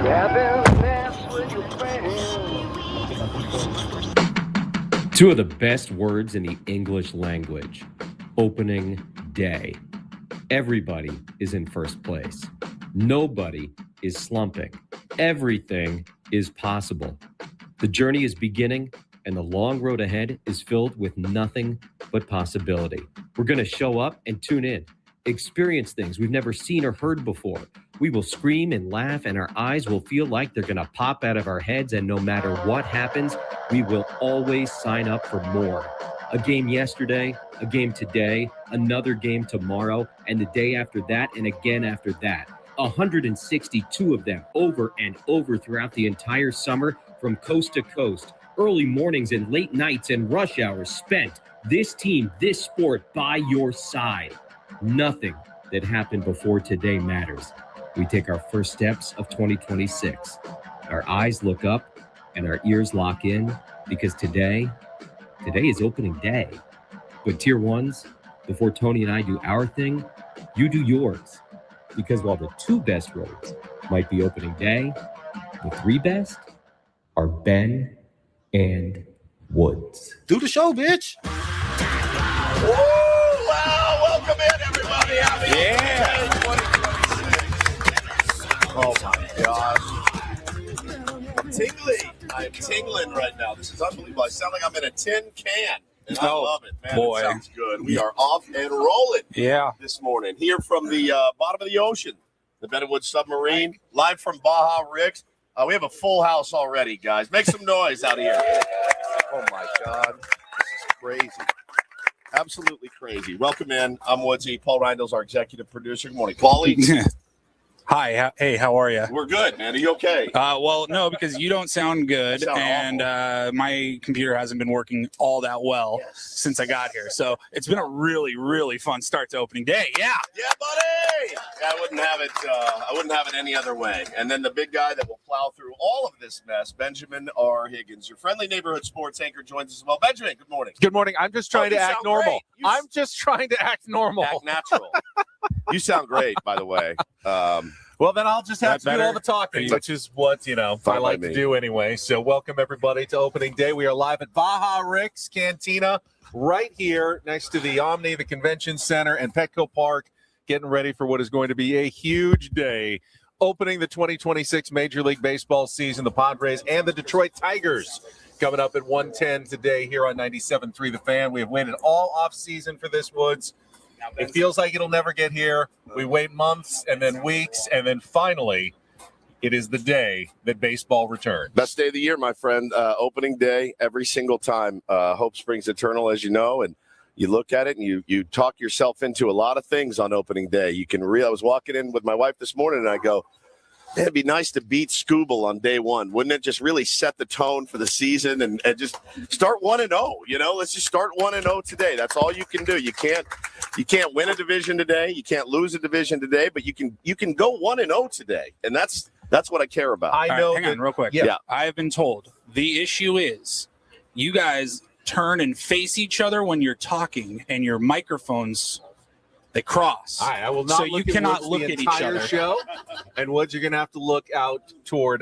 Two of the best words in the English language. Opening day. Everybody is in first place. Nobody is slumping. Everything is possible. The journey is beginning, and the long road ahead is filled with nothing but possibility. We're going to show up and tune in, experience things we've never seen or heard before. We will scream and laugh, and our eyes will feel like they're going to pop out of our heads, and no matter what happens, we will always sign up for more. A game yesterday, a game today, another game tomorrow, and the day after that, and again after that. 162 of them over and over throughout the entire summer, from coast to coast. Early mornings and late nights and rush hours spent. This team, this sport by your side. Nothing that happened before today matters. We take our first steps of 2026. Our eyes look up and our ears lock in, because today is opening day. But tier ones, before Tony and I do our thing, you do yours. Because while the two best roads might be opening day, the three best are Ben and Woods. Do the show, bitch. Oh, wow. Welcome in, everybody. Happy Day 2026. Oh, my gosh. I'm tingling right now. This is unbelievable. I sound like I'm in a tin can. And I love it, man. Boy. It sounds good. We are off and rolling this morning. Here from the bottom of the ocean, the Bennewood Submarine, live from Baja, Ricks. We have a full house already, guys. Make some noise out here. Oh, my God. This is crazy. Absolutely crazy. Welcome in. I'm Woodsy. Paul Reindel's our executive producer. Good morning, Paulie. Hi. Hey, how are you? We're good, man. Are you okay? Well, no, because you don't sound good, sound and my computer hasn't been working all that well since I got here. So it's been a really, really fun start to opening day. Yeah. Yeah, buddy. Yeah, I wouldn't have it. I wouldn't have it any other way. And then the big guy that will plow through all of this mess, Benjamin R. Higgins, your friendly neighborhood sports anchor, joins us as well. Benjamin, good morning. Good morning. I'm just trying to act normal. Great. I'm just trying to act normal. Act natural. You sound great, by the way. Well, then I'll just have to do all the talking, which is what, I like to do anyway. So welcome, everybody, to opening day. We are live at Baja Ricks Cantina right here next to the Omni, the Convention Center, and Petco Park, getting ready for what is going to be a huge day. Opening the 2026 Major League Baseball season, the Padres and the Detroit Tigers coming up at 1:10 today here on 97.3 The Fan. We have waited all offseason for this, Woods. It feels like it'll never get here. We wait months and then weeks, and then finally, it is the day that baseball returns. Best day of the year, my friend. Opening day every single time. Hope springs eternal, as you know, and you look at it and you talk yourself into a lot of things on opening day. I was walking in with my wife this morning, and I go, man, it'd be nice to beat Scooble on day one. Wouldn't it just really set the tone for the season and just start 1-0? Let's just start 1-0 today. That's all you can do. You can't win a division today. You can't lose a division today, but you can go 1-0 today, and that's what I care about. I know. Hang on, real quick. Yeah, I have been told the issue is you guys turn and face each other when you're talking, and your microphones. They cross. All right, I will not. So you cannot look at each other. Show, and Woods, you're going to have to look out toward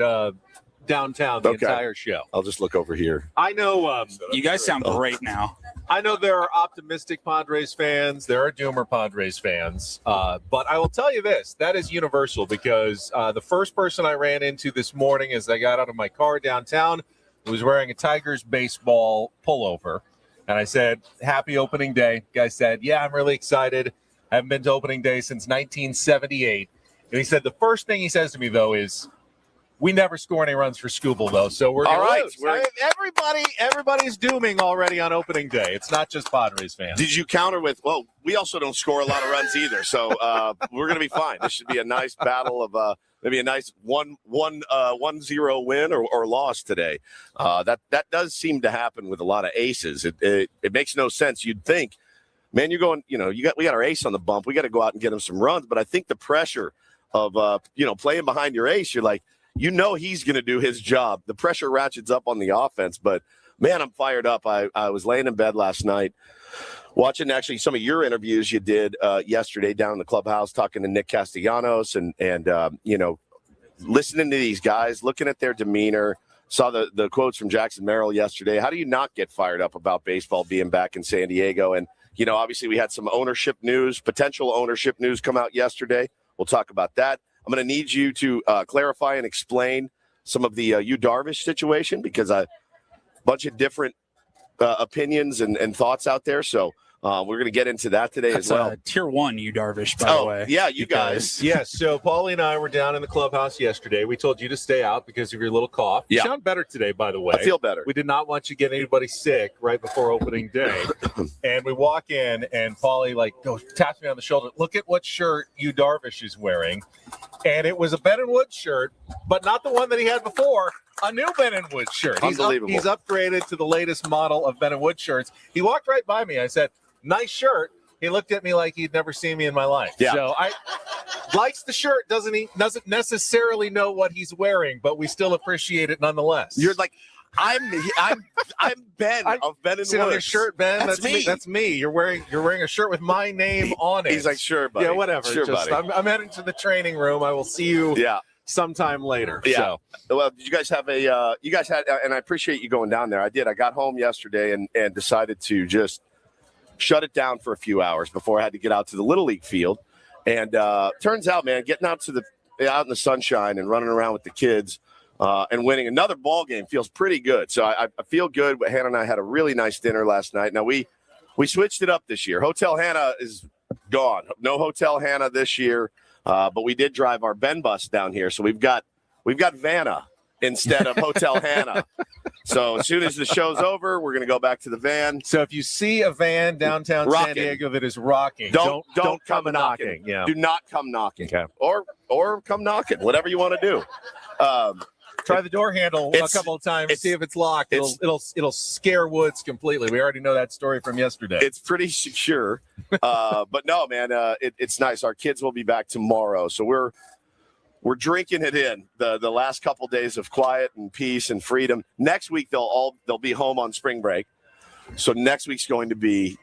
downtown the entire show. I'll just look over here. I know. You guys sound great now. I know there are optimistic Padres fans. There are doomer Padres fans. But I will tell you this. That is universal, because the first person I ran into this morning as I got out of my car downtown was wearing a Tigers baseball pullover. And I said, happy opening day. Guy said, yeah, I'm really excited. I haven't been to opening day since 1978. And he said the first thing he says to me, though, is, we never score any runs for Scooble, though, so we're going to lose. Everybody's dooming already on opening day. It's not just Padres fans. Did you counter with, well, we also don't score a lot of runs either, so we're going to be fine. This should be a nice battle of maybe a nice 1-0 win or loss today. That does seem to happen with a lot of aces. It makes no sense. You'd think, man, you're going, we got our ace on the bump. We got to go out and get him some runs. But I think the pressure of, playing behind your ace, you're like, he's going to do his job. The pressure ratchets up on the offense. But, man, I'm fired up. I was laying in bed last night watching actually some of your interviews you did yesterday down in the clubhouse talking to Nick Castellanos and listening to these guys, looking at their demeanor, saw the quotes from Jackson Merrill yesterday. How do you not get fired up about baseball being back in San Diego? And, obviously we had some potential ownership news come out yesterday. We'll talk about that. I'm going to need you to clarify and explain some of the Yu Darvish situation, because a bunch of different opinions and thoughts out there. So we're going to get into that today as well. Tier 1 Yu Darvish, by the way. Yeah, you guys. Yes. So Paulie and I were down in the clubhouse yesterday. We told you to stay out because of your little cough. You sound better today, by the way. I feel better. We did not want you to get anybody sick right before opening day. And we walk in, and Paulie taps me on the shoulder. Look at what shirt Yu Darvish is wearing. And it was a Ben & Woods shirt, but not the one that he had before. A new Ben & Woods shirt. Unbelievable. He's upgraded to the latest model of Ben & Woods shirts. He walked right by me. I said, "Nice shirt." He looked at me like he'd never seen me in my life. Yeah. So I likes the shirt, doesn't necessarily know what he's wearing, but we still appreciate it nonetheless. You're like, I'm Ben of Ben & Woods. See on your shirt, Ben. That's me. That's me. You're wearing a shirt with my name on it. He's like, sure, buddy. Yeah, whatever. Sure, buddy. I'm heading to the training room. I will see you. Yeah. Sometime later. Yeah. So. Well, did you guys have and I appreciate you going down there. I did. I got home yesterday and decided to just shut it down for a few hours before I had to get out to the Little League field. And turns out, man, getting out in the sunshine and running around with the kids and winning another ball game feels pretty good. So I feel good. Hannah and I had a really nice dinner last night. Now we switched it up this year. Hotel Hannah is gone. No Hotel Hannah this year. But we did drive our Ben bus down here, so we've got Vanna instead of Hotel Hannah. So as soon as the show's over, we're going to go back to the van. So if you see a van downtown San Diego that is rocking, don't come knocking. Yeah. Do not come knocking. Okay. Or come knocking, whatever you want to do. Try the door handle a couple of times, see if it's locked. It'll scare Woods completely. We already know that story from yesterday. It's pretty secure. But no, man, it's nice. Our kids will be back tomorrow. So we're drinking it in the last couple days of quiet and peace and freedom. Next week they'll be home on spring break. So next week's going to be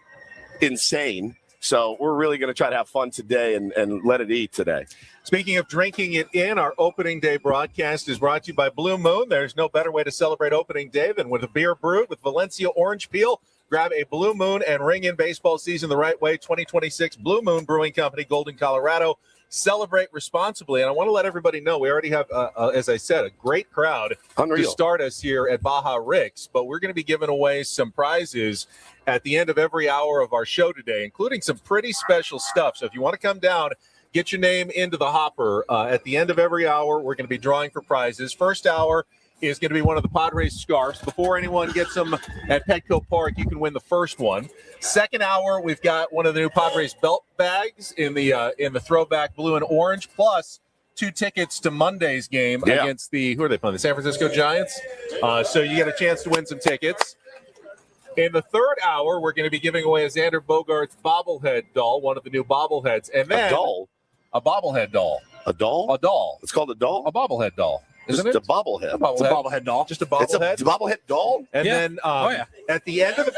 insane. So we're really going to try to have fun today and let it eat today. Speaking of drinking it in, our opening day broadcast is brought to you by Blue Moon. There's no better way to celebrate opening day than with a beer brewed with Valencia orange peel. Grab a Blue Moon and ring in baseball season the right way. 2026 Blue Moon Brewing Company, Golden, Colorado. Celebrate responsibly. And I want to let everybody know we already have, as I said, a great crowd to start us here at Baja Rick's. But we're going to be giving away some prizes at the end of every hour of our show today, including some pretty special stuff. So if you want to come down, get your name into the hopper. At the end of every hour, we're going to be drawing for prizes. First hour is going to be one of the Padres scarves. Before anyone gets them at Petco Park, you can win the first one. Second hour, we've got one of the new Padres belt bags in the throwback blue and orange, plus 2 tickets to Monday's game against who are they playing? The San Francisco Giants. So you get a chance to win some tickets. In the third hour, we're going to be giving away a Xander Bogaerts bobblehead doll, one of the new bobbleheads. And then a doll? A bobblehead doll. A doll? A doll. It's called a doll? A bobblehead doll. Isn't it? It's a bobblehead. It's a bobblehead doll. Just a bobblehead. It's a bobblehead doll? And then at the end of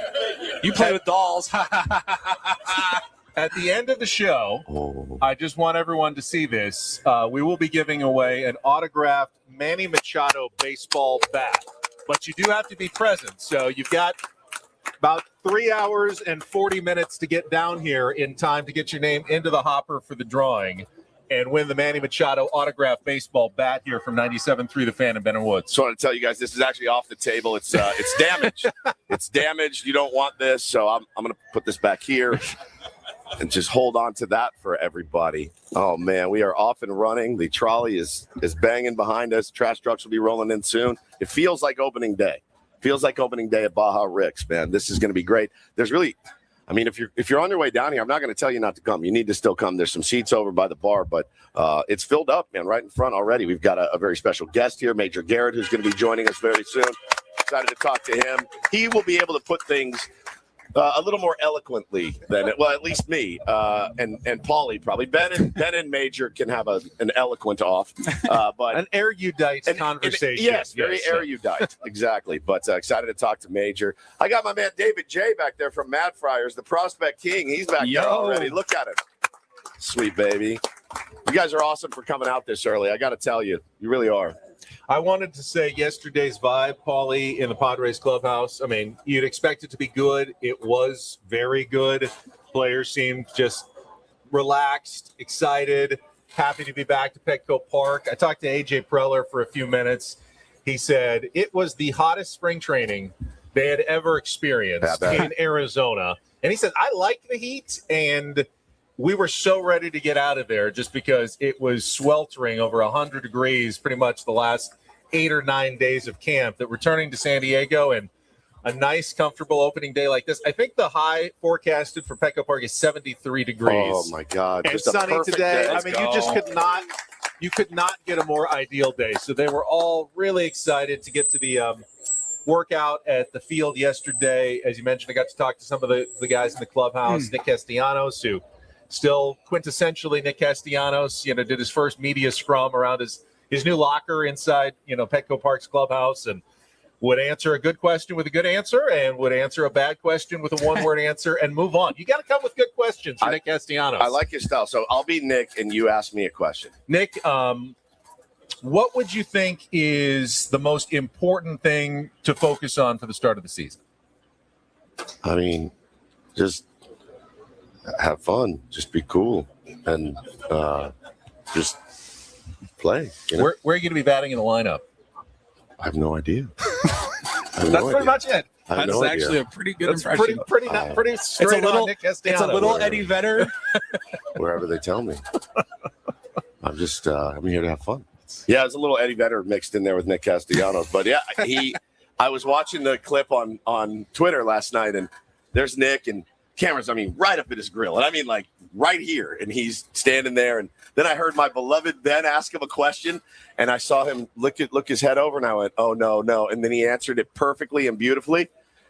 you play with dolls. At the end of the show, I just want everyone to see this. We will be giving away an autographed Manny Machado baseball bat. But you do have to be present. So you've got about 3 hours and 40 minutes to get down here in time to get your name into the hopper for the drawing and win the Manny Machado autographed baseball bat here from 97.3 The Fan and Ben & Woods. So I want to tell you guys, this is actually off the table. It's damaged. It's damaged. You don't want this. So I'm going to put this back here and just hold on to that for everybody. Oh, man, we are off and running. The trolley is banging behind us. Trash trucks will be rolling in soon. It feels like opening day. Feels like opening day at Baja Rick's, man. This is going to be great. There's really – I mean, if you're on your way down here, I'm not going to tell you not to come. You need to still come. There's some seats over by the bar, but it's filled up, man, right in front already. We've got a very special guest here, Major Garrett, who's going to be joining us very soon. Excited to talk to him. He will be able to put things a little more eloquently than at least me and Paulie probably. Ben and Major can have an eloquent off, but an erudite conversation. Yes, very erudite, exactly. But excited to talk to Major. I got my man David J back there from Mad Friars, the Prospect King. He's back there already. Look at him, sweet baby. You guys are awesome for coming out this early. I got to tell you, you really are. I wanted to say yesterday's vibe, Paulie, in the Padres clubhouse. I mean, you'd expect it to be good. It was very good. Players seemed just relaxed, excited, happy to be back to Petco Park. I talked to AJ Preller for a few minutes. He said it was the hottest spring training they had ever experienced in Arizona. And he said, I like the heat, and we were so ready to get out of there just because it was sweltering over 100 degrees pretty much the last 8 or 9 days of camp, that returning to San Diego and a nice, comfortable opening day like this. I think the high forecasted for Petco Park is 73 degrees. Oh, my God. And sunny today. I mean, you just could not get a more ideal day. So they were all really excited to get to the workout at the field yesterday. As you mentioned, I got to talk to some of the guys in the clubhouse, Nick Castellanos, who still quintessentially Nick Castellanos, did his first media scrum around his new locker inside, Petco Park's clubhouse, and would answer a good question with a good answer and would answer a bad question with a one-word answer and move on. You got to come with good questions for Nick Castellanos. I like your style. So I'll be Nick, and you ask me a question. Nick, what would you think is the most important thing to focus on for the start of the season? I mean, just have fun, just be cool, and just play. Where are you going to be batting in the lineup? I have no idea. That's pretty much it. That's actually a pretty good impression. Pretty straight on Nick Castellanos. It's a little Eddie Vedder. Wherever they tell me. I'm just I'm here to have fun. Yeah, there's a little Eddie Vedder mixed in there with Nick Castellanos. But yeah, I was watching the clip on Twitter last night, and there's Nick, and cameras, right up at his grill. And like right here. And he's standing there. And then I heard my beloved Ben ask him a question, and I saw him look his head over, and I went, oh, no. And then he answered it perfectly and beautifully.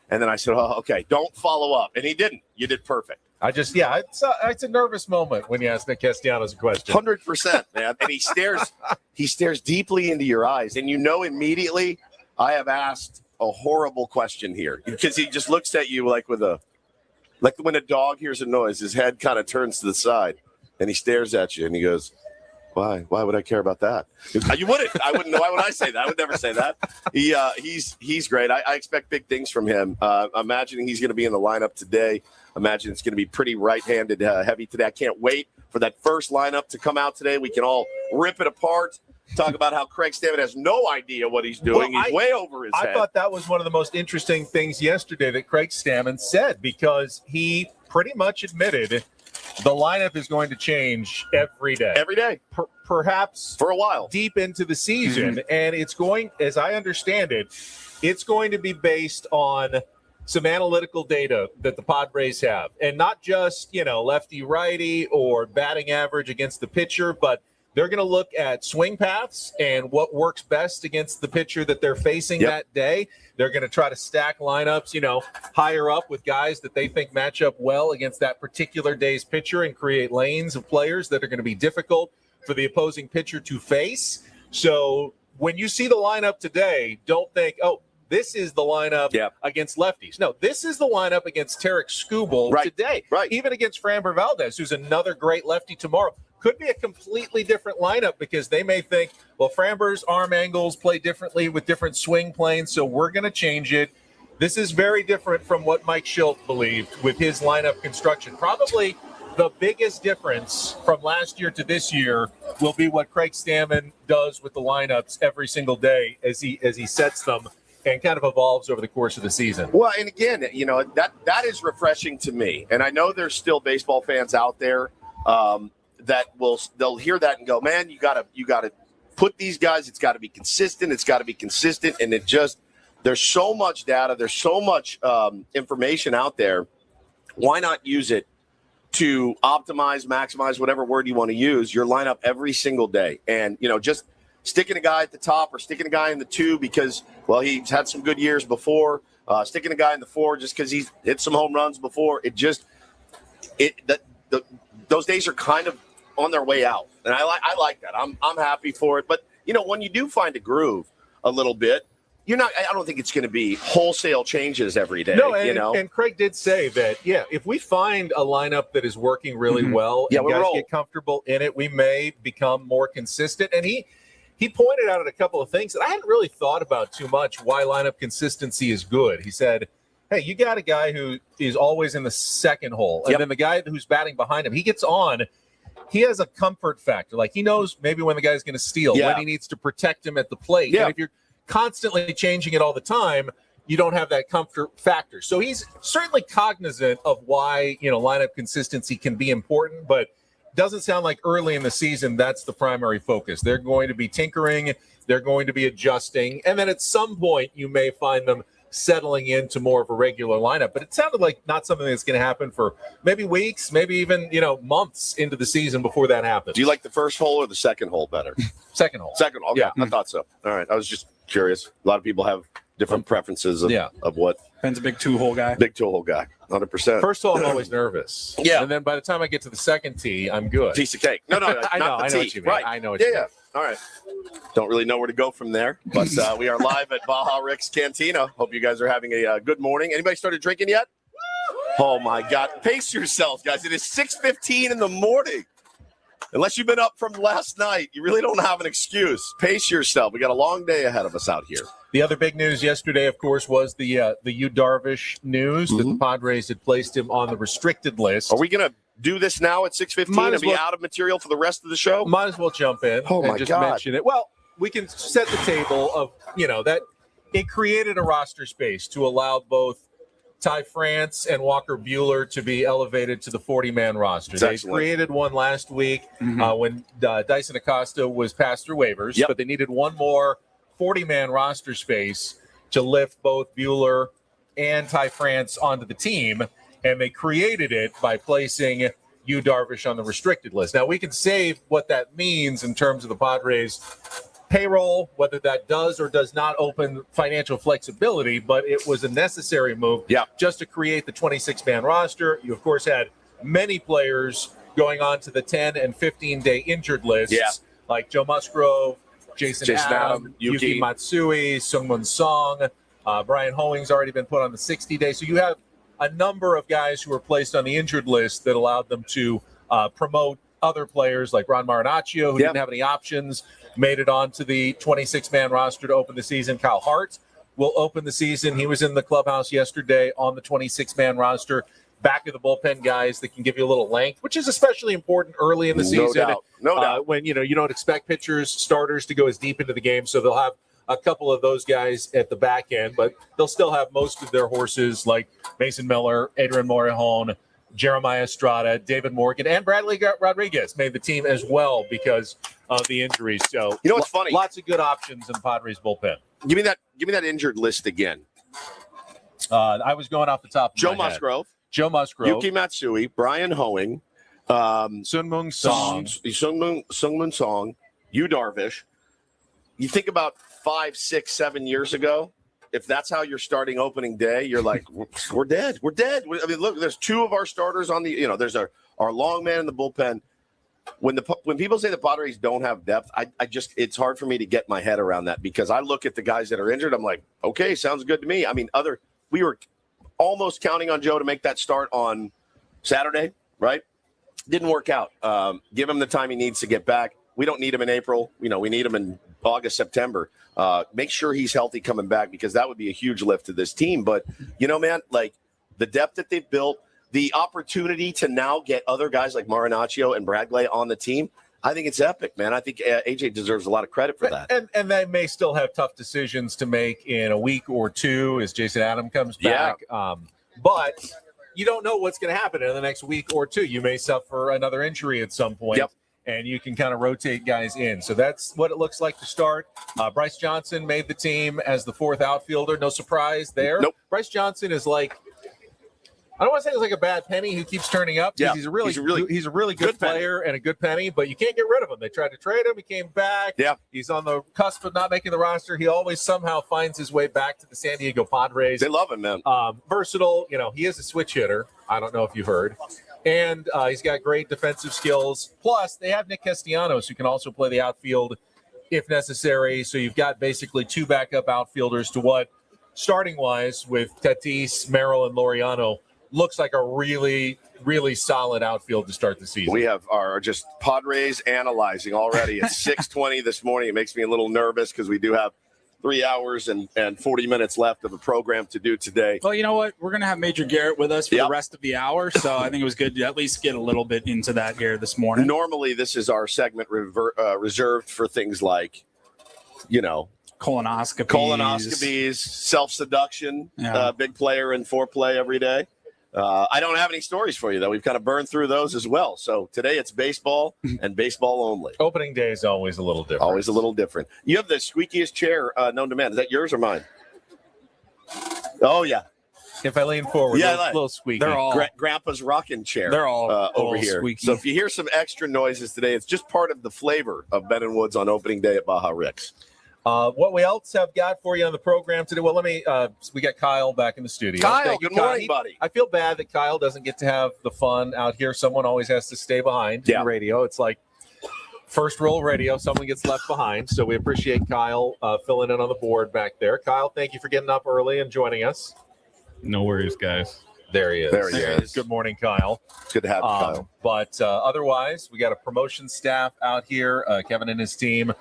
And then I said, oh, okay, don't follow up. And he didn't. You did perfect. It's a nervous moment when you ask Nick Castellanos a question. 100%, man. And he stares deeply into your eyes. And immediately I have asked a horrible question here, because he just looks at you like when a dog hears a noise, his head kind of turns to the side and he stares at you and he goes, why would I care about that? You wouldn't. I wouldn't know. Why would I say that? I would never say that. He's great. I expect big things from him. Imagining he's going to be in the lineup today. Imagine it's going to be pretty right-handed heavy today. I can't wait for that first lineup to come out today. We can all rip it apart, talk about how Craig Stammen has no idea what he's doing. He's way over his head. I thought that was one of the most interesting things yesterday that Craig Stammen said, because he pretty much admitted the lineup is going to change every day. Every day. Perhaps for a while. Deep into the season. And it's going, as I understand it, it's going to be based on some analytical data that the Padres have. And not just, lefty-righty or batting average against the pitcher, but they're going to look at swing paths and what works best against the pitcher that they're facing that day. They're going to try to stack lineups, higher up with guys that they think match up well against that particular day's pitcher and create lanes of players that are going to be difficult for the opposing pitcher to face. So when you see the lineup today, don't think, oh, this is the lineup against lefties. No, this is the lineup against Tarek Skubal today. Right. Even against Framber Valdez, who's another great lefty tomorrow. Could be a completely different lineup, because they may think, well, Framber's arm angles play differently with different swing planes, so we're going to change it. This is very different from what Mike Schilt believed with his lineup construction. Probably the biggest difference from last year to this year will be what Craig Stammen does with the lineups every single day as he sets them and kind of evolves over the course of the season. Well, and again, that is refreshing to me. And I know there's still baseball fans out there they'll hear that and go, man, you gotta put these guys, it's got to be consistent. And there's so much data, there's so much information out there. Why not use it to optimize, maximize, whatever word you want to use, your lineup every single day? And just sticking a guy at the top or sticking a guy in the 2 because, well, he's had some good years before, sticking a guy in the 4 just because he's hit some home runs before, those days are kind of on their way out. And I like that. I'm happy for it. But, when you do find a groove a little bit, I don't think it's going to be wholesale changes every day. No, and Craig did say that, if we find a lineup that is working really well and guys get comfortable in it, we may become more consistent. And he pointed out a couple of things that I hadn't really thought about too much, why lineup consistency is good. He said, hey, you got a guy who is always in the second hole, and then the guy who's batting behind him, he gets on. He has a comfort factor. Like, he knows maybe when the guy's going to steal, when he needs to protect him at the plate. And if you're constantly changing it all the time, you don't have that comfort factor. So he's certainly cognizant of why, lineup consistency can be important, but doesn't sound like early in the season that's the primary focus. They're going to be tinkering, they're going to be adjusting, and then at some point you may find them settling into more of a regular lineup. But it sounded like not something that's going to happen for maybe weeks, maybe even, months into the season before that happens. Do you like the first hole or the second hole better? Second hole. Second hole. Okay. Yeah, I thought so. All right. I was just curious. A lot of people have different preferences of what. Ben's a big two-hole guy. Big two-hole guy. 100%. First hole, I'm always nervous. Yeah. And then by the time I get to the second tee, I'm good. Piece of cake. No, I know what you mean. Right. I know what you mean. Yeah. All right. Don't really know where to go from there, but we are live at Baja Rick's Cantina. Hope you guys are having a good morning. Anybody started drinking yet? Oh, my God. Pace yourselves, guys. It is 6:15 in the morning. Unless you've been up from last night, you really don't have an excuse. Pace yourself. We got a long day ahead of us out here. The other big news yesterday, of course, was the Yu Darvish news that the Padres had placed him on the restricted list. Are we going to do this now at 6:15 and be out of material for the rest of the show? Might as well jump in and just mention it. Well, we can set the table of, that it created a roster space to allow both Ty France and Walker Buehler to be elevated to the 40-man roster. They created one last week when Dyson Acosta was passed through waivers, but they needed one more 40-man roster space to lift both Buehler and Ty France onto the team, and they created it by placing Yu Darvish on the restricted list. Now, we can say what that means in terms of the Padres' payroll, whether that does or does not open financial flexibility, but it was a necessary move just to create the 26-man roster. You, of course, had many players going on to the 10 and 15-day injured lists, like Joe Musgrove, Jason Adam, Yuki Matsui, Sungmun Song. Brian Hoeing's already been put on the 60-day. So you have a number of guys who were placed on the injured list that allowed them to promote other players like Ron Marinaccio, who didn't have any options, made it onto the 26-man roster to open the season. Kyle Hart will open the season. He was in the clubhouse yesterday on the 26-man roster. Back of the bullpen guys that can give you a little length, which is especially important early in the season. No doubt. When you don't expect starters to go as deep into the game, so they'll have a couple of those guys at the back end, but they'll still have most of their horses like Mason Miller, Adrian Morejon, Jeremiah Estrada, David Morgan, and Bradley Rodriguez made the team as well because of the injuries. So what's funny? Lots of good options in the Padres bullpen. Give me that injured list again. I was going off the top of Joe Musgrove. Joe Musgrove, Yuki Matsui, Brian Hoeing, Sungmun Song, Yu Darvish. You think about 5, 6, 7 years ago, if that's how you're starting opening day, you're like, we're dead. We're dead. I mean, look, there's two of our starters on the, there's our long man in the bullpen. When people say the Padres don't have depth, it's hard for me to get my head around that because I look at the guys that are injured. I'm like, okay, sounds good to me. I mean, we were almost counting on Joe to make that start on Saturday, right? Didn't work out. Give him the time he needs to get back. We don't need him in April. We need him in August, September. Make sure he's healthy coming back because that would be a huge lift to this team. But, man, like the depth that they've built, the opportunity to now get other guys like Marinaccio and Bradley on the team, I think it's epic, man. I think AJ deserves a lot of credit for that. And they may still have tough decisions to make in a week or two as Jason Adam comes back. But you don't know what's going to happen in the next week or two. You may suffer another injury at some point, and you can kind of rotate guys in. So that's what it looks like to start. Bryce Johnson made the team as the fourth outfielder. No surprise there. Nope. Bryce Johnson is like, I don't want to say he's like a bad penny who keeps turning up. Yeah, he's a really good player and a good penny, but you can't get rid of him. They tried to trade him. He came back. Yeah. He's on the cusp of not making the roster. He always somehow finds his way back to the San Diego Padres. They love him, man. Versatile. He is a switch hitter. I don't know if you heard. And he's got great defensive skills. Plus, they have Nick Castellanos, who can also play the outfield if necessary. So you've got basically 2 backup outfielders to what, starting-wise, with Tatis, Merrill, and Laureano, looks like a really, really solid outfield to start the season. We have our just Padres analyzing already at 6:20 this morning. It makes me a little nervous because we do have 3 hours and 40 minutes left of a program to do today. Well, you know what? We're going to have Major Garrett with us for the rest of the hour, so I think it was good to at least get a little bit into that here this morning. Normally, this is our segment reserved for things like, colonoscopies, self-seduction, big player in foreplay every day. I don't have any stories for you, though. We've kind of burned through those as well. So today it's baseball and baseball only. Opening day is always a little different. Always a little different. You have the squeakiest chair known to man. Is that yours or mine? Oh, yeah. If I lean forward, a little squeaky. They're all Grandpa's rocking chair. They're all over here. Squeaky. So if you hear some extra noises today, it's just part of the flavor of Ben and Woods on opening day at Baja Rick's. What we else have got for you on the program today? Well, we got Kyle back in the studio. Kyle, good morning, buddy. I feel bad that Kyle doesn't get to have the fun out here. Someone always has to stay behind in radio. It's like first roll radio. Someone gets left behind. So we appreciate Kyle filling in on the board back there. Kyle, thank you for getting up early and joining us. No worries, guys. There he is. There he is. Good morning, Kyle. Good to have you, Kyle. But otherwise, we got a promotion staff out here. Kevin and his team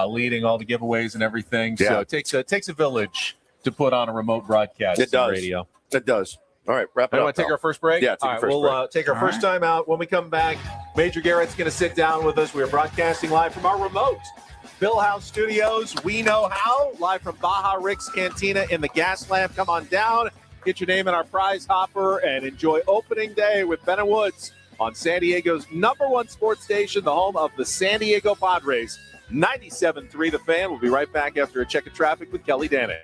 leading all the giveaways and everything. Yeah. So it takes a village to put on a remote broadcast. It does. Radio. It does. All right, wrap it up. Want to take our first break? Yeah, we'll take our first time out. When we come back, Major Garrett's going to sit down with us. We are broadcasting live from our remote Bill House Studios. We know how. Live from Baja Rick's Cantina in the Gas Lamp. Come on down. Get your name in our prize hopper and enjoy opening day with Ben and Woods on San Diego's #1 sports station, the home of the San Diego Padres. 97.3 The Fan. We'll be right back after a check of traffic with Kelly Dana.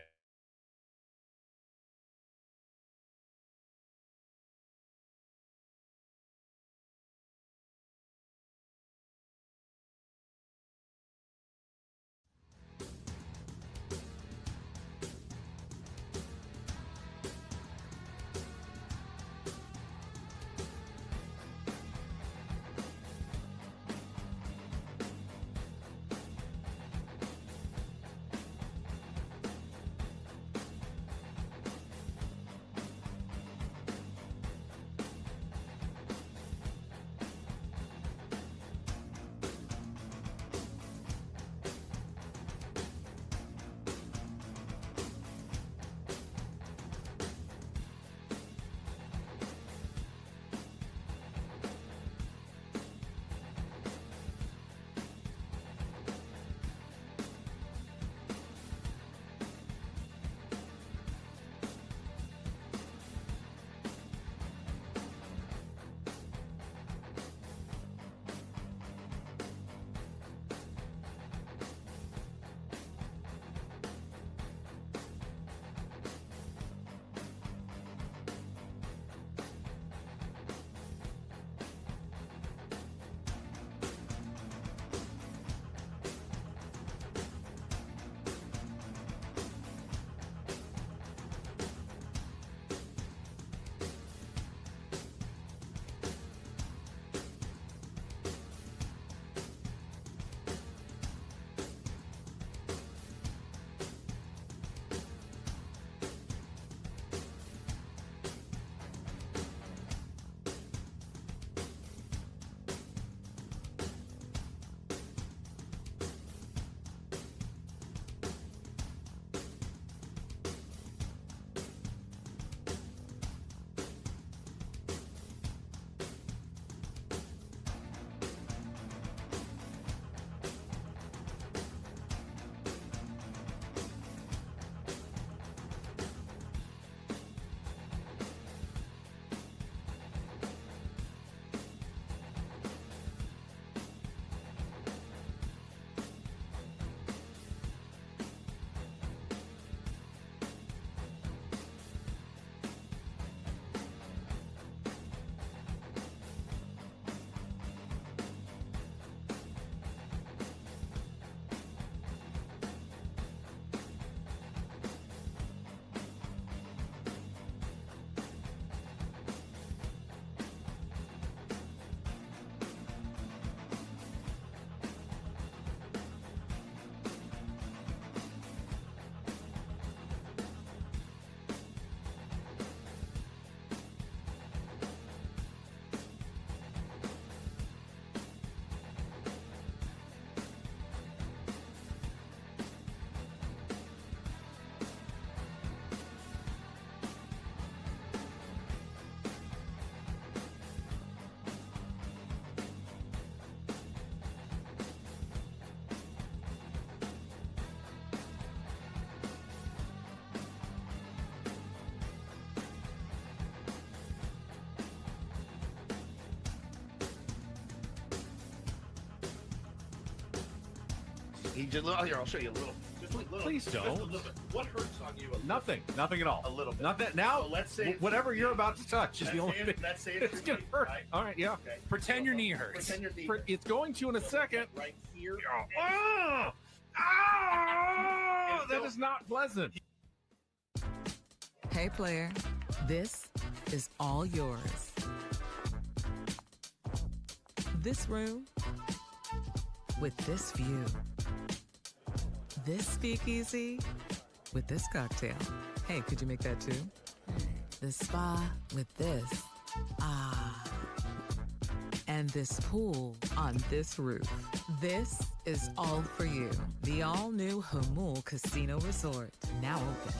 He just, here, I'll show you a little. Just a little. Please don't. Just a little bit. What hurts on you? Nothing at all. A little bit. Not that now. So let's say whatever you're about to touch is the only thing. Let's say It's gonna hurt. Right? All right, yeah. Okay. Pretend your knee hurts. Pretend your knee. It's going to in a second. Right here. That is not pleasant. Hey, player, this is all yours. This room with this view. This speakeasy with this cocktail. Hey, could you make that too? The spa with this. Ah. And this pool on this roof. This is all for you. The all-new Hamul Casino Resort, now open.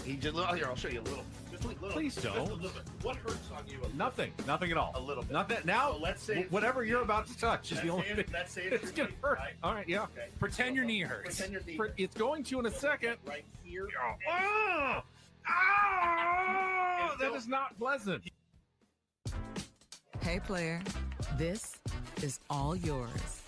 He just, here, I'll show you a little. Just a little. Please don't. Just a little bit. What hurts on you? Nothing at all. A little bit. Not that now. So let's say whatever you're about to touch is the only thing. Let's say It's gonna hurt. Right? All right, yeah. Okay. Pretend your knee hurts. Pretend your knee. It's going to in a second. Right here. That is not pleasant. Hey, player, this is all yours.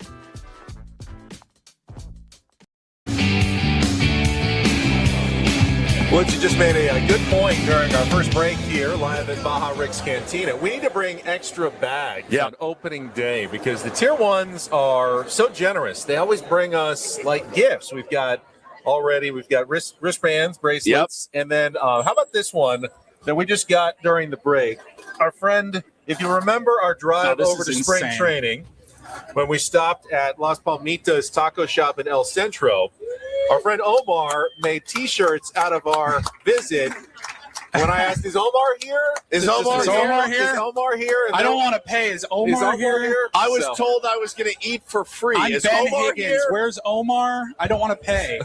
Well, you just made a good point during our first break here, live at Baja Rick's Cantina. We need to bring extra bags on opening day because the Tier 1s are so generous. They always bring us, like, gifts. We've got wristbands, bracelets, and then how about this one that we just got during the break? Our friend, if you remember our drive over to spring training, when we stopped at Las Palmitas Taco Shop in El Centro, our friend Omar made T-shirts out of our visit. When I asked, is Omar here? Is Omar here? Is Omar here? And I don't want to pay. Is Omar here? I was told I was going to eat for free. I'm is Ben Omar Higgins. here? Where's Omar? I don't want to pay.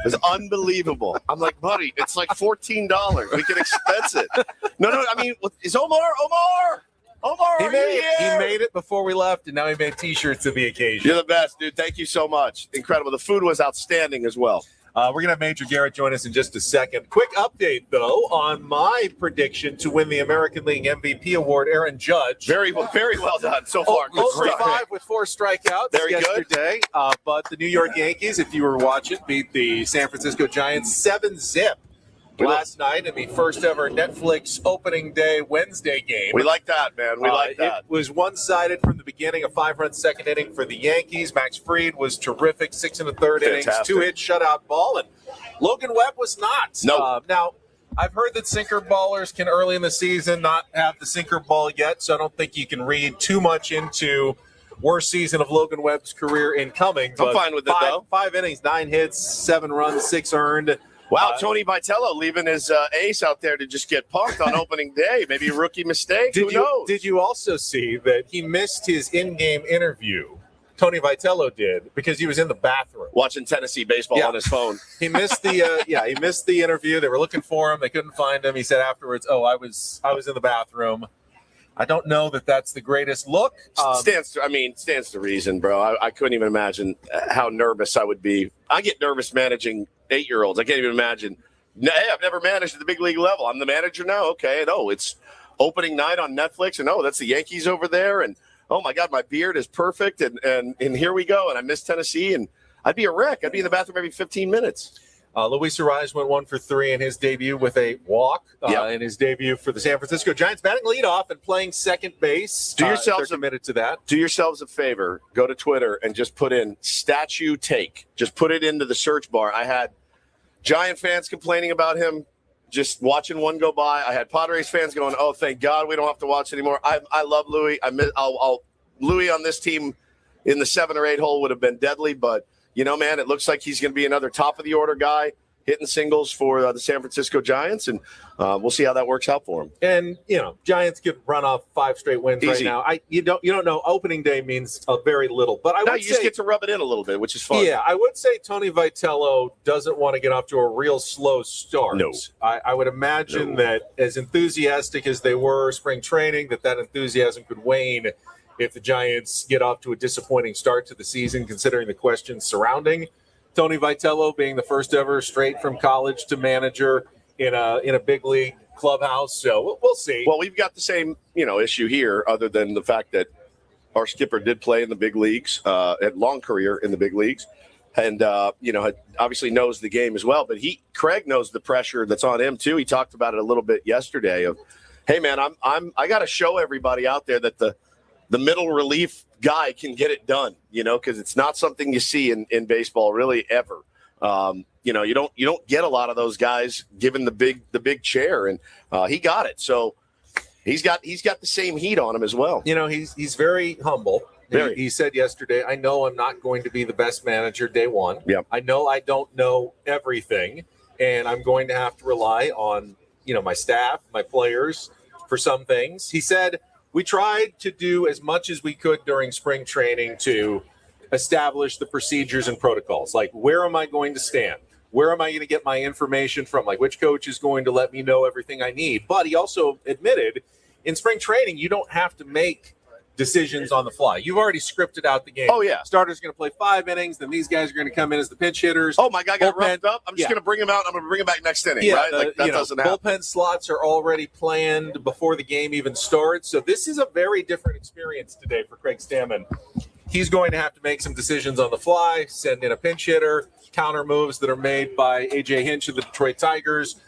It's unbelievable. I'm like, buddy, it's like $14. We can expense it. No, I mean, is Omar? Omar, he made it before we left, and now he made T-shirts of the occasion. You're the best, dude. Thank you so much. Incredible. The food was outstanding as well. We're going to have Major Garrett join us in just a second. Quick update, though, on my prediction to win the American League MVP award, Aaron Judge. Very well done so far. 0-5 with 4 strikeouts yesterday. But the New York Yankees, if you were watching, beat the San Francisco Giants 7-0. Last night in the first ever Netflix opening day Wednesday game. We like that, man. We like that. It was one-sided from the beginning, a 5-run second inning for the Yankees. Max Fried was terrific, 6 1/3 innings, 2-hit shutout ball, and Logan Webb was not. No. Now, I've heard that sinker ballers can early in the season not have the sinker ball yet, so I don't think you can read too much into worst season of Logan Webb's career incoming. I'm fine with it, though. 5 innings, 9 hits, 7 runs, 6 earned. Wow, Tony Vitello leaving his ace out there to just get punked on opening day. Maybe a rookie mistake. Who knows? Did you also see that he missed his in-game interview? Tony Vitello did because he was in the bathroom watching Tennessee baseball on his phone. He missed the he missed the interview. They were looking for him. They couldn't find him. He said afterwards, "Oh, I was in the bathroom." I don't know that that's the greatest look. Stands to reason, bro. I couldn't even imagine how nervous I would be. I get nervous managing 8-year-olds. I can't even imagine. Hey, I've never managed at the big league level. I'm the manager now. Okay, and it's opening night on Netflix, and that's the Yankees over there, and oh my God, my beard is perfect, and here we go, and I miss Tennessee, and I'd be a wreck. I'd be in the bathroom every 15 minutes. Luis Ariz went 1 for 3 in his debut with a walk in his debut for the San Francisco Giants, batting leadoff and playing second base. Committed to that. Do yourselves a favor. Go to Twitter and just put in statue take. Just put it into the search bar. I had Giant fans complaining about him just watching one go by. I had Padres fans going, "Oh, thank God we don't have to watch anymore." I love Louis. Louis on this team in the 7 or 8 hole would have been deadly, but man, it looks like he's going to be another top-of-the-order guy hitting singles for the San Francisco Giants, and we'll see how that works out for him. And, Giants could run off 5 straight wins right now. You don't know. Opening day means very little. But you just get to rub it in a little bit, which is fun. Yeah, I would say Tony Vitello doesn't want to get off to a real slow start. No. I would imagine that as enthusiastic as they were spring training, that enthusiasm could wane if the Giants get off to a disappointing start to the season, considering the questions surrounding Tony Vitello being the first ever straight from college to manager in a big league clubhouse. So we'll see. Well, we've got the same issue here, other than the fact that our skipper did play in the big leagues, had long career in the big leagues, and obviously knows the game as well. But Craig knows the pressure that's on him too. He talked about it a little bit yesterday. Of, hey man, I got to show everybody out there that the middle relief guy can get it done, because it's not something you see in baseball really ever. You don't get a lot of those guys given the big chair, and he got it. So he's got the same heat on him as well. He's very humble. He said yesterday, "I know I'm not going to be the best manager day one. Yep. I know I don't know everything, and I'm going to have to rely on my staff, my players for some things." He said, "We tried to do as much as we could during spring training to establish the procedures and protocols. Like, where am I going to stand? Where am I going to get my information from? Like, which coach is going to let me know everything I need?" But he also admitted in spring training, you don't have to make decisions on the fly. You've already scripted out the game. Oh, yeah. Starter's going to play 5 innings. Then these guys are going to come in as the pinch hitters. Oh, my guy got roughed up. I'm just going to bring him out. I'm going to bring him back next inning, right? That doesn't happen. Bullpen slots are already planned before the game even starts. So this is a very different experience today for Craig Stammen he's going to have to make some decisions on the fly, send in a pinch hitter, counter moves that are made by A.J. Hinch of the Detroit Tigers,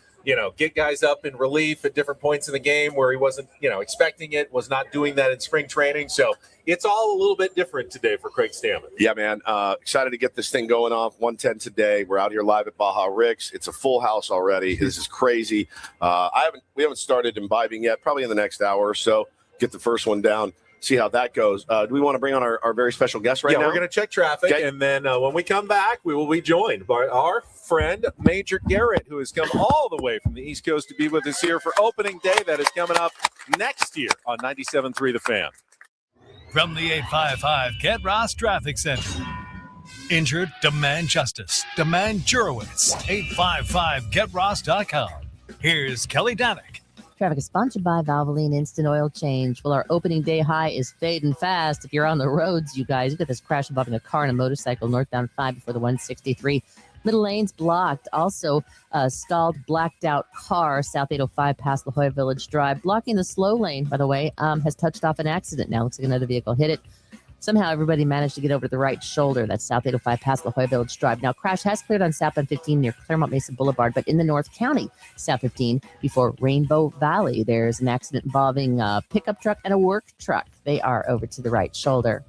get guys up in relief at different points in the game where he wasn't, expecting it, was not doing that in spring training. So it's all a little bit different today for Craig Stammen. Yeah, man. Excited to get this thing going off. 1:10 today. We're out here live at Baja Rick's. It's a full house already. This is crazy. We haven't started imbibing yet. Probably in the next hour or so. Get the first one down. See how that goes. Do we want to bring on our very special guest right now? Yeah, we're going to check traffic, and then when we come back, we will be joined by our friend, Major Garrett, who has come all the way from the East Coast to be with us here for opening day. That is coming up next year on 97.3 The Fan. From the 855 Get Ross Traffic Center. Injured? Demand justice. Demand Jurowitz. 855GetRoss.com. Here's Kelly Danick. Traffic is sponsored by Valvoline Instant Oil Change. Well, our opening day high is fading fast. If you're on the roads, you guys, you got this crash involving a car and a motorcycle northbound 5 before the 163. Middle lanes blocked. Also, stalled, blacked out car, South 805 past La Jolla Village Drive. Blocking the slow lane, by the way, has touched off an accident now. Looks like another vehicle hit it. Somehow everybody managed to get over to the right shoulder. That's South 805 past La Jolla Village Drive. Now, crash has cleared on southbound 15 near Claremont Mesa Boulevard, but in the North County, South 15 before Rainbow Valley, there's an accident involving a pickup truck and a work truck. They are over to the right shoulder.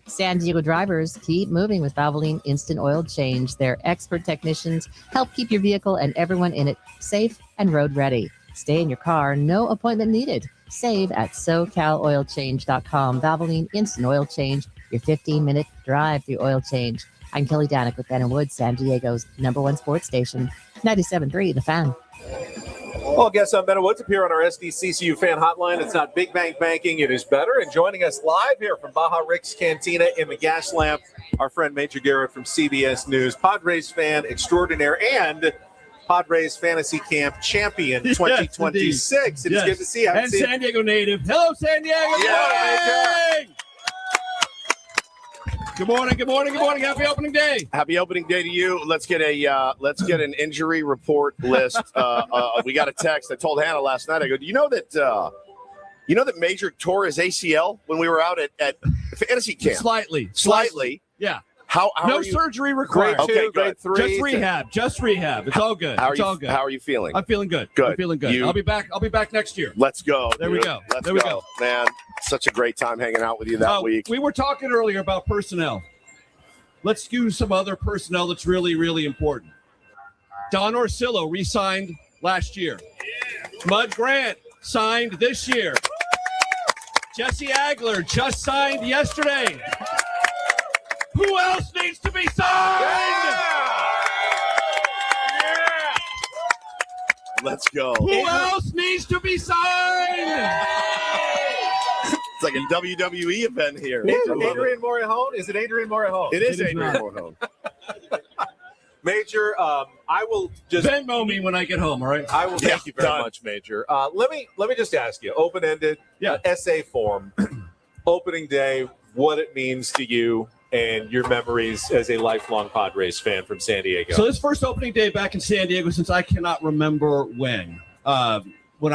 San Diego drivers, keep moving with Valvoline Instant Oil Change. Their expert technicians help keep your vehicle and everyone in it safe and road ready. Stay in your car, no appointment needed. Save at SoCalOilChange.com. Valvoline Instant Oil Change, your 15-minute drive through oil change. I'm Kelly Danick with Ben & Woods, San Diego's #1 sports station, 97.3 The Fan. Well, I guess I'm Ben & Woods up here on our SDCCU fan hotline. It's not big bank banking, it is better. And joining us live here from Baja Rick's Cantina in the Gas Lamp, our friend Major Garrett from CBS News, Padres fan extraordinaire and Padres Fantasy Camp Champion 2026. Yes, It's good to see you. And San Diego native. Hello, San Diego. Good morning. Good morning. Good morning. Happy opening day. Happy opening day to you. Let's get an injury report list. We got a text. I told Hannah last night. I go, do you know that Major tore his ACL when we were out at fantasy camp? Slightly. Yeah. How no are you? surgery required. Grade 2, grade 3. Just rehab. It's all good. How How are you feeling? I'm feeling good. Good. I'm feeling good. I'll be back next year. Let's go. There we go. Let's go. Man, such a great time hanging out with you that week. We were talking earlier about personnel. Let's use some other personnel that's really, really important. Don Orsillo re-signed last year. Mud Grant signed this year. Jesse Agler just signed yesterday. Who else needs to be signed? Let's go. Who else needs to be signed? It's like a WWE event here. Adrian Morihone? Is it Adrian Morihone? It is Adrian Morihone. Major, I will just Venmo me when I get home, all right? I will thank you very much, Major. Let me just ask you, open-ended essay form, opening day, what it means to you and your memories as a lifelong Padres fan from San Diego. So this first opening day back in San Diego, since I cannot remember when I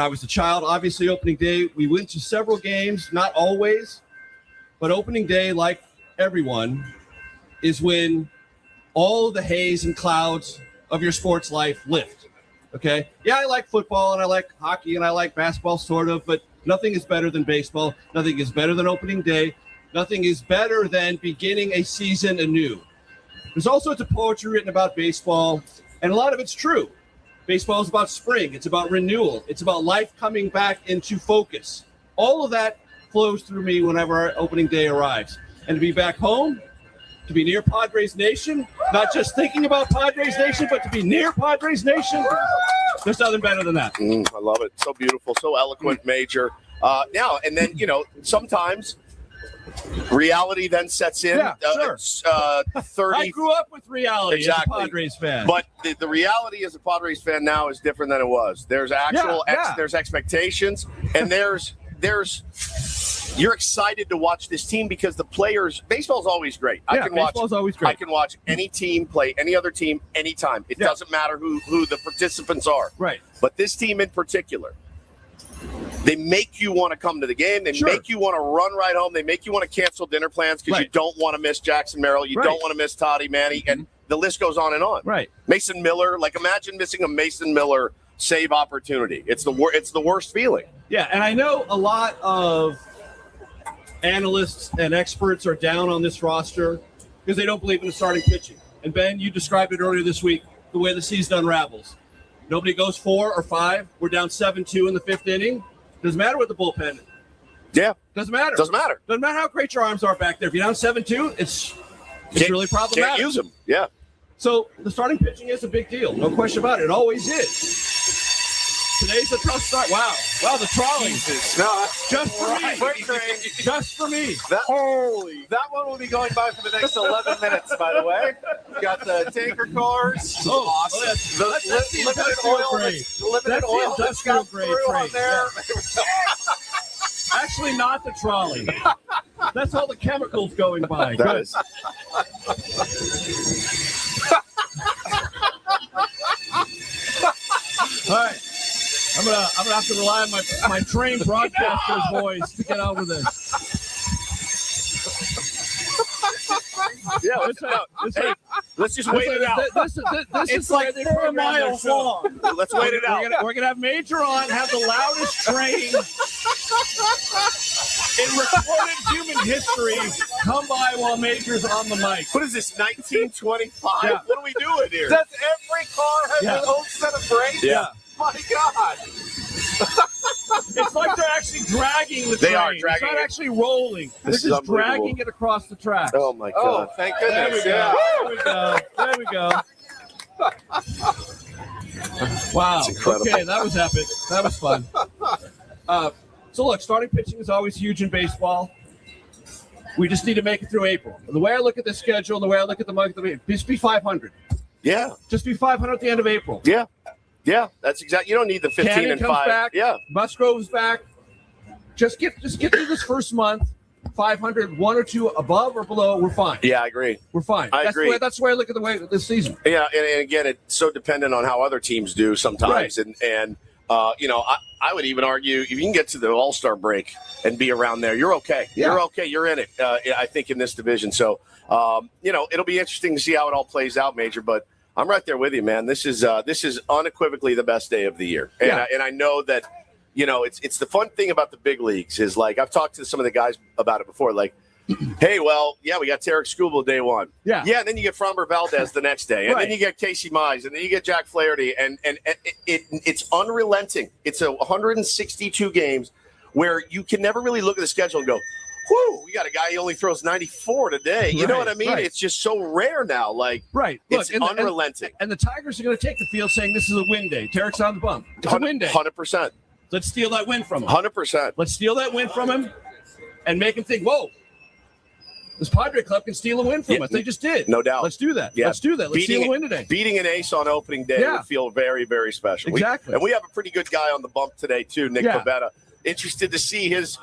was a child, obviously opening day, we went to several games, not always, but opening day, like everyone, is when all the haze and clouds of your sports life lift, okay? Yeah, I like football, and I like hockey, and I like basketball, sort of, but nothing is better than baseball. Nothing is better than opening day. Nothing is better than beginning a season anew. There's all sorts of poetry written about baseball, and a lot of it's true. Baseball is about spring. It's about renewal. It's about life coming back into focus. All of that flows through me whenever our opening day arrives. And to be back home, to be near Padres Nation, not just thinking about Padres Nation, but to be near Padres Nation, there's nothing better than that. I love it. So beautiful, so eloquent, Major. Now, and then, sometimes reality then sets in. Yeah, sure. 30. I grew up with reality as a Padres fan. But the reality as a Padres fan now is different than it was. There's there's expectations, and there's you're excited to watch this team because the players. Baseball's always great. Baseball's always great. I can watch any team play any other team anytime. It doesn't matter who the participants are. Right. But this team in particular, They make you want to come to the game. They make you want to run right home. They make you want to cancel dinner plans because you don't want to miss Jackson Merrill. You don't want to miss Toddy Manny. And the list goes on and on. Right. Mason Miller. Like, imagine missing a Mason Miller save opportunity. It's the worst feeling. Yeah, and I know a lot of analysts and experts are down on this roster because they don't believe in the starting pitching. And Ben, you described it earlier this week, the way the season unravels. Nobody goes 4 or 5. We're down 7-2 in the 5th inning. Doesn't matter what the bullpen. Yeah. Doesn't matter. Doesn't matter. Doesn't matter how great your arms are back there. If you're down 7-2, it's really problematic. Can't use them. Yeah. So the starting pitching is a big deal. No question about it. It always is. Today's a tough start. Wow, the trolley. No, just for me. Just for me. That one will be going by for the next 11 minutes, by the way. We got the tanker cars. Oh, awesome. That's the limited oil that's got grade through on trade. there. Yeah. Actually, not the trolley. That's all the chemicals going by. That is. All right. I'm gonna have to rely on my trained broadcaster's voice to get over this. Yeah, let's just wait it out. This is like 4 miles long. Let's wait it out. We're gonna have Major on, have the loudest train in recorded human history come by while Major's on the mic. What is this, 1925? Yeah. What are we doing here? Does every car have its own set of brakes? Yeah. My God. It's like they're actually dragging the train. They are dragging It's not it. actually rolling. They're This is just unbelievable. dragging it across the track. Oh, my God. Oh, thank There goodness. we go. Yeah. There we go. Wow. That's incredible. Okay, that was epic. That was fun. So, look, starting pitching is always huge in baseball. We just need to make it through April. The way I look at the schedule, the way I look at the month, just be 500. Yeah. Just be 500 at the end of April. Yeah. Yeah, that's exactly. You don't need the 15 Cannon and comes 5. back. Yeah. Musgrove's back. Just get through this first month. 500, 1 or 2 above or below, we're fine. Yeah, I agree. We're fine. I agree. That's the way I look at the way of this season. Yeah, and again, it's so dependent on how other teams do sometimes. Right. And I would even argue if you can get to the All-Star break and be around there, you're okay. Yeah. You're okay. You're in it, I think, in this division. So, it'll be interesting to see how it all plays out, Major, but I'm right there with you, man. This is unequivocally the best day of the year. And I know that, it's the fun thing about the big leagues is, like, I've talked to some of the guys about it before, like, hey, well, yeah, we got Tarek Skubal day 1. Yeah. Yeah, and then you get Framber Valdez the next day. And then you get Casey Mize, and then you get Jack Flaherty. And it's unrelenting. It's 162 games where you can never really look at the schedule and go, whew, we got a guy who only throws 94 today. You know what I mean? Right. It's just so rare now. Like, Right. It's Look, unrelenting. And the Tigers are going to take the field saying this is a win day. Tarek's on the bump. It's a win day. 100%. Let's steal that win from him. 100%. Let's steal that win from him and make him think, whoa, this Padre club can steal a win from us. They just did. No doubt. Let's do that. Yeah. Let's do that. Let's steal a win today. Beating an ace on opening day would feel very, very special. Exactly. And we have a pretty good guy on the bump today, too, Nick Pavetta. Interested to see his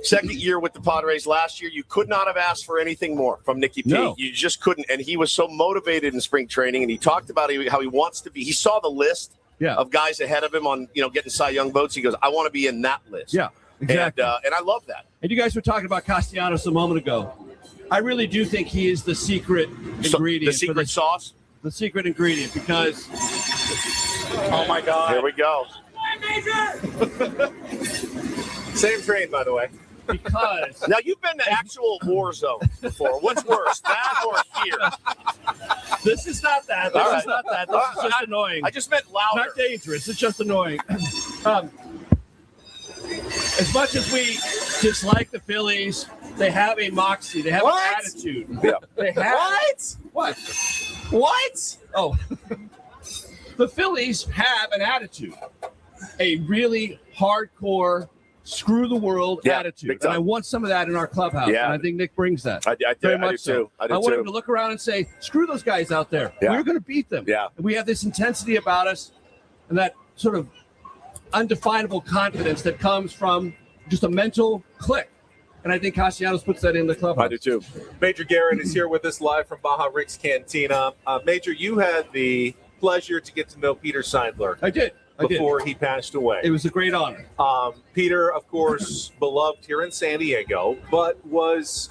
second year with the Padres last year. You could not have asked for anything more from Nicky P. No. You just couldn't. And he was so motivated in spring training, and he talked about how he wants to be. He saw the list of guys ahead of him on, getting Cy Young votes. He goes, I want to be in that list. Yeah, exactly. And I love that. And you guys were talking about Castellanos a moment ago. I really do think he is the secret ingredient. The secret sauce? The secret ingredient, because Oh, my God. Here we go. Same train, by the way. Because now you've been to actual war zones before. What's worse, that or here? This is not that. This is not that. This is just annoying. I just meant louder. Not dangerous. It's just annoying. As much as we dislike the Phillies, they have a moxie. They have an attitude. Yeah. They have what? What? Oh, the Phillies have an attitude. A really hardcore, screw the world attitude. And I want some of that in our clubhouse. Yeah. And I think Nick brings that. I Very do much so. too. I want him to look around and say, screw those guys out there. Yeah. We're going to beat them. Yeah. We have this intensity about us and that sort of undefinable confidence that comes from just a mental click. And I think Castellanos puts that in the clubhouse. I do too. Major Garrett is here with us live from Baja Rick's Cantina. Major, you had the pleasure to get to know Peter Seidler. I did. before he passed away. It was a great honor. Peter, of course, beloved here in San Diego, but was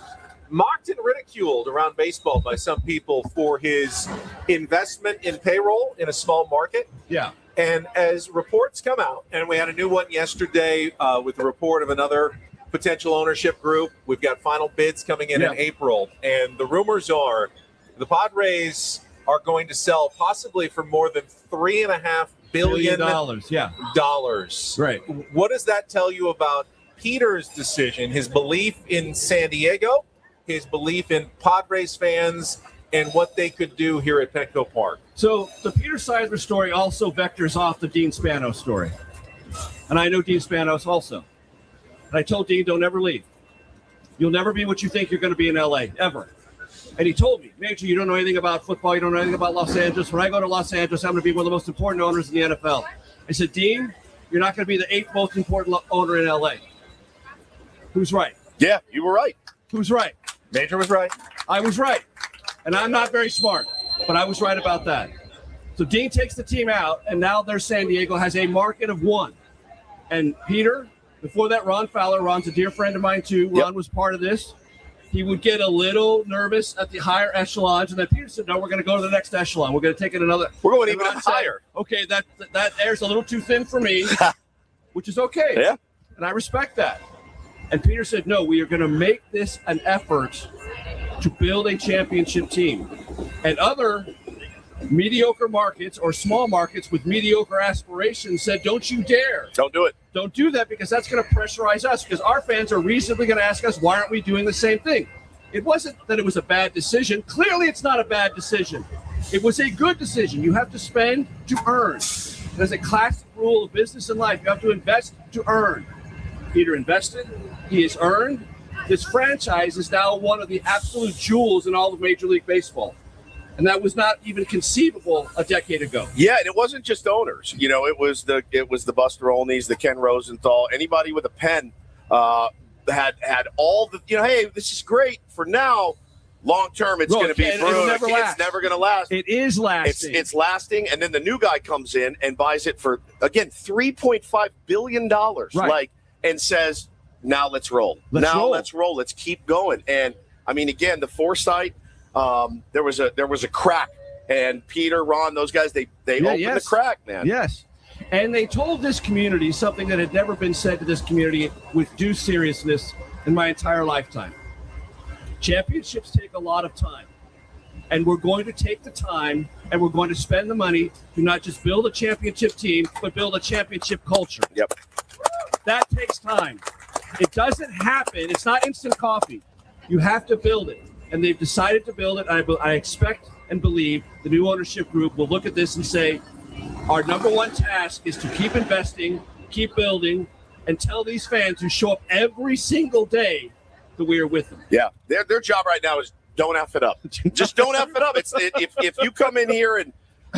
mocked and ridiculed around baseball by some people for his investment in payroll in a small market. Yeah. And as reports come out, and we had a new one yesterday with the report of another potential ownership group. We've got final bids coming in April, and the rumors are the Padres are going to sell possibly for more than $3.5 billion. Dollars. Right. What does that tell you about Peter's decision, his belief in San Diego, his belief in Padres fans, and what they could do here at Petco Park? So the Peter side of the story also vectors off the Dean Spanos story. And I know Dean Spanos also. And I told Dean, don't ever leave. You'll never be what you think you're going to be in L.A., ever. And he told me, Major, you don't know anything about football. You don't know anything about Los Angeles. When I go to Los Angeles, I'm going to be one of the most important owners in the NFL. I said, Dean, you're not going to be the 8th most important owner in L.A. Who's right? Yeah, you were right. Who's right? Major was right. I was right. And I'm not very smart, but I was right about that. So Dean takes the team out, and now their San Diego has a market of 1. And Peter, before that, Ron Fowler, Ron's a dear friend of mine too. Ron was part of this. He would get a little nervous at the higher echelons, and then Peter said, no, we're going to go to the next echelon. We're going to take it another. We're going even higher. Okay, that air's a little too thin for me, which is okay. Yeah. And I respect that. And Peter said, no, we are going to make this an effort to build a championship team. And other mediocre markets or small markets with mediocre aspirations said, don't you dare. Don't do it. Don't do that, because that's going to pressurize us, because our fans are reasonably going to ask us, why aren't we doing the same thing? It wasn't that it was a bad decision. Clearly, it's not a bad decision. It was a good decision. You have to spend to earn. There's a classic rule of business and life. You have to invest to earn. Peter invested. He has earned. This franchise is now one of the absolute jewels in all of Major League Baseball. And that was not even conceivable a decade ago. Yeah, and it wasn't just owners. You know, it was the Buster Olneys, the Ken Rosenthal, anybody with a pen had all the, hey, this is great for now. Long term, it's going to be brutal. It's never going to last. It is lasting. It's lasting, and then the new guy comes in and buys it for, again, $3.5 billion. Right. And says, now let's roll. Let's roll. Let's keep going. And I mean, again, the foresight. There was a crack, and Peter, Ron, those guys, they opened the crack, man. Yes. And they told this community something that had never been said to this community with due seriousness in my entire lifetime. Championships take a lot of time, and we're going to take the time, and we're going to spend the money to not just build a championship team, but build a championship culture. Yep. That takes time. It doesn't happen. It's not instant coffee. You have to build it. And they've decided to build it. I expect and believe the new ownership group will look at this and say, our number one task is to keep investing, keep building, and tell these fans who show up every single day that we are with them. Yeah, their job right now is don't F it up. Just don't F it up. If you come in here and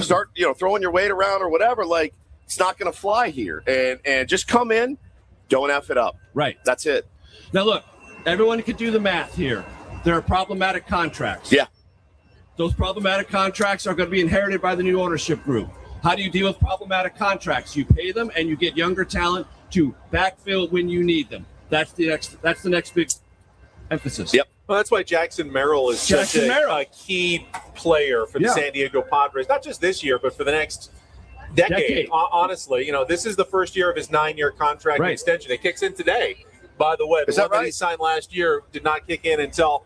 start throwing your weight around or whatever, like, it's not going to fly here. And just come in, don't F it up. Right. That's it. Now, look, everyone can do the math here. There are problematic contracts. Yeah. Those problematic contracts are going to be inherited by the new ownership group. How do you deal with problematic contracts? You pay them, and you get younger talent to backfill when you need them. That's the next big emphasis. Yep. Well, that's why Jackson Merrill is such a key player for the San Diego Padres, not just this year, but for the next decade. Honestly, this is the first year of his 9-year contract extension. It kicks in today. By the way, the one that he signed last year did not kick in until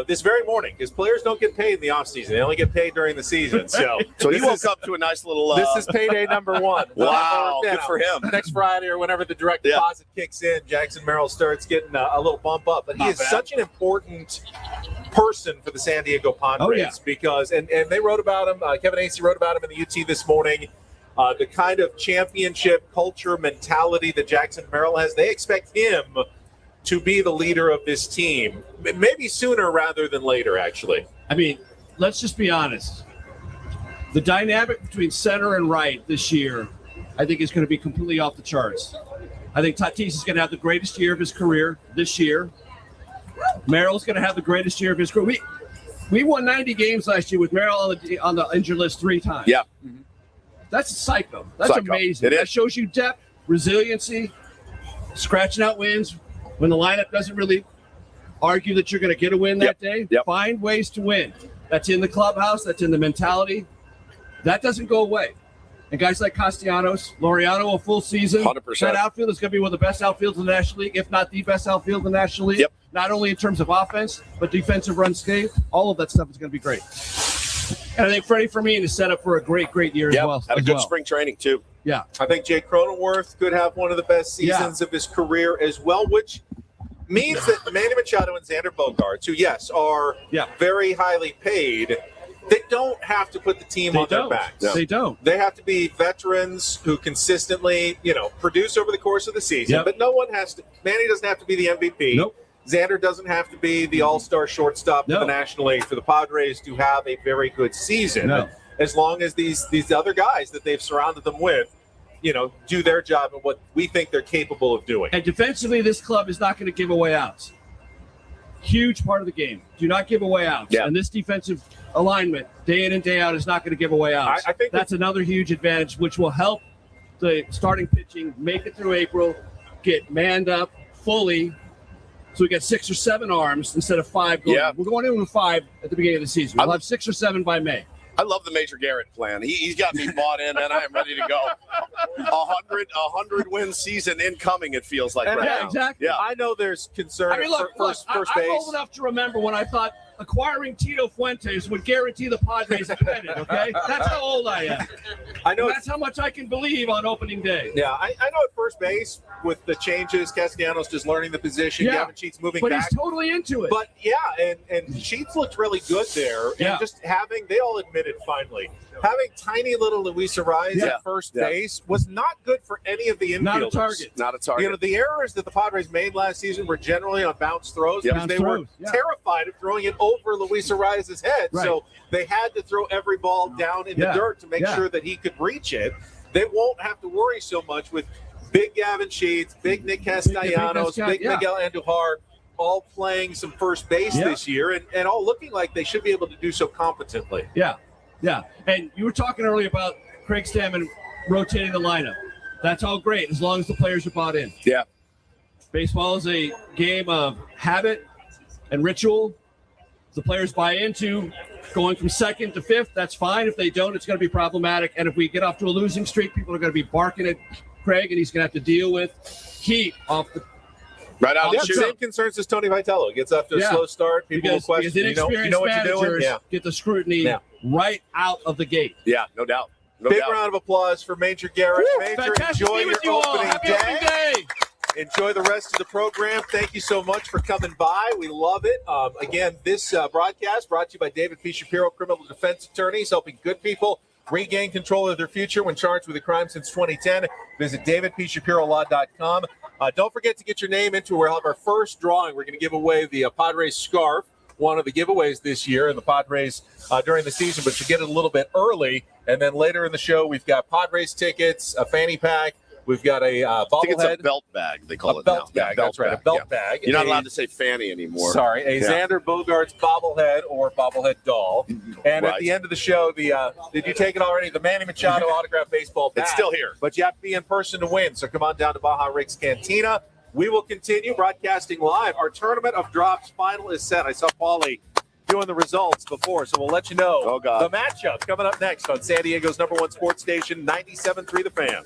this very morning, because players don't get paid in the offseason. They only get paid during the season. So he woke up to a nice little... this is payday number 1. Wow, good for him. Next Friday or whenever the direct deposit kicks in, Jackson Merrill starts getting a little bump up. But he is such an important person for the San Diego Padres because, and they wrote about him, Kevin Acey wrote about him in the UT this morning, the kind of championship culture mentality that Jackson Merrill has. They expect him to be the leader of this team, maybe sooner rather than later, actually. I mean, let's just be honest. The dynamic between center and right this year, I think, is going to be completely off the charts. I think Tatis is going to have the greatest year of his career this year. Merrill's going to have the greatest year of his career. We won 90 games last year with Merrill on the injured list 3 times. Yeah. That's psycho. That's amazing. That shows you depth, resiliency, scratching out wins when the lineup doesn't really argue that you're going to get a win that day. Find ways to win. That's in the clubhouse. That's in the mentality. That doesn't go away. And guys like Castellanos, Laureano, a full season. 100%. That outfield is going to be one of the best outfields in the National League, if not the best outfield in the National League. Yep. Not only in terms of offense, but defensive runs saved. All of that stuff is going to be great. And I think Freddie Fermin is set up for a great year as well. Had a good spring training, too. Yeah. I think Jake Cronenworth could have one of the best seasons of his career as well, which means that Manny Machado and Xander Bogaerts, who, yes, are very highly paid, they don't have to put the team on their backs. They don't. They have to be veterans who consistently, produce over the course of the season. But no one has to. Manny doesn't have to be the MVP. Nope. Xander doesn't have to be the all-star shortstop of the National League for the Padres to have a very good season. No. As long as these other guys that they've surrounded them with, do their job and what we think they're capable of doing. And defensively, this club is not going to give away outs. Huge part of the game. Do not give away outs. Yeah. And this defensive alignment, day in and day out, is not going to give away outs. I think that's another huge advantage, which will help the starting pitching make it through April, get manned up fully, so we get 6 or 7 arms instead of 5 going. We're going in with 5 at the beginning of the season. We'll have 6 or 7 by May. I love the Major Garrett plan. He's got me bought in, and I am ready to go. 100 win season incoming, it feels like right now. Exactly. Yeah. I know there's concern Look, first I'm base. old enough to remember when I thought acquiring Tito Fuentes would guarantee the Padres a pennant, okay? That's how old I am. I know that's how much I can believe on opening day. Yeah, I know at first base with the changes, Castellanos just learning the position, Gavin Sheets moving but back. He's totally into it. But and Sheets looked really good there. And just they all admitted finally, having tiny little Luis Ariz at first base was not good for any of the infielders. Not a target. Not a target. The errors that the Padres made last season were generally on bounce throws because they were terrified of throwing it over Luis Ariz's head. Right. So they had to throw every ball down in the dirt to make sure that he could reach it. They won't have to worry so much with big Gavin Sheets, big Nick Castellanos, big Miguel Andujar, all playing some first base this year and all looking like they should be able to do so competently. Yeah. And you were talking earlier about Craig Stammen rotating the lineup. That's all great as long as the players are bought in. Yeah. Baseball is a game of habit and ritual. The players buy into going from second to fifth. That's fine. If they don't, it's going to be problematic. And if we get off to a losing streak, people are going to be barking at Craig, and he's going to have to deal with heat off the right out. The same concerns as Tony Vitello. Gets off to a slow start. People will question. Because inexperienced managers get the scrutiny right out of the gate. Yeah, no doubt. Big round of applause for Major Garrett. Woo! Major, Fantastic enjoy to be with your you all. opening Happy day. opening day. Enjoy the rest of the program. Thank you so much for coming by. We love it. Again, this broadcast brought to you by David P. Shapiro, criminal defense attorneys, helping good people regain control of their future when charged with a crime since 2010. Visit davidpshapirolaw.com. Don't forget to get your name into. We'll have our first drawing. We're going to give away the Padres scarf, one of the giveaways this year in the Padres during the season, but you get it a little bit early. And then later in the show, we've got Padres tickets, a fanny pack. We've got a I think it's bobblehead. a belt bag, they call it belt now. bag. That's right, a belt bag. You're not allowed to say fanny anymore. Sorry, a Xander Bogaerts bobblehead or bobblehead doll. And at the end of the show, did you take it already? The Manny Machado autographed baseball bag. It's still here. But you have to be in person to win. So come on down to Baja Rick's Cantina. We will continue broadcasting live. Our Tournament of Drops final is set. I saw Paulie doing the results before, so we'll let you know the matchup coming up next on San Diego's #1 sports station, 97.3 The Fan.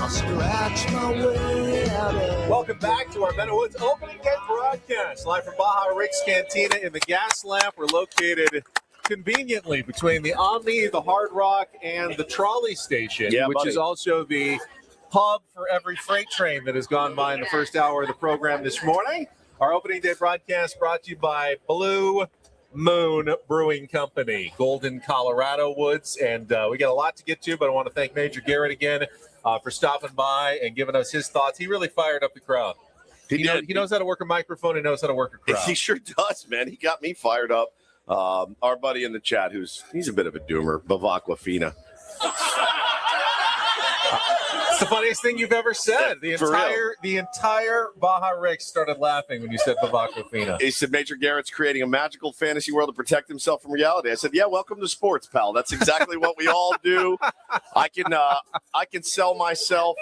Welcome back to our Meadow Woods opening day broadcast. Live from Baja Rick's Cantina in the Gas Lamp. We're located conveniently between the Omni, the Hard Rock, and the Trolley Station, which is also the hub for every freight train that has gone by in the first hour of the program this morning. Our opening day broadcast brought to you by Blue Moon Brewing Company, Golden, Colorado Woods. And we got a lot to get to, but I want to thank Major Garrett again for stopping by and giving us his thoughts. He really fired up the crowd. He knows how to work a microphone. He knows how to work a crowd. He sure does, man. He got me fired up. Our buddy in the chat, he's a bit of a doomer, Bavaquafina. It's the funniest thing you've ever said. The entire Baja Ricks started laughing when you said Bavaquafina. He said Major Garrett's creating a magical fantasy world to protect himself from reality. I said, yeah, welcome to sports, pal. That's exactly what we all do. I can sell myself.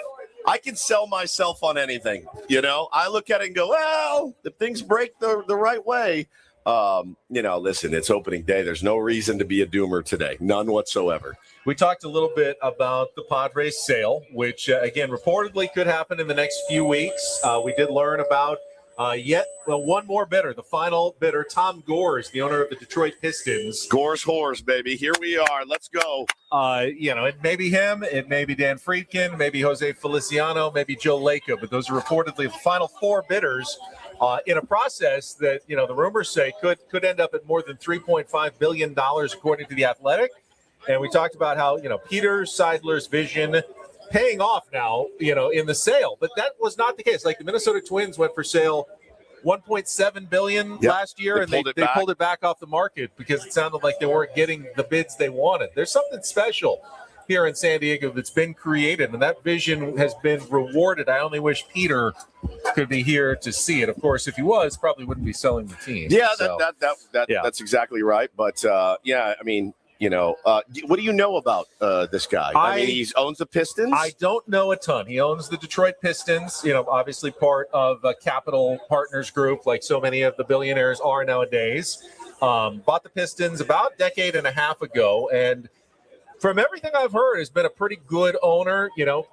I can sell myself on anything. You know, I look at it and go, well, if things break the right way, listen, it's opening day. There's no reason to be a doomer today. None whatsoever. We talked a little bit about the Padres sale, which, again, reportedly could happen in the next few weeks. We did learn about one more bidder, the final bidder, Tom Gores, the owner of the Detroit Pistons. Gores whores, baby. Here we are. Let's go. It may be him. It may be Dan Friedkin, maybe Jose Feliciano, maybe Joe Lacob. But those are reportedly the final four bidders in a process that, the rumors say could end up at more than $3.5 billion, according to The Athletic. And we talked about how, Peter Seidler's vision paying off now, in the sale. But that was not the case. Like the Minnesota Twins went for sale $1.7 billion last year, and they pulled it back off the market because it sounded like they weren't getting the bids they wanted. There's something special here in San Diego that's been created, and that vision has been rewarded. I only wish Peter could be here to see it. Of course, if he was, probably wouldn't be selling the team. Yeah, so, that's exactly right. But, what do you know about this guy? I mean, he owns the Pistons? I don't know a ton. He owns the Detroit Pistons, obviously part of a Capital Partners Group, like so many of the billionaires are nowadays. Bought the Pistons about a decade and a half ago, and from everything I've heard, has been a pretty good owner,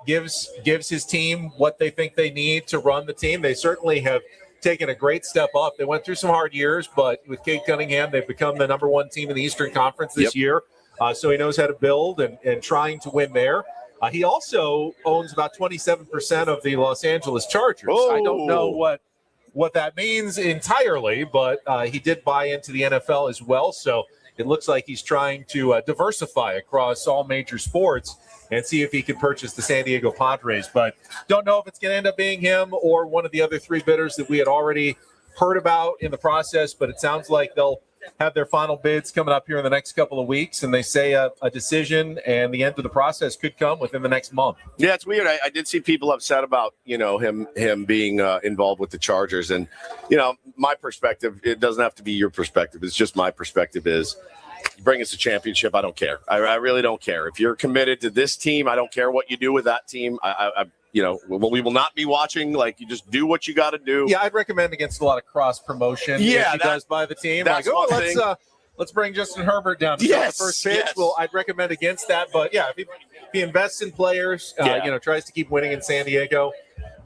gives his team what they think they need to run the team. They certainly have taken a great step up. They went through some hard years, but with Kate Cunningham, they've become the number one team in the Eastern Conference this year. So he knows how to build and trying to win there. He also owns about 27% of the Los Angeles Chargers. Oh. I don't know what that means entirely, but he did buy into the NFL as well. So it looks like he's trying to diversify across all major sports and see if he can purchase the San Diego Padres. But don't know if it's going to end up being him or one of the other three bidders that we had already heard about in the process. But it sounds like they'll have their final bids coming up here in the next couple of weeks. And they say a decision and the end of the process could come within the next month. Yeah, it's weird. I did see people upset about, him being involved with the Chargers. And, my perspective, it doesn't have to be your perspective. It's just my perspective is, you bring us a championship, I don't care. I really don't care. If you're committed to this team, I don't care what you do with that team. We will not be watching. Like, you just do what you got to do. Yeah, I'd recommend against a lot of cross promotion. Yeah, he does by the team. That's like, let's bring Justin Herbert down to the first pitch. Yes. Well, I'd recommend against that. But yeah, if he invests in players, tries to keep winning in San Diego.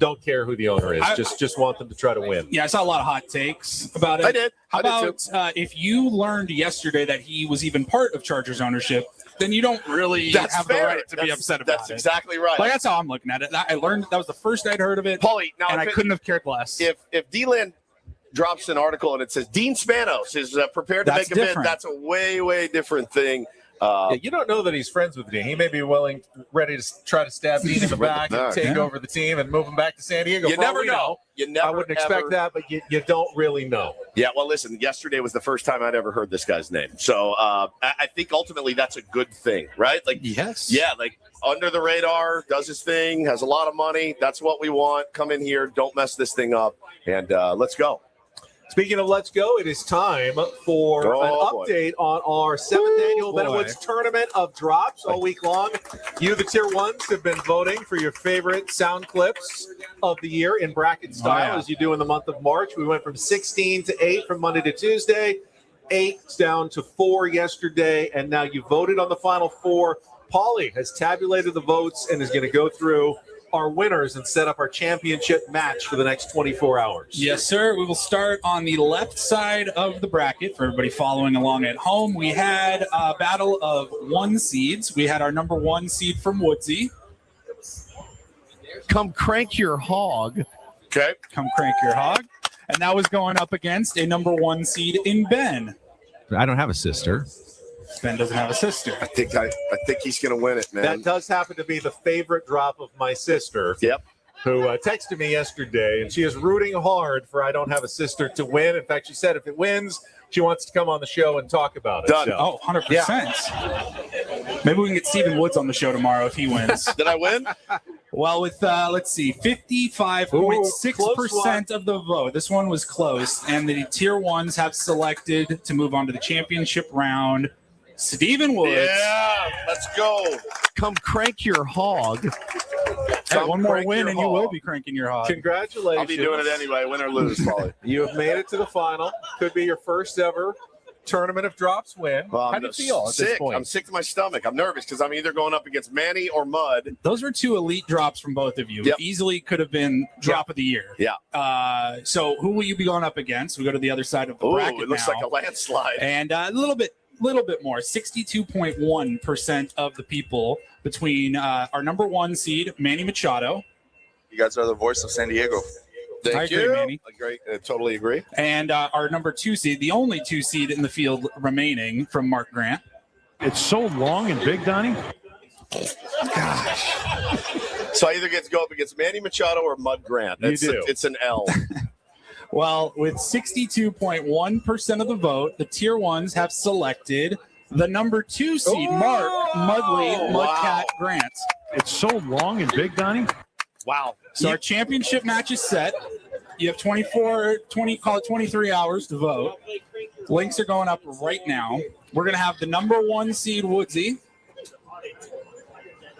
Don't care who the owner is. Just want them to try to win. Yeah, I saw a lot of hot takes about it. I did. How about if you learned yesterday that he was even part of Chargers ownership, then you don't really have the right to be upset about it. That's exactly right. Like, that's how I'm looking at it. I learned that was the first I'd heard of it, Paulie, now and I couldn't have cared less. If D-Land drops an article and it says Dean Spanos is prepared to make a bid, that's a way, way different thing. You don't know that he's friends with Dean. He may be ready to try to stab Dean in the back and take over the team and move him back to San Diego. You never know. I wouldn't expect that, but you don't really know. Yeah, well, listen, yesterday was the first time I'd ever heard this guy's name. So I think ultimately that's a good thing, right? Like, yes. Yeah, like under the radar, does his thing, has a lot of money. That's what we want. Come in here, don't mess this thing up, and let's go. Speaking of let's go, it is time for an update on our 7th annual Benowitz Tournament of Drops all week long. You, the Tier 1s, have been voting for your favorite sound clips of the year in bracket style, as you do in the month of March. We went from 16 to 8 from Monday to Tuesday, 8 down to 4 yesterday, and now you voted on the final 4. Paulie has tabulated the votes and is going to go through our winners and set up our championship match for the next 24 hours. Yes, sir. We will start on the left side of the bracket for everybody following along at home. We had a battle of 1 seeds. We had our number 1 seed from Woodsy. Come crank your hog. Okay. Come crank your hog. And that was going up against a number 1 seed in Ben. I don't have a sister. Ben doesn't have a sister. I think he's going to win it, man. That does happen to be the favorite drop of my sister. Yep. Who texted me yesterday, and she is rooting hard for I don't have a sister to win. In fact, she said if it wins, she wants to come on the show and talk about it. Done. So, Oh, 100%. Yeah. Maybe we can get Stephen Woods on the show tomorrow if he wins. Did I win? Well, with, let's see, 55.6% of the vote. This one was close, and the Tier 1s have selected to move on to the championship round. Stephen Woods. Yeah, let's go. Come crank your hog. Hey, one more crank win, your and you hog. will be cranking your hog. Congratulations. I'll be doing it anyway, win or lose, Paulie. You have made it to the final. Could be your first ever Tournament of Drops win. Well, How do you feel at this point? I'm sick to my stomach. I'm nervous because I'm either going up against Manny or Mud. Those were 2 elite drops from both of you. Yep. Easily could have been drop of the year. Yeah. So who will you be going up against? We go to the other side of the bracket It looks now. like a landslide. And a little bit more, 62.1% of the people between our number 1 seed, Manny Machado. You guys are the voice of San Diego. Thank I agree, you. Manny. Totally agree. And our number 2 seed, the only 2 seed in the field remaining from Mark Grant. It's so long and big, Donnie. So I either get to go up against Manny Machado or Mud Grant. It's an L. Well, with 62.1% of the vote, the Tier 1s have selected the number 2 seed, Mark Mudcat Grant. It's so long and big, Donnie. Wow. So our championship match is set. You have 23 hours to vote. Links are going up right now. We're going to have the number 1 seed, Woodsy.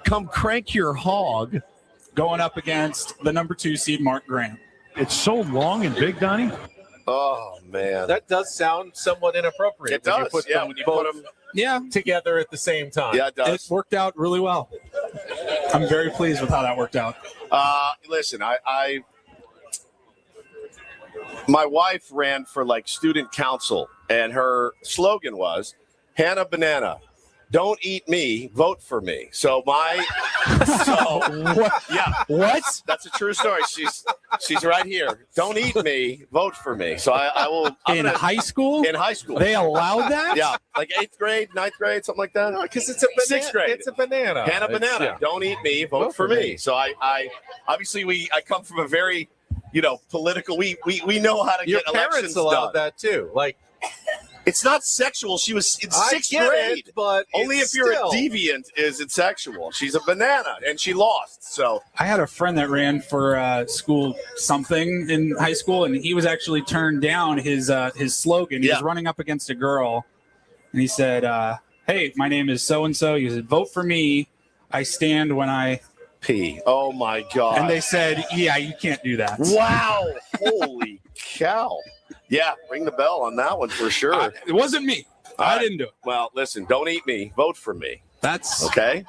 Come crank your hog. Going up against the number 2 seed, Mark Grant. It's so long and big, Donnie. Oh, man. That does sound somewhat inappropriate. It does. When you put them together at the same time. Yeah, it does. It worked out really well. I'm very pleased with how that worked out. Listen, my wife ran for like student council, and her slogan was Hannah Banana. Don't eat me, vote for me. What? That's a true story. She's right here. Don't eat me, vote for me. So I will. High school? In high school. They allowed that? Yeah, like 8th grade, 9th grade, something like that. Because it's a banana. 6th grade. It's a banana. Hannah Banana. Yeah. Don't eat me, vote for me. So I obviously I come from a very, political. We know how to Your get elections parents allowed done. that too. Like, it's not sexual. She was in 6th get grade. it, but only it's if you're still- a deviant is it sexual. She's a banana, and she lost. So I had a friend that ran for school something in high school, and he was actually turned down his slogan. He was running up against a girl, and he said, hey, my name is so-and-so. He said, vote for me. I stand when I pee. Oh, my God. And they said, yeah, you can't do that. Wow. Holy cow. Yeah, ring the bell on that one for sure. It wasn't me. I didn't do it. Well, listen, don't eat me. Vote for me. That's okay.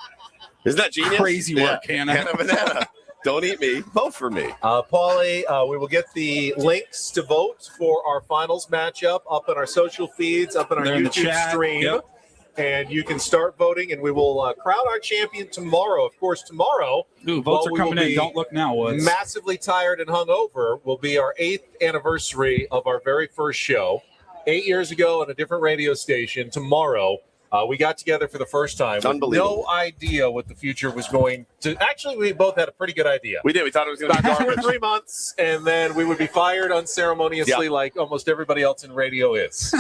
Isn't that genius? Crazy work, Hannah. Hannah Banana. Don't eat me. Vote for me. Paulie, we will get the links to vote for our finals matchup up in our social feeds, up in our They're in the YouTube chat. stream. Yep. And you can start voting, and we will crown our champion tomorrow. Of course, tomorrow. Ooh, votes are coming in. Don't look now, Woods. Massively tired and hungover will be our 8th anniversary of our very first show. 8 years ago on a different radio station. Tomorrow, we got together for the first time. With Unbelievable. no idea what the future was going to. Actually, we both had a pretty good idea. We did. We thought it was going to be About 2 or garbage. 3 months, and then we would be fired unceremoniously, like almost everybody else in radio is.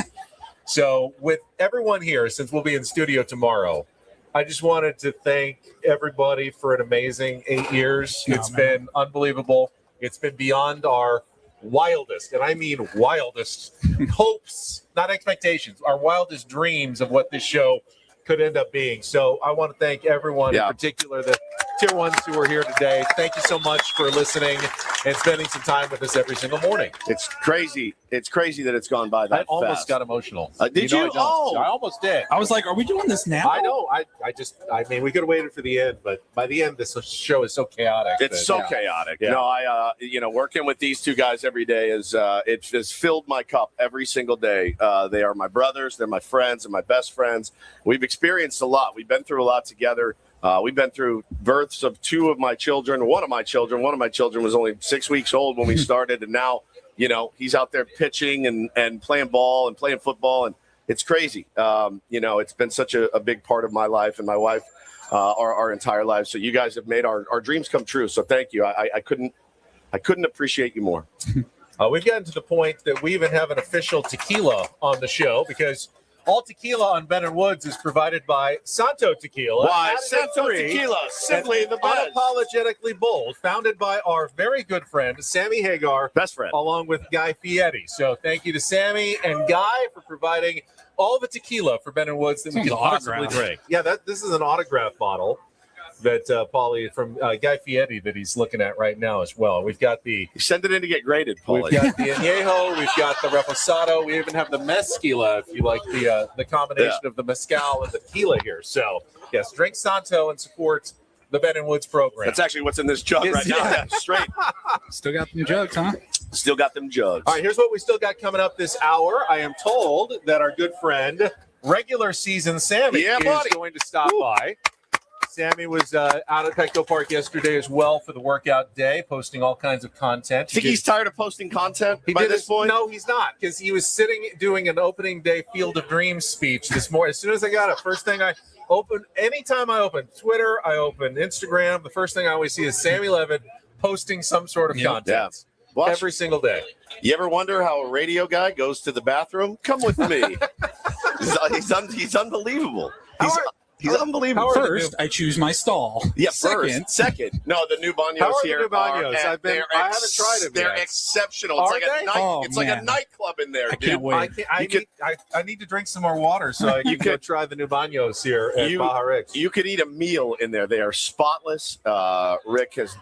So, with everyone here, since we'll be in studio tomorrow, I just wanted to thank everybody for an amazing 8 years. It's been unbelievable. It's been beyond our wildest, and I mean wildest hopes, not expectations, our wildest dreams of what this show could end up being. So I want to thank everyone in particular that Tier 1s who are here today. Thank you so much for listening and spending some time with us every single morning. It's crazy. It's crazy that it's gone by that fast. I almost got emotional. Did you? I almost did. I was like, are we doing this now? I know. I mean, we could have waited for the end, but by the end, this show is so chaotic. It's so chaotic. Yeah. No, working with these two guys every day it has filled my cup every single day. They are my brothers. They're my friends and my best friends. We've experienced a lot. We've been through a lot together. We've been through births of two of my children. One of my children was only 6 weeks old when we started, and now, he's out there pitching and playing ball and playing football, and it's crazy. It's been such a big part of my life and my wife, our entire lives. So you guys have made our dreams come true. So thank you. I couldn't appreciate you more. We've gotten to the point that we even have an official tequila on the show because all tequila on Ben and Woods is provided by Santo Tequila. Why? Santo Tequila, simply the best. Unapologetically bold, founded by our very good friend, Sammy Hagar. Best friend. Along with Guy Fieri. So thank you to Sammy and Guy for providing all the tequila for Ben and Woods that we can possibly drink. Yeah, this is an autograph bottle that Paulie from Guy Fieri that he's looking at right now as well. We've got you send it in to get graded, Paulie. We've got the añejo, we've got the reposado, we even have the mezquila if you like the combination of the mezcal and the tequila here. So yes, drink Santo and support the Ben and Woods program. That's actually what's in this jug right now. Yeah, straight. Still got them jugs, huh? Still got them jugs. All right, here's what we still got coming up this hour. I am told that our good friend, regular season Sammy, is going to stop by. Sammy was out at Petco Park yesterday as well for the workout day, posting all kinds of content. Think he's tired of posting content by this point? No, he's not, because he was sitting doing an opening day Field of Dreams speech this morning. As soon as I got it, first thing anytime I open Twitter, I open Instagram, the first thing I always see is Sammy Levitt posting some sort of content every single day. You ever wonder how a radio guy goes to the bathroom? Come with me. He's unbelievable. He's unbelievable. First, I choose my stall. Yeah, second. No, the new Banos here. The new Banos? I haven't tried them They're yet. exceptional. Are It's like a nightclub in there, I dude. can't wait. I need to drink some more water so I can go try the new Banos here at Baja Rick's. You could eat a meal in there. They are spotless. Baja Rick has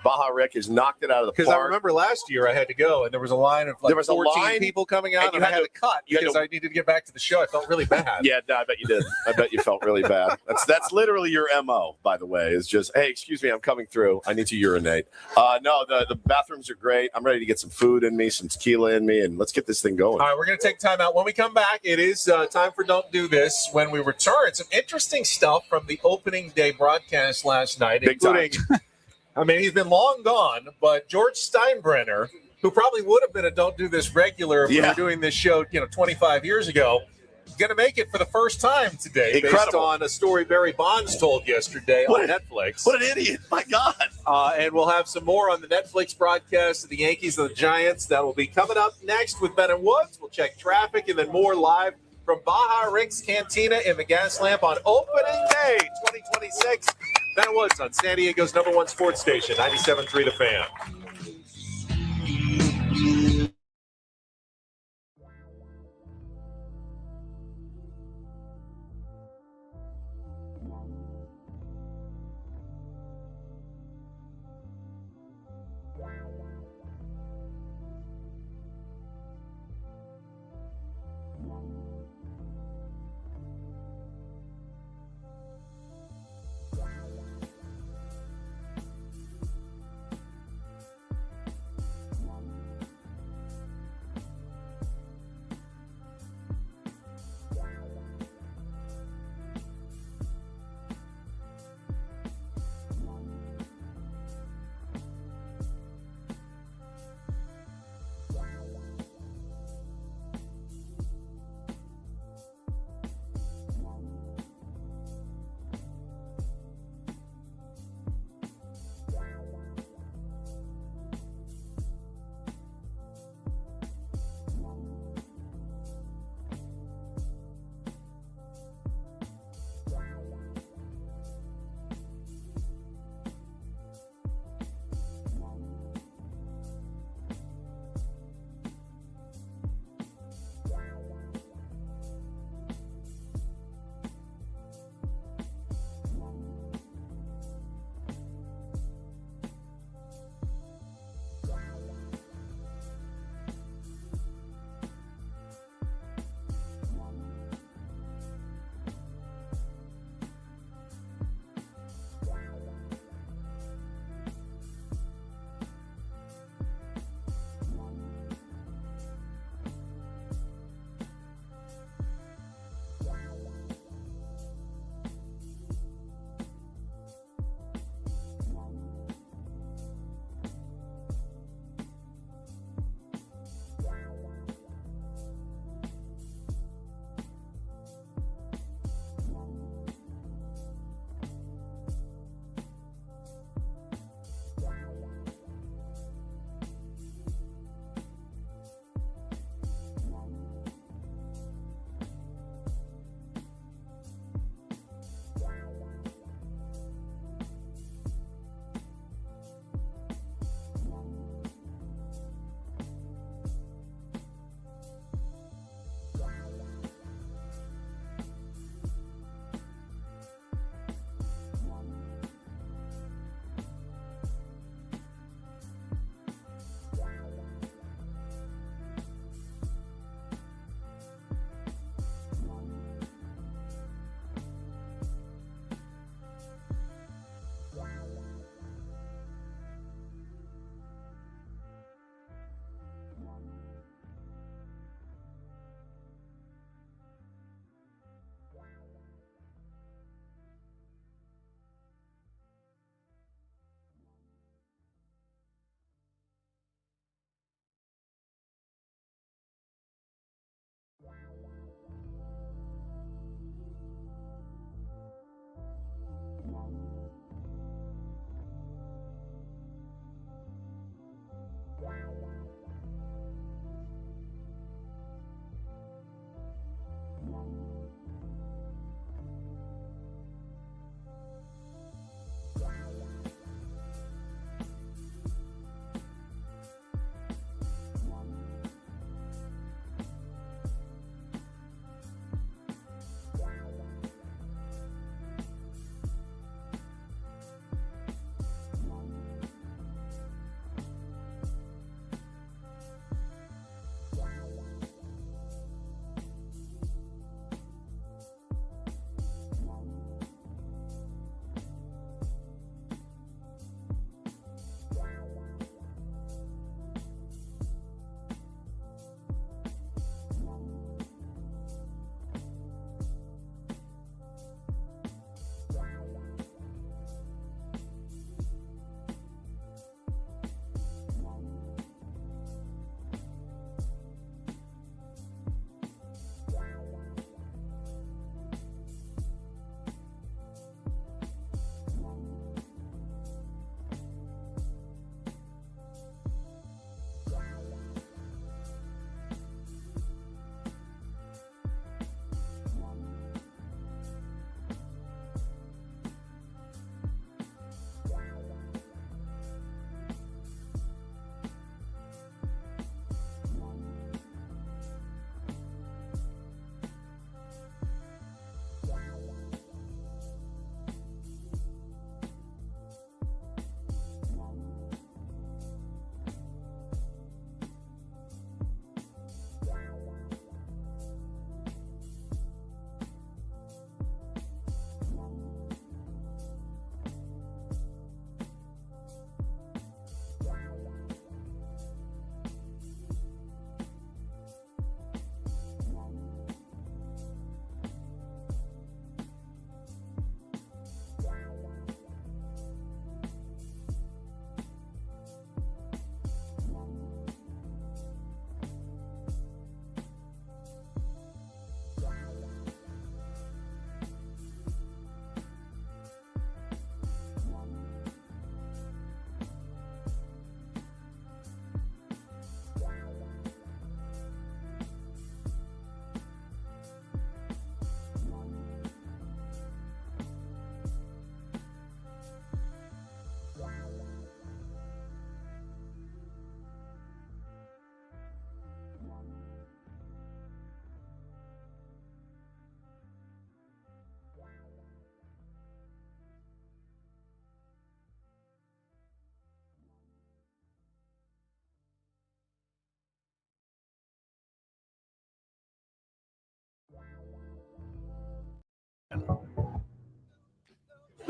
knocked it out of the park. Because I remember last year I had to go and there was a line of 14 people coming out and I had to cut because I needed to get back to the show. I felt really bad. Yeah, I bet you did. I bet you felt really bad. That's literally your MO, by the way, is just, hey, excuse me, I'm coming through. I need to urinate. No, the bathrooms are great. I'm ready to get some food in me, some tequila in me, and let's get this thing going. All right, we're going to take time out. When we come back, it is time for Don't Do This. When we return, some interesting stuff from the opening day broadcast last night, including, I mean, he's been long gone, but George Steinbrenner, who probably would have been a Don't Do This regular if we were doing this show, 25 years ago, going to make it for the first time today. Incredible. Based on a story Barry Bonds told yesterday on Netflix. What an idiot. My God. And we'll have some more on the Netflix broadcast of the Yankees and the Giants. That will be coming up next with Ben and Woods. We'll check traffic and then more live from Baja Rick's Cantina in the Gas Lamp on opening day 2026. Ben and Woods on San Diego's #1 sports station, 97.3 The Fan.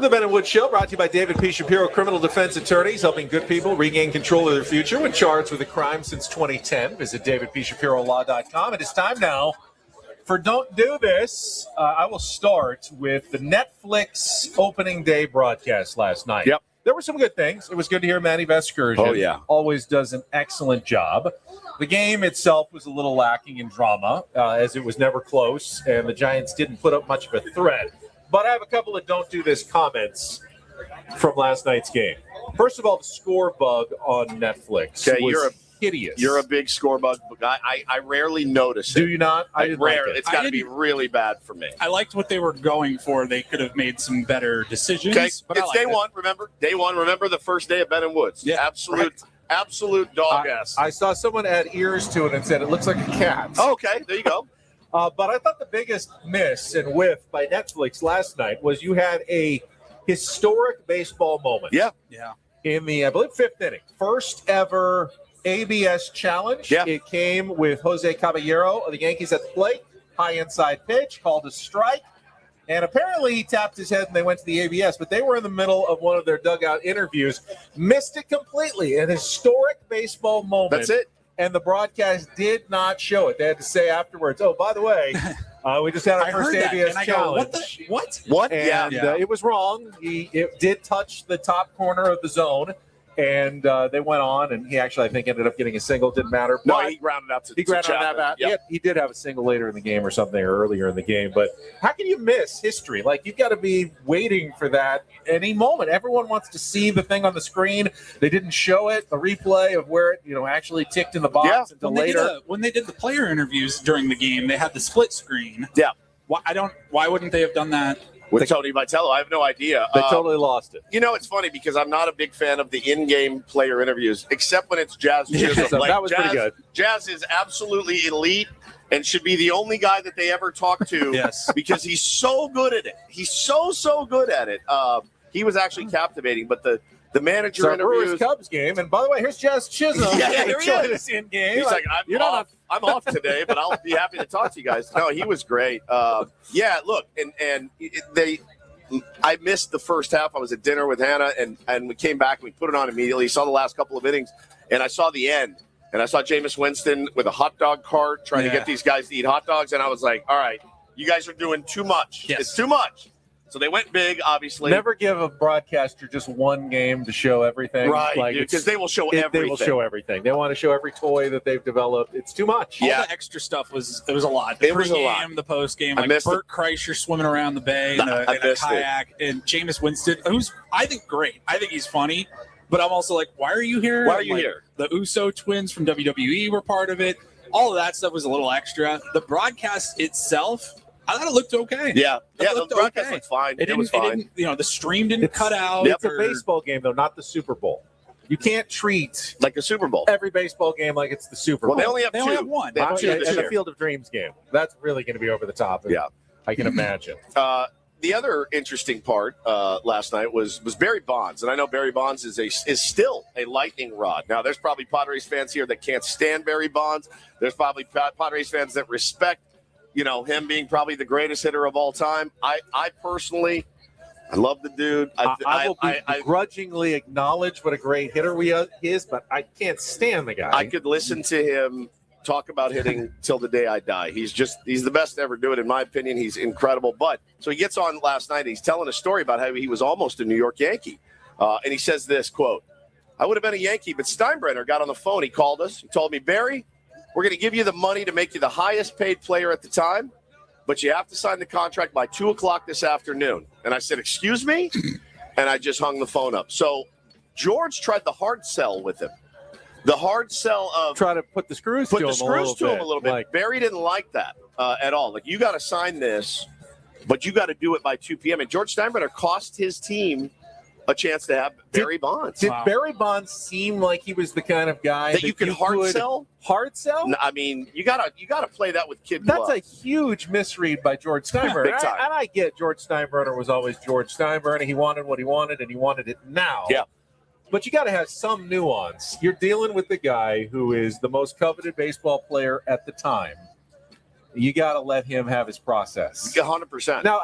The Ben and Wood Show, brought to you by David P. Shapiro, criminal defense attorneys, helping good people regain control of their future when charged with a crime since 2010. Visit davidpshapirolaw.com. It is time now for Don't Do This. I will start with the Netflix opening day broadcast last night. Yep. There were some good things. It was good to hear Manny Vescursion. Oh, yeah. Always does an excellent job. The game itself was a little lacking in drama, as it was never close, and the Giants didn't put up much of a threat. But I have a couple of Don't Do This comments from last night's game. First of all, the score bug on Netflix was hideous. You're a big score bug guy. I rarely notice it. Do you not? I rarely. It's got to be really bad for me. I liked what they were going for. They could have made some better decisions. Okay, but it's day one. Remember, day one. Remember the first day of Ben and Woods. Yeah, absolute dog ass. I saw someone add ears to it and said it looks like a cat. Oh, okay, there you go. But I thought the biggest miss and whiff by Netflix last night was you had a historic baseball moment. Yeah. In the, I believe, fifth inning. First ever ABS challenge. Yeah. It came with Jose Caballero of the Yankees at the plate. High inside pitch, called a strike. And apparently he tapped his head and they went to the ABS, but they were in the middle of one of their dugout interviews. Missed it completely. An historic baseball moment. That's it. And the broadcast did not show it. They had to say afterwards, oh, by the way, we just had our first ABS challenge. What? And it was wrong. It did touch the top corner of the zone. And they went on, and he actually, I think, ended up getting a single. Didn't matter. No, But he grounded out to he grounded Chapman. out that. Yep. He did have a single later in the game or something, or earlier in the game. But how can you miss history? Like, you've got to be waiting for that any moment. Everyone wants to see the thing on the screen. They didn't show it, the replay of where it, actually ticked in the box until later. When they did the player interviews during the game, they had the split screen. Yeah. Why wouldn't they have done that? With Tony Vitello, I have no idea. They totally lost it. It's funny because I'm not a big fan of the in-game player interviews, except when it's Jazz Chisholm. So that was Jazz, pretty good. Jazz is absolutely elite and should be the only guy that they ever talk to because he's so good at it. He's so good at it. He was actually captivating, but the manager interviews. Cubs game, and by the way, here's Jazz Chisholm. Yeah, here he is. In game. He's like, I'm off today, but I'll be happy to talk to you guys. No, he was great. Look, I missed the first half. I was at dinner with Hannah, and we came back and we put it on immediately. Saw the last couple of innings, and I saw the end. And I saw Jameis Winston with a hot dog cart trying to get these guys to eat hot dogs, and I was like, all right, you guys are doing too much. Yes. It's too much. So they went big, obviously. Never give a broadcaster just one game to show everything. Right, because they will show everything. They will show everything. They want to show every toy that they've developed. It's too much. All the extra stuff was a lot. The pregame, the postgame, like Bert Kreischer swimming around the bay in a kayak, and Jameis Winston, who's, I think, great. I think he's funny. But I'm also like, why are you here? Why are you here? The Uso twins from WWE were part of it. All of that stuff was a little extra. The broadcast itself, I thought it looked okay. Yeah, the broadcast looked fine. It was fine. The stream didn't cut out. It's a baseball game, though, not the Super Bowl. You can't treat like a Super Bowl every baseball game like it's the Super Bowl. Well, they only have one. They have two and the Field of Dreams game. That's really going to be over the top. Yeah, I can imagine. The other interesting part last night was Barry Bonds, and I know Barry Bonds is still a lightning rod. Now, there's probably Padres fans here that can't stand Barry Bonds. There's probably Padres fans that respect, him being probably the greatest hitter of all time. I personally, I love the dude. I will begrudgingly acknowledge what a great hitter he is, but I can't stand the guy. I could listen to him talk about hitting till the day I die. He's the best to ever do it, in my opinion. He's incredible. But so he gets on last night, and he's telling a story about how he was almost a New York Yankee. And he says this, quote, "I would have been a Yankee, but Steinbrenner got on the phone. He called us. He told me, Barry, we're going to give you the money to make you the highest paid player at the time, but you have to sign the contract by 2 o'clock this afternoon." And I said, "Excuse me?" And I just hung the phone up. So George tried the hard sell with him. The hard sell of try to put the screws to him a little bit. Barry didn't like that at all. Like, you got to sign this, but you got to do it by 2 p.m. And George Steinbrenner cost his team a chance to have Barry Bonds. Did Barry Bonds seem like he was the kind of guy that you could hard sell? Hard sell? I mean, you gotta play that with kid gloves. That's a huge misread by George Steinbrenner. Big time. And I get George Steinbrenner was always George Steinbrenner. He wanted what he wanted, and he wanted it now. Yeah. But you got to have some nuance. You're dealing with the guy who is the most coveted baseball player at the time. you got to let him have his process. 100%. Now,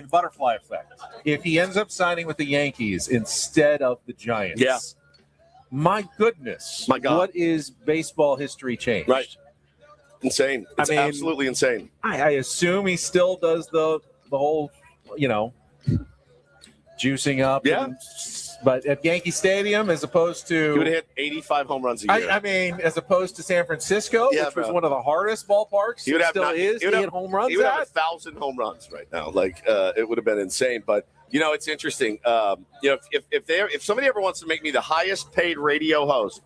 butterfly effect. If he ends up signing with the Yankees instead of the Giants, yeah. My goodness. My God. What is baseball history changed? Right. Insane. It's absolutely insane. I assume he still does the whole, juicing up. Yeah. But at Yankee Stadium, as opposed to... He would have hit 85 home runs a year. As opposed to San Francisco, which was one of the hardest ballparks, he would have hit home runs. He would have 1,000 home runs right now. It would have been insane. But it's interesting. If somebody ever wants to make me the highest paid radio host,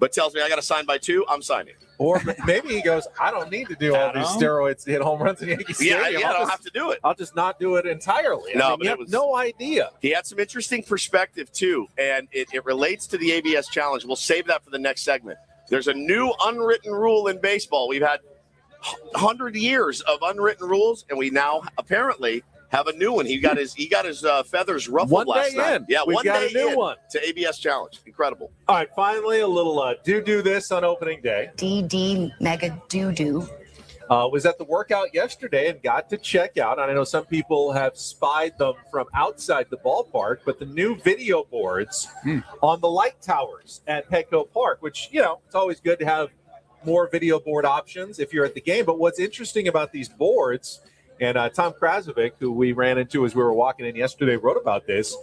but tells me I got to sign by 2, I'm signing. Or maybe he goes, I don't need to do all these steroids to hit home runs in Yankee Stadium. I don't have to do it. I'll just not do it entirely. No, you have no idea. He had some interesting perspective, too, and it relates to the ABS Challenge. We'll save that for the next segment. There's a new unwritten rule in baseball. We've had 100 years of unwritten rules, and we now apparently have a new one. He got his feathers ruffled last night. Yeah, we got a new one to ABS Challenge. Incredible. All right, finally a little do this on opening day. DD Mega Doo-Doo. Was at the workout yesterday and got to check out. And I know some people have spied them from outside the ballpark, but the new video boards on the light towers at Petco Park, which it's always good to have more video board options if you're at the game. But what's interesting about these boards, and Tom Krasovic, who we ran into as we were walking in yesterday, wrote about this.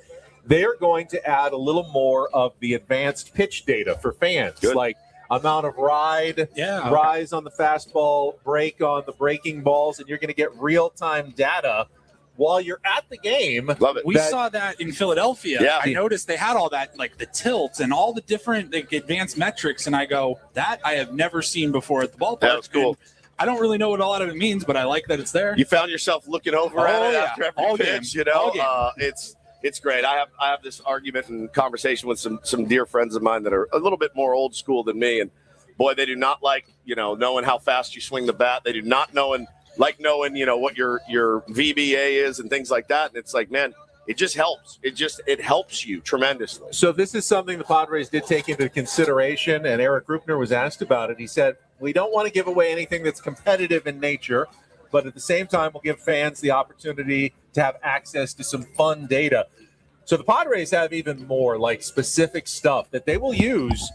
They're going to add a little more of the advanced pitch data for fans, like amount of rise on the fastball, break on the breaking balls, and you're going to get real-time data while you're at the game. Love it. We saw that in Philadelphia. Yeah. I noticed they had all that, like the tilts and all the different advanced metrics, and I go, that I have never seen before at the ballpark. That's cool. And I don't really know what a lot of it means, but I like that it's there. You found yourself looking over at it after every pitch, It's great. I have this argument and conversation with some dear friends of mine that are a little bit more old school than me, and boy, they do not like knowing how fast you swing the bat. They do not knowing what your VBA is and things like that. And it's like, man, it just helps. It helps you tremendously. So this is something the Padres did take into consideration, and Eric Rupner was asked about it. He said, we don't want to give away anything that's competitive in nature, but at the same time, we'll give fans the opportunity to have access to some fun data. So the Padres have even more specific stuff that they will use,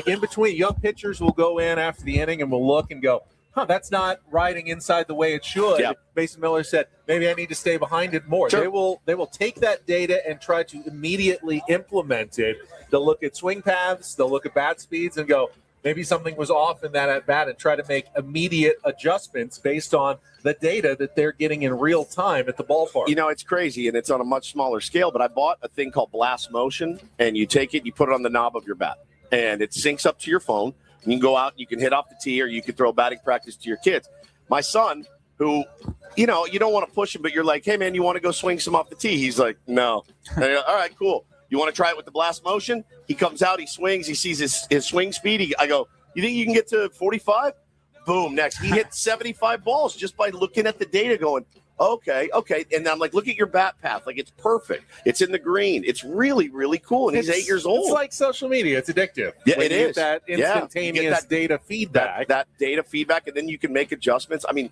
in between. Young pitchers will go in after the inning and will look and go, that's not riding inside the way it should. Yeah. Mason Miller said, maybe I need to stay behind it more. Sure. They will take that data and try to immediately implement it. They'll look at swing paths, they'll look at bat speeds and go, maybe something was off in that at bat, and try to make immediate adjustments based on the data that they're getting in real time at the ballpark. It's crazy, and it's on a much smaller scale, but I bought a thing called Blast Motion, and you take it, you put it on the knob of your bat, and it syncs up to your phone. You can go out, you can hit off the tee, or you can throw batting practice to your kids. My son, who, you don't want to push him, but you're like, hey, man, you want to go swing some off the tee? He's like, no. And I go, all right, cool. You want to try it with the Blast Motion? He comes out, he swings, he sees his swing speed. I go, you think you can get to 45? Boom, next. He hit 75 balls just by looking at the data going, okay. And I'm like, look at your bat path. It's perfect. It's in the green. It's really, really cool. And he's 8 years old. It's like social media. It's addictive. Yeah, when it you is. Get that instantaneous data feedback. That data feedback, and then you can make adjustments. I mean,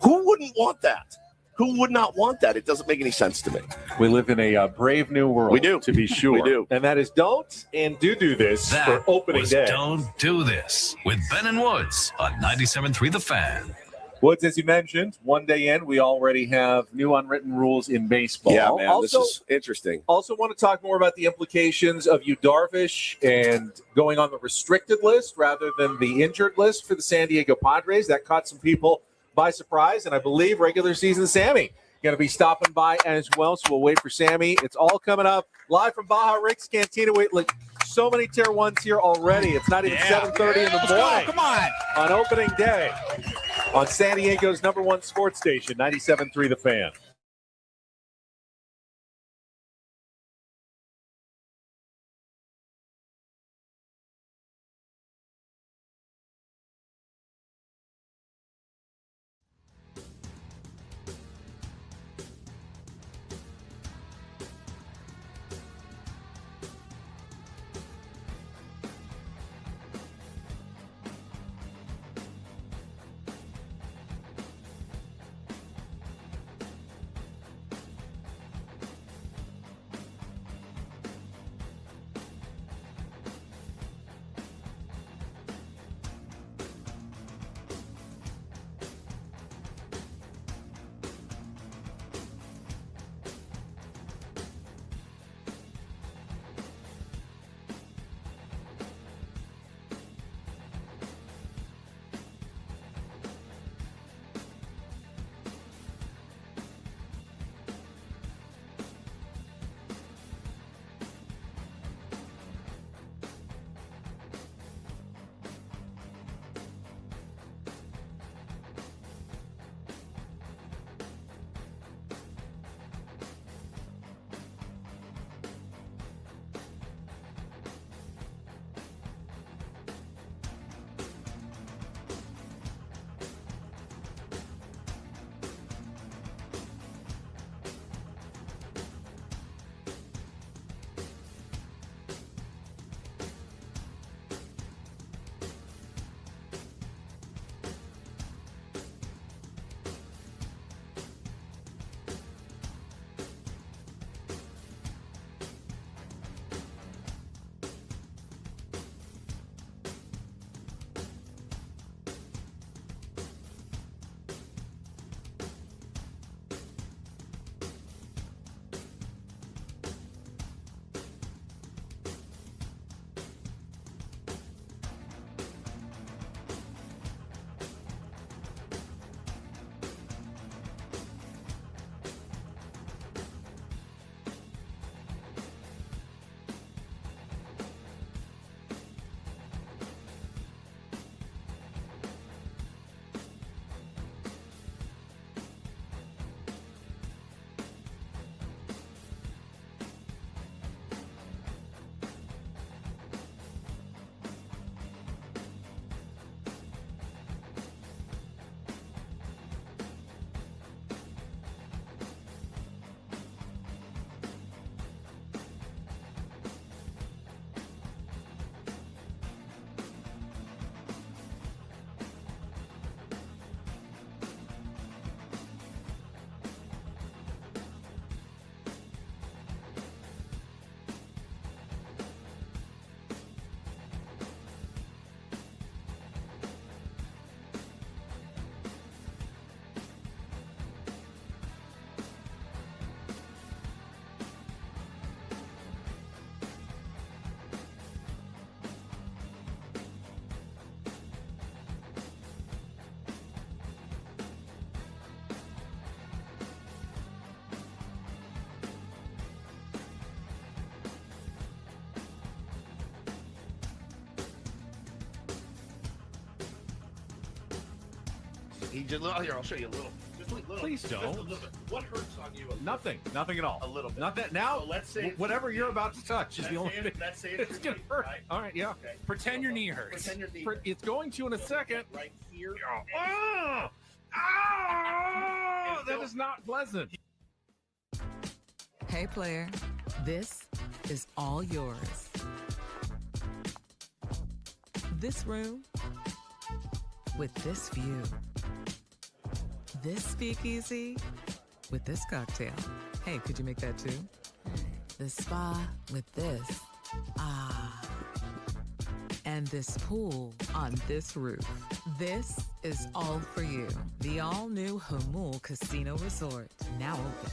who wouldn't want that? Who would not want that? It doesn't make any sense to me. We live in a brave new world. We do. To be sure. We do. And that is don't and do this That for opening was day. Don't Do This with Ben and Woods on 97.3 The Fan. Woods, as you mentioned, one day in, we already have new unwritten rules in baseball. Yeah, man, this is interesting. Also want to talk more about the implications of Yu Darvish and going on the restricted list rather than the injured list for the San Diego Padres. That caught some people by surprise, and I believe regular season Sammy going to be stopping by as well, so we'll wait for Sammy. It's all coming up live from Baja Rick's Cantina. So many Tier 1s here already. It's not even 7:30 in the morning. Come on opening day on San Diego's #1 sports station, 97.3 The Fan. He just, here, I'll show you a little. Just a little. Please don't. Just a little bit. What hurts on you? Nothing at all. A little bit. Not that now. So let's say whatever you're about to touch is the only thing. Let's say It's gonna hurt. Right? All right, yeah. Okay. Pretend your knee hurts. Pretend your knee. It's going to in a second. Right here. Oh, that is not pleasant. Hey, player, this is all yours. This room with this view. This speakeasy with this cocktail. Hey, could you make that too? The spa with this. Ah. And this pool on this roof. This is all for you. The all-new Hamul Casino Resort, now open.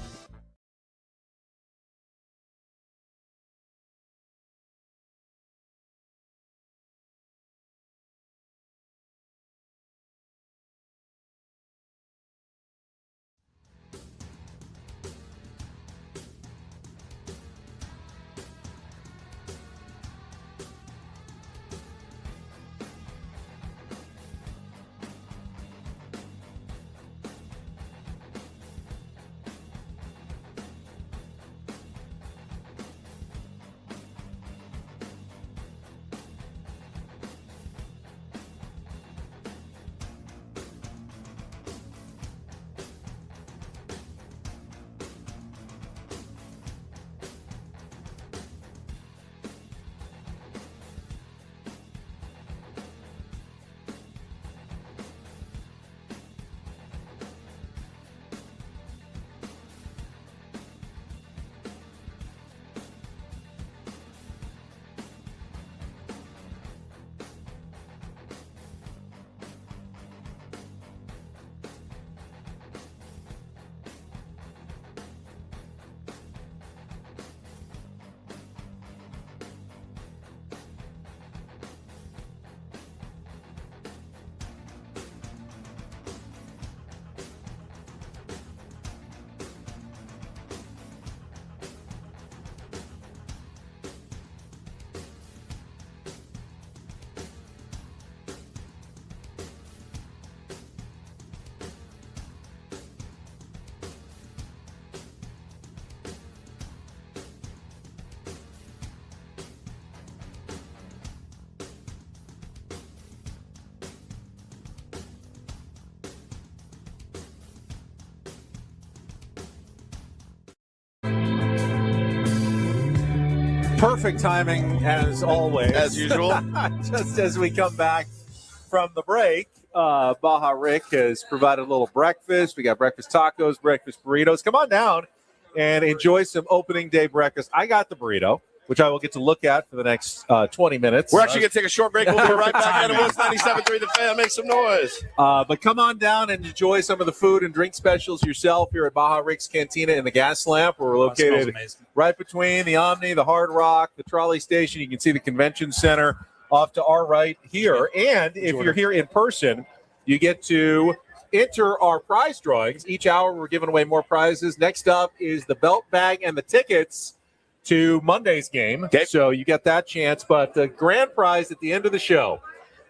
Perfect timing, as always. As usual. Just as we come back from the break, Baja Rick has provided a little breakfast. We got breakfast tacos, breakfast burritos. Come on down and enjoy some opening day breakfast. I got the burrito, which I will get to look at for the next 20 minutes. We're actually going to take a short break. We'll be right back at it. 97.3 The Fan. Make some noise. But come on down and enjoy some of the food and drink specials yourself here at Baja Rick's Cantina in the Gas Lamp, where we're located right between the Omni, the Hard Rock, the trolley station. You can see the convention center off to our right here. And if you're here in person, you get to enter our prize drawings. Each hour, we're giving away more prizes. Next up is the belt bag and the tickets to Monday's game. Okay. So you get that chance. But the grand prize at the end of the show,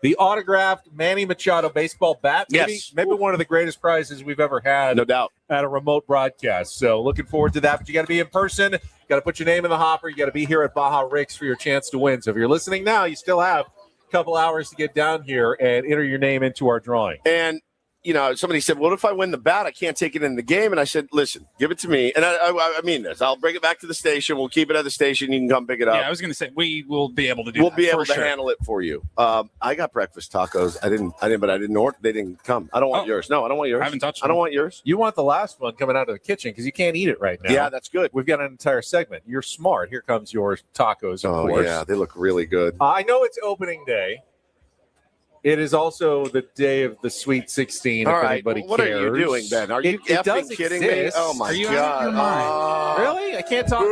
the autographed Manny Machado baseball bat. Maybe one of the greatest prizes we've ever had. No doubt. At a remote broadcast. So looking forward to that. But you got to be in person. You got to put your name in the hopper. You got to be here at Baja Rick's for your chance to win. So if you're listening now, you still have a couple hours to get down here and enter your name into our drawing. And you know, somebody said, what if I win the bat? I can't take it in the game. And I said, listen, give it to me. And I mean this. I'll bring it back to the station. We'll keep it at the station. You can come pick it up. Yeah, I was going to say, we will be able to do We'll be able to handle it for you. I got breakfast tacos. I didn't order. They didn't come. I don't want yours. No, I don't want yours. I haven't touched them. I don't want yours. You want the last one coming out of the kitchen because you can't eat it right now. Yeah, that's good. We've got an entire segment. You're smart. Here comes your tacos, of course. Yeah, they look really good. I know it's opening day. It is also the day of the Sweet 16. All if right. anybody What cares. are you doing, Ben? Are you effing kidding me? Oh my Are you God! out of your mind? Really? I can't talk.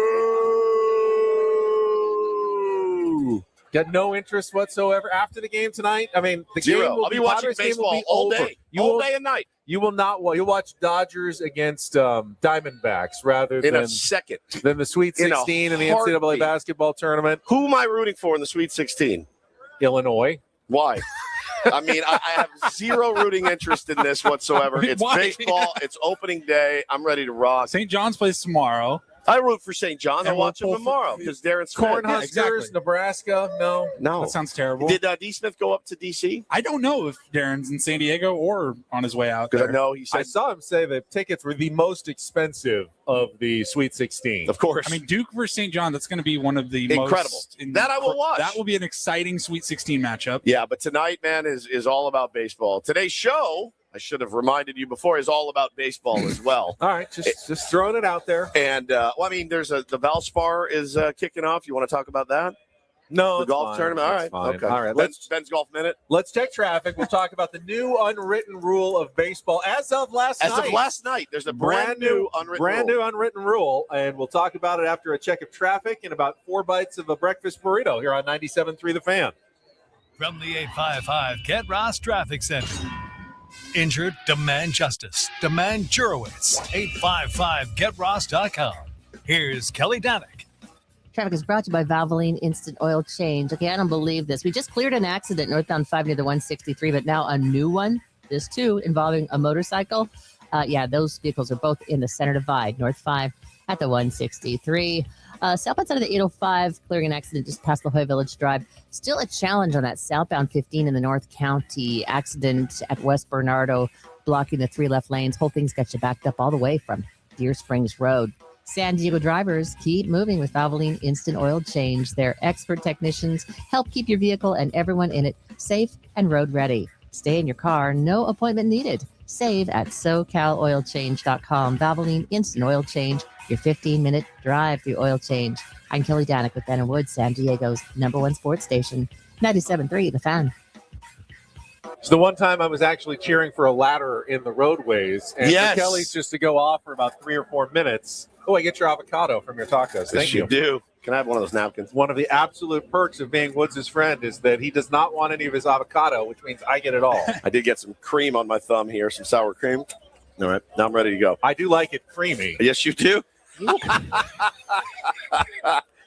Got no interest whatsoever after the game tonight. I mean, the Zero. game will I'll be the watching Padres game will baseball be all over. day, all day and night. You will not. You'll watch Dodgers against Diamondbacks rather In than a second. than the Sweet 16 and the NCAA heartbeat. basketball tournament. Who am I rooting for in the Sweet 16? Illinois. Why? I mean, I have zero rooting interest in this whatsoever. It's Why? baseball. It's opening day. I'm ready to rock. St. John's plays tomorrow. I root for St. John's. I'll And watch we'll them pull tomorrow because Darren Smith. Cornhuskers, exactly. Nebraska. No. That sounds terrible. Did D. Smith go up to D.C.? I don't know if Darren's in San Diego or on his way out Because there. I know he said, I saw him say that tickets were the most expensive of the Sweet 16. of course. I mean, Duke versus St. John, that's going to be one of the Incredible. most... That I will watch. That will be an exciting Sweet 16 matchup. yeah, but tonight, man, is all about baseball. Today's show, I should have reminded you before, is all about baseball as well. All right, just throwing it out there. And, there's the Valspar is kicking off. You want to talk about that? No, The it's golf fine. tournament? All It's right. fine. Okay. All right, Ben's Golf Minute. let's check traffic. We'll talk about the new unwritten rule of baseball as of last As night. of last night, there's a brand new unwritten rule. unwritten rule, and we'll talk about it after a check of traffic and about 4 bites of a breakfast burrito here on 97.3 The Fan. From the 855 Get Ross Traffic Center. Injured? Demand justice. Demand Jurowitz. 855GetRoss.com. Here's Kelly Danick. Traffic is brought to you by Valvoline Instant Oil Change. Okay, I don't believe this. We just cleared an accident northbound 5 near the 163, but now a new one. This too involving a motorcycle. Those vehicles are both in the center divide, north 5 at the 163. Southbound side of the 805, clearing an accident just past La Jolla Village Drive. Still a challenge on that southbound 15 in the North County. Accident at West Bernardo, blocking the 3 left lanes. Whole thing's got you backed up all the way from Deer Springs Road. San Diego drivers, keep moving with Valvoline Instant Oil Change. Their expert technicians help keep your vehicle and everyone in it safe and road ready. Stay in your car, no appointment needed. Save at SoCalOilChange.com. Valvoline Instant Oil Change, your 15-minute drive-through oil change. I'm Kelly Danick with Ben & Wood, San Diego's #1 sports station, 97.3 The Fan. It's the one time I was actually cheering for a ladder in the roadways, and Yes. for Kelly's just to go off for about 3 or 4 minutes. Oh, I get your avocado from your tacos. Thank you. do. Can I have one of those napkins? One of the absolute perks of being Woods' friend is that he does not want any of his avocado, which means I get it all. I did get some cream on my thumb here, some sour cream. All right, now I'm ready to go. I do like it creamy. Yes, you do.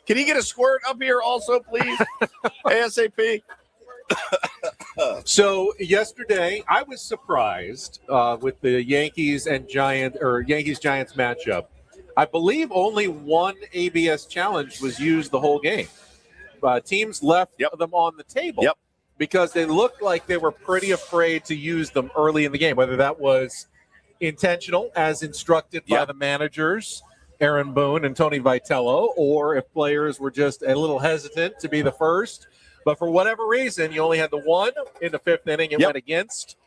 Can you get a squirt up here also, please? ASAP. So yesterday, I was surprised with the Yankees Giants matchup. I believe only one ABS challenge was used the whole game. Teams left them on the table because they looked like they were pretty afraid to use them early in the game, whether that was intentional, as instructed by the managers, Aaron Boone and Tony Vitello, or if players were just a little hesitant to be the first. But for whatever reason, you only had the one in the 5th inning. It went against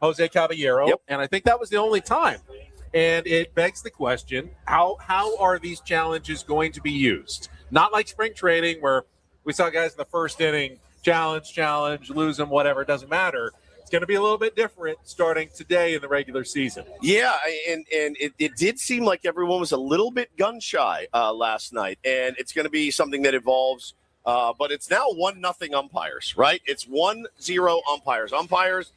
Jose Caballero, and I think that was the only time. And it begs the question, how are these challenges going to be used? Not like spring training where we saw guys in the 1st inning, challenge, lose them, whatever, it doesn't matter. It's going to be a little bit different starting today in the regular season. Yeah, and it did seem like everyone was a little bit gun-shy last night, and it's going to be something that evolves. But it's now 1-0 umpires, right? It's 1-0 umpires. Umpires,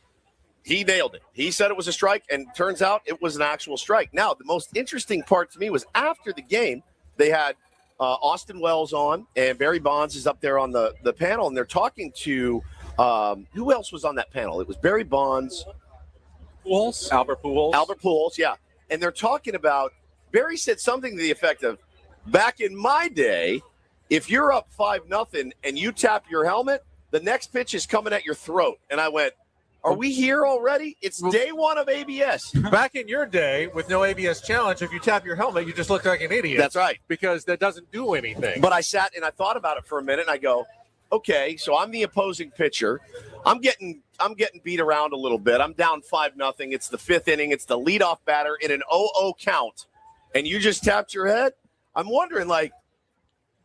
he nailed it. He said it was a strike, and turns out it was an actual strike. Now, the most interesting part to me was after the game, they had Austin Wells on, and Barry Bonds is up there on the panel, and they're talking to who else was on that panel? It was Barry Bonds. Albert Pujols, yeah. And they're talking about, Barry said something to the effect of, back in my day, if you're up 5-0 and you tap your helmet, the next pitch is coming at your throat. And I went, are we here already? It's day one of ABS. Back in your day, with no ABS challenge, if you tap your helmet, you just look like an idiot. That's right. Because that doesn't do anything. But I sat and I thought about it for a minute, and I go, okay, so I'm the opposing pitcher. I'm getting beat around a little bit. I'm down 5-0. It's the 5th inning. It's the leadoff batter in an 0-0 count, and you just tapped your head? I'm wondering, like,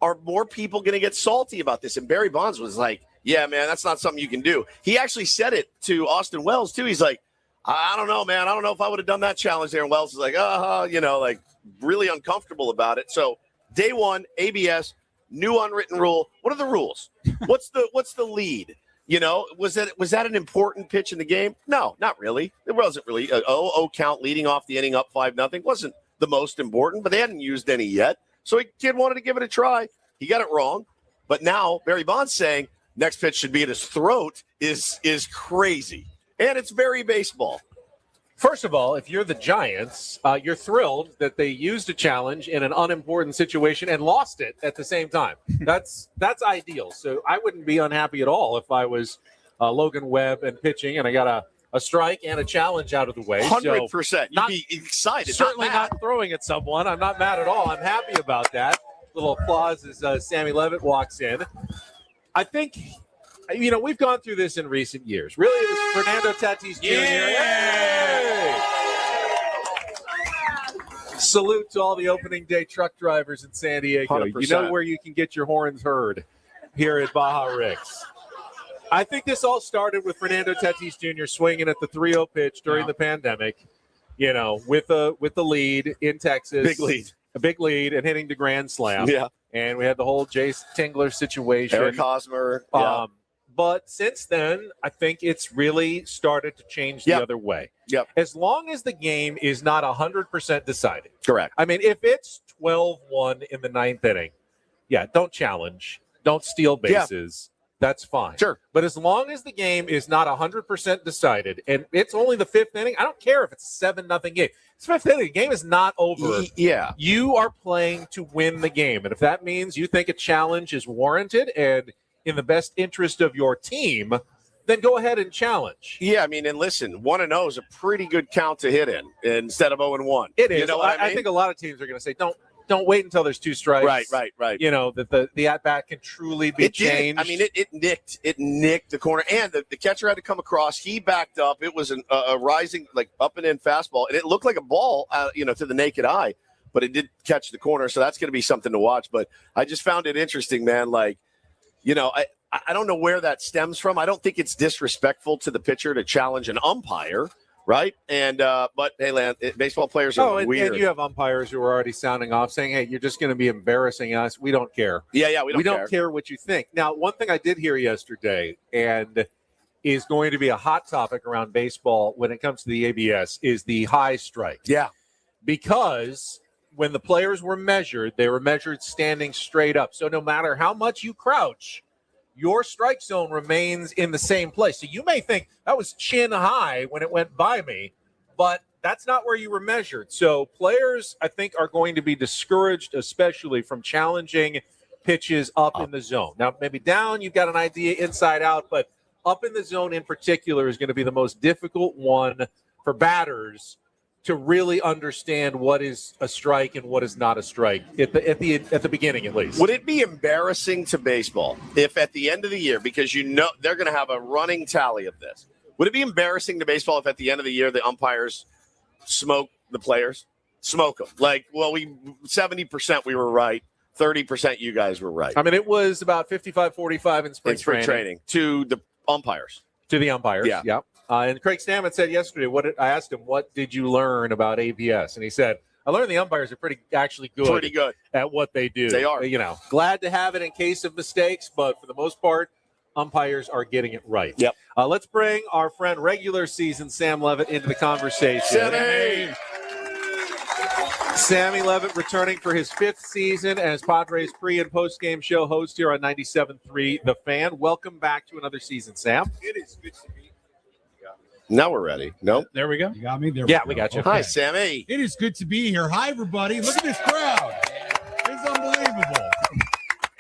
are more people going to get salty about this? And Barry Bonds was like, yeah, man, that's not something you can do. He actually said it to Austin Wells, too. He's like, I don't know, man. I don't know if I would have done that challenge there. And Wells is like, like really uncomfortable about it. So day one, ABS, new unwritten rule. What are the rules? What's the lead? You know, was that an important pitch in the game? No, not really. It wasn't really. 0-0 count leading off the inning up 5-0 wasn't the most important, but they hadn't used any yet. So kid wanted to give it a try. He got it wrong. But now Barry Bonds saying, next pitch should be at his throat is crazy. And it's very baseball. First of all, if you're the Giants, you're thrilled that they used a challenge in an unimportant situation and lost it at the same time. That's ideal. So I wouldn't be unhappy at all if I was Logan Webb and pitching and I got a strike and a challenge out of the way. 100%. You'd be excited. Certainly not throwing at someone. I'm not mad at all. I'm happy about that. Little applause as Sammy Levitt walks in. I think, we've gone through this in recent years. Really, it was Fernando Tatis Jr. Yay! Salute to all the opening day truck drivers in San Diego. 100%. You know where you can get your horns heard here at Baja Ricks. I think this all started with Fernando Tatis Jr. swinging at the 3-0 pitch during the pandemic, with the lead in Texas. Big lead. A big lead and hitting the grand slam. Yeah. And we had the whole Jace Tingler situation. Eric Hosmer. Yeah. But since then, I think it's really started to change the other way. Yep. As long as the game is not 100% decided. Correct. I mean, if it's 12-1 in the ninth inning, don't challenge. Don't steal bases. That's fine. Sure. But as long as the game is not 100% decided, and it's only the fifth inning, I don't care if it's a 7-0 game. It's fifth inning. The game is not over. Yeah. You are playing to win the game. And if that means you think a challenge is warranted and in the best interest of your team, then go ahead and challenge. Yeah, I mean, and listen, 1-0 is a pretty good count to hit in instead of 0-1. It is. You know what I mean? I think a lot of teams are going to say, don't wait until there's two strikes. Right. That the at-bat can truly be changed. I mean, it nicked the corner, and the catcher had to come across. He backed up. It was a rising, up and in fastball, and it looked like a ball, to the naked eye, but it did catch the corner, so that's going to be something to watch. But I just found it interesting, man. I don't know where that stems from. I don't think it's disrespectful to the pitcher to challenge an umpire. Right. And but hey, Lan, baseball players are weird. And you have umpires who are already sounding off saying, hey, you're just going to be embarrassing us. We don't care. Yeah, we don't care what you think. Now, one thing I did hear yesterday and is going to be a hot topic around baseball when it comes to the ABS is the high strike. Yeah. Because when the players were measured, they were measured standing straight up. So no matter how much you crouch, your strike zone remains in the same place. So you may think that was chin high when it went by me, but that's not where you were measured. So players, I think, are going to be discouraged, especially from challenging pitches up in the zone. Now, maybe down, you've got an idea inside out, but up in the zone in particular is going to be the most difficult one for batters to really understand what is a strike and what is not a strike at the beginning, at least. Would it be embarrassing to baseball if at the end of the year, because they're going to have a running tally of this, would it be embarrassing to baseball if at the end of the year the umpires smoke the players? Smoke them. 70% we were right, 30% you guys were right. I mean, it was about 55-45 in spring training to the umpires. To the umpires, yeah. And Craig Stammen said yesterday, I asked him, what did you learn about ABS? And he said, I learned the umpires are pretty good at what they do. They are. Glad to have it in case of mistakes, but for the most part, umpires are getting it right. Yep. Let's bring our friend regular season Sam Levitt into the conversation. Sammy Levitt returning for his fifth season as Padres pre- and post-game show host here on 97.3 The Fan. Welcome back to another season, Sam. It is good to be. Now we're ready. Nope. There we go. You got me? There we got you. Okay. Hi, Sammy. It is good to be here. Hi, everybody. Look at this crowd. It's unbelievable.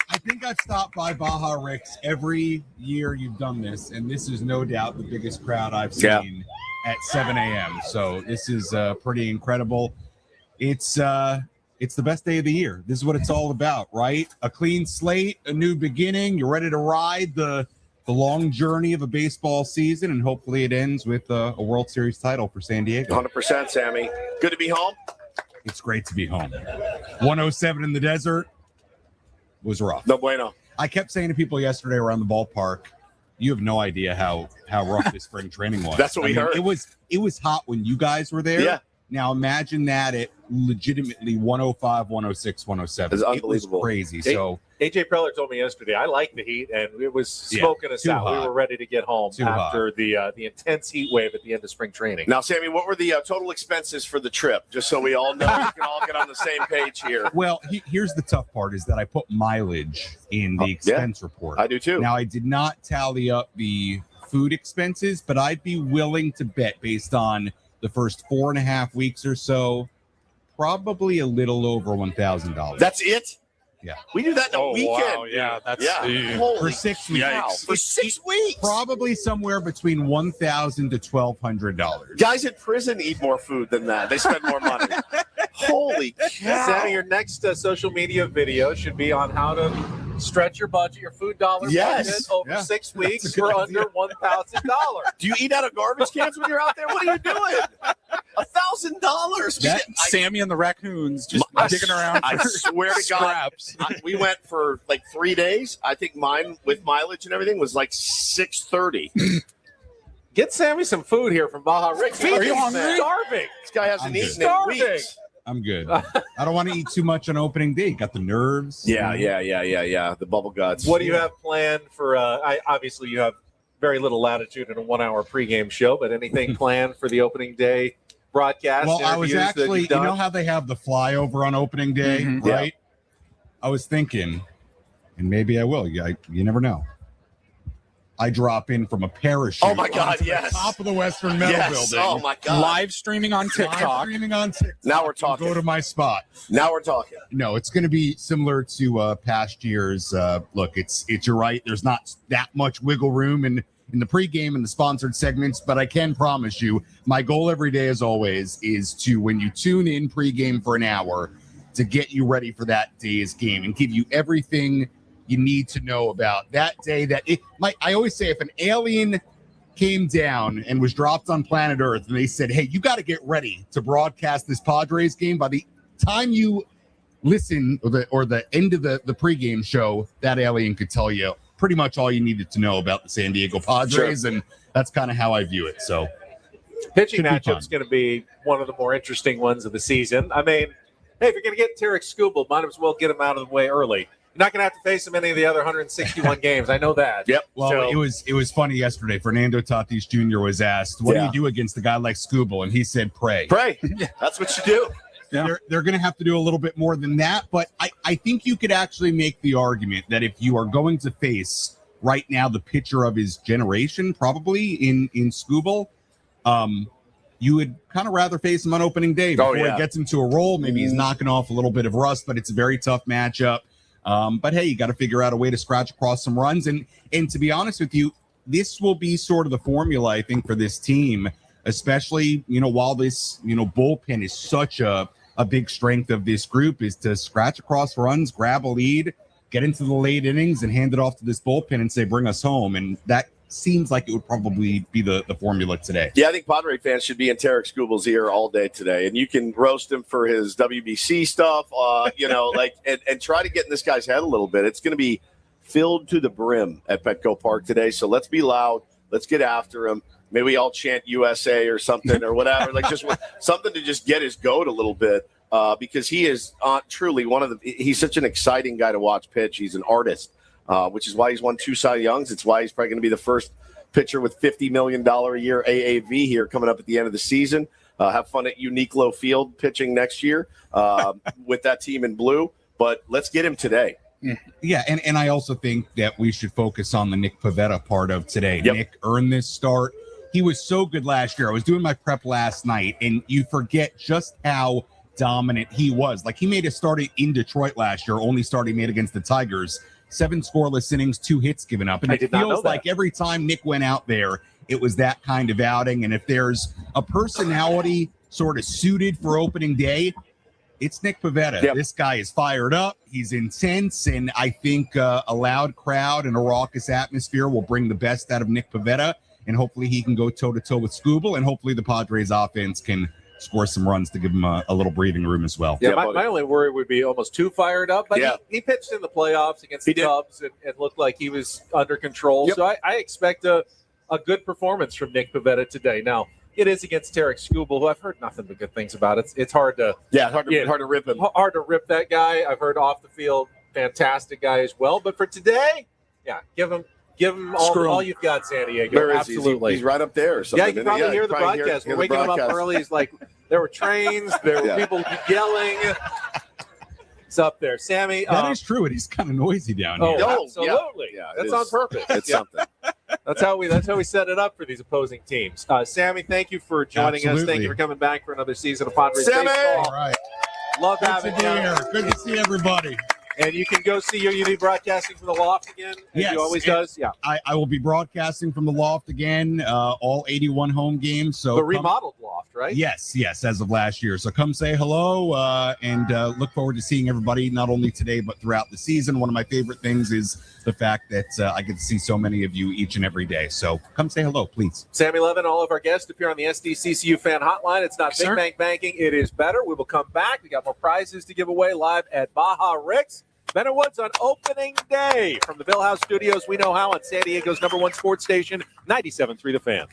I think I've stopped by Baja Ricks every year you've done this, and this is no doubt the biggest crowd I've seen at 7 a.m. So this is pretty incredible. It's the best day of the year. This is what it's all about, right? A clean slate, a new beginning. You're ready to ride the long journey of a baseball season, and hopefully it ends with a World Series title for San Diego. 100%, Sammy. Good to be home. It's great to be home. 107 in the desert was rough. No bueno. I kept saying to people yesterday around the ballpark, you have no idea how rough this spring training was. That's what we heard. It was hot when you guys were there. Yeah. Now imagine that at legitimately 105, 106, 107. It's unbelievable. It was crazy. So AJ Preller told me yesterday, I like the heat, and it was smoking us out. hot. We were ready to get home Too after the intense heat wave at the end of spring training. Now, Sammy, what were the total expenses for the trip? Just so we all know, we can all get on the same page here. Well, here's the tough part is that I put mileage in the expense report. I do too. Now, I did not tally up the food expenses, but I'd be willing to bet based on the first 4.5 weeks or so, probably a little over $1,000. That's it? Yeah. We do that in a weekend. Wow, yeah, that's Holy for 6 weeks. cow. For 6 weeks. Probably somewhere between $1,000 to $1,200. Guys in prison eat more food than that. They spend more money. Holy cow. Sammy, your next social media video should be on how to stretch your budget, your food dollar budget over 6 weeks for under $1,000. Do you eat out of garbage cans when you're out there? What are you doing? $1,000. Sammy and the raccoons just digging around. I swear to God, we went for like 3 days. I think mine with mileage and everything was like $630. Get Sammy some food here from Baja Rick. Are you hungry? Starving. This guy hasn't eaten in Starving. weeks. I'm good. I don't want to eat too much on opening day. Got the nerves. Yeah. The bubble guts. What do you have planned for? Obviously, you have very little latitude in a 1 hour pregame show, but anything planned for the opening day broadcast? Well, I was actually, you know how they have the flyover on opening day, right? Yeah. I was thinking, and maybe I will. You never know. I drop in from a parachute. Oh my God! onto the top of the Western Metal Building. Oh my God! Live streaming on TikTok. Now we're talking. Go to my spot. Now we're talking. No, it's going to be similar to past years. Look, it's you're right. There's not that much wiggle room in the pregame and the sponsored segments, but I can promise you, my goal every day, as always, is to, when you tune in pregame for an hour, to get you ready for that day's game and give you everything you need to know about that day. I always say, if an alien came down and was dropped on planet Earth and they said, hey, you got to get ready to broadcast this Padres game, by the time you listen or the end of the pregame show, that alien could tell you pretty much all you needed to know about the San Diego Padres. Sure. And that's kind of how I view it. So pitching matchup's going to be one of the more interesting ones of the season. I mean, hey, if you're going to get Tarek Skubal, might as well get him out of the way early. You're not going to have to face him any of the other 161 games. I know that. Yep. Well, so, it was funny yesterday. Fernando Tatis Jr. was asked, what do you do against a guy like Skubal? And he said, pray. Pray. That's what you do. Yeah. They're going to have to do a little bit more than that. But I think you could actually make the argument that if you are going to face right now the pitcher of his generation, probably in Skubal, you would kind of rather face him on opening day before he gets into a roll. Maybe he's knocking off a little bit of rust, but it's a very tough matchup. But hey, you got to figure out a way to scratch across some runs. And to be honest with you, this will be sort of the formula, I think, for this team, especially, while this, bullpen is such a big strength of this group, is to scratch across runs, grab a lead, get into the late innings and hand it off to this bullpen and say, bring us home. And that seems like it would probably be the formula today. Yeah, I think Padre fans should be in Tarek Skubal's ear all day today. And you can roast him for his WBC stuff, and try to get in this guy's head a little bit. It's going to be filled to the brim at Petco Park today. So let's be loud. Let's get after him. Maybe we all chant USA or something or whatever, just something to just get his goat a little bit, because he is truly he's such an exciting guy to watch pitch. He's an artist. Which is why he's won 2 Cy Youngs. It's why he's probably going to be the first pitcher with $50 million a year AAV here coming up at the end of the season. Have fun at Uniqlo Field pitching next year with that team in blue. But let's get him today. Yeah, and I also think that we should focus on the Nick Pivetta part of today. Yep. Nick earned this start. He was so good last year. I was doing my prep last night, and you forget just how dominant he was. Like, he made a start in Detroit last year, only start he made against the Tigers. 7 scoreless innings, 2 hits given up. And it feels like every time Nick went out there, it was that kind of outing. And if there's a personality sort of suited for opening day, it's Nick Pivetta. Yep. This guy is fired up. He's intense. And I think a loud crowd and a raucous atmosphere will bring the best out of Nick Pivetta. And hopefully he can go toe-to-toe with Skubal. And hopefully the Padres offense can score some runs to give him a little breathing room as well. Yeah, my only worry would be almost too fired up. But he pitched in the playoffs against the Cubs and looked like he was under control. Yep. So I expect a good performance from Nick Pivetta today. Now, it is against Tarek Skubal, who I've heard nothing but good things about. It's hard to hard to rip him. Hard to rip that guy. I've heard off the field, fantastic guy as well. But for today, give him all you've got, San Diego. Where is he? Absolutely, He's right up there or something. Yeah, you can probably hear the broadcast. We're waking him up early. He's like, there were trains, there were people yelling. It's up there, Sammy. That is true, and he's kind of noisy down here. Oh, absolutely. Yeah, that's on purpose. It's something. That's how we set it up for these opposing teams. Sammy, thank you for joining us. Thank you for coming back for another season of Padres Sammy! baseball. All right. Love Good having to be you. here. Good to see everybody. And you can go see you be broadcasting from the loft again, as Yes, you always does. Yeah. I will be broadcasting from the loft again, all 81 home games. So The remodeled loft, right? Yes, as of last year. So come say hello and look forward to seeing everybody, not only today, but throughout the season. One of my favorite things is the fact that I get to see so many of you each and every day. So come say hello, please. Sammy Levin, all of our guests appear on the SDCCU fan hotline. It's not Big Bank Banking. It is better. We will come back. We got more prizes to give away live at Baja Rick's. Benner Woods on opening day from the Bill House Studios. We know how on San Diego's #1 sports station, 97.3 The Fan.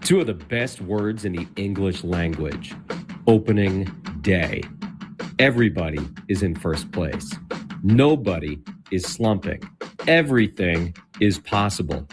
Two of the best words in the English language. Opening day. Everybody is in first place. Nobody is slumping. Everything is possible.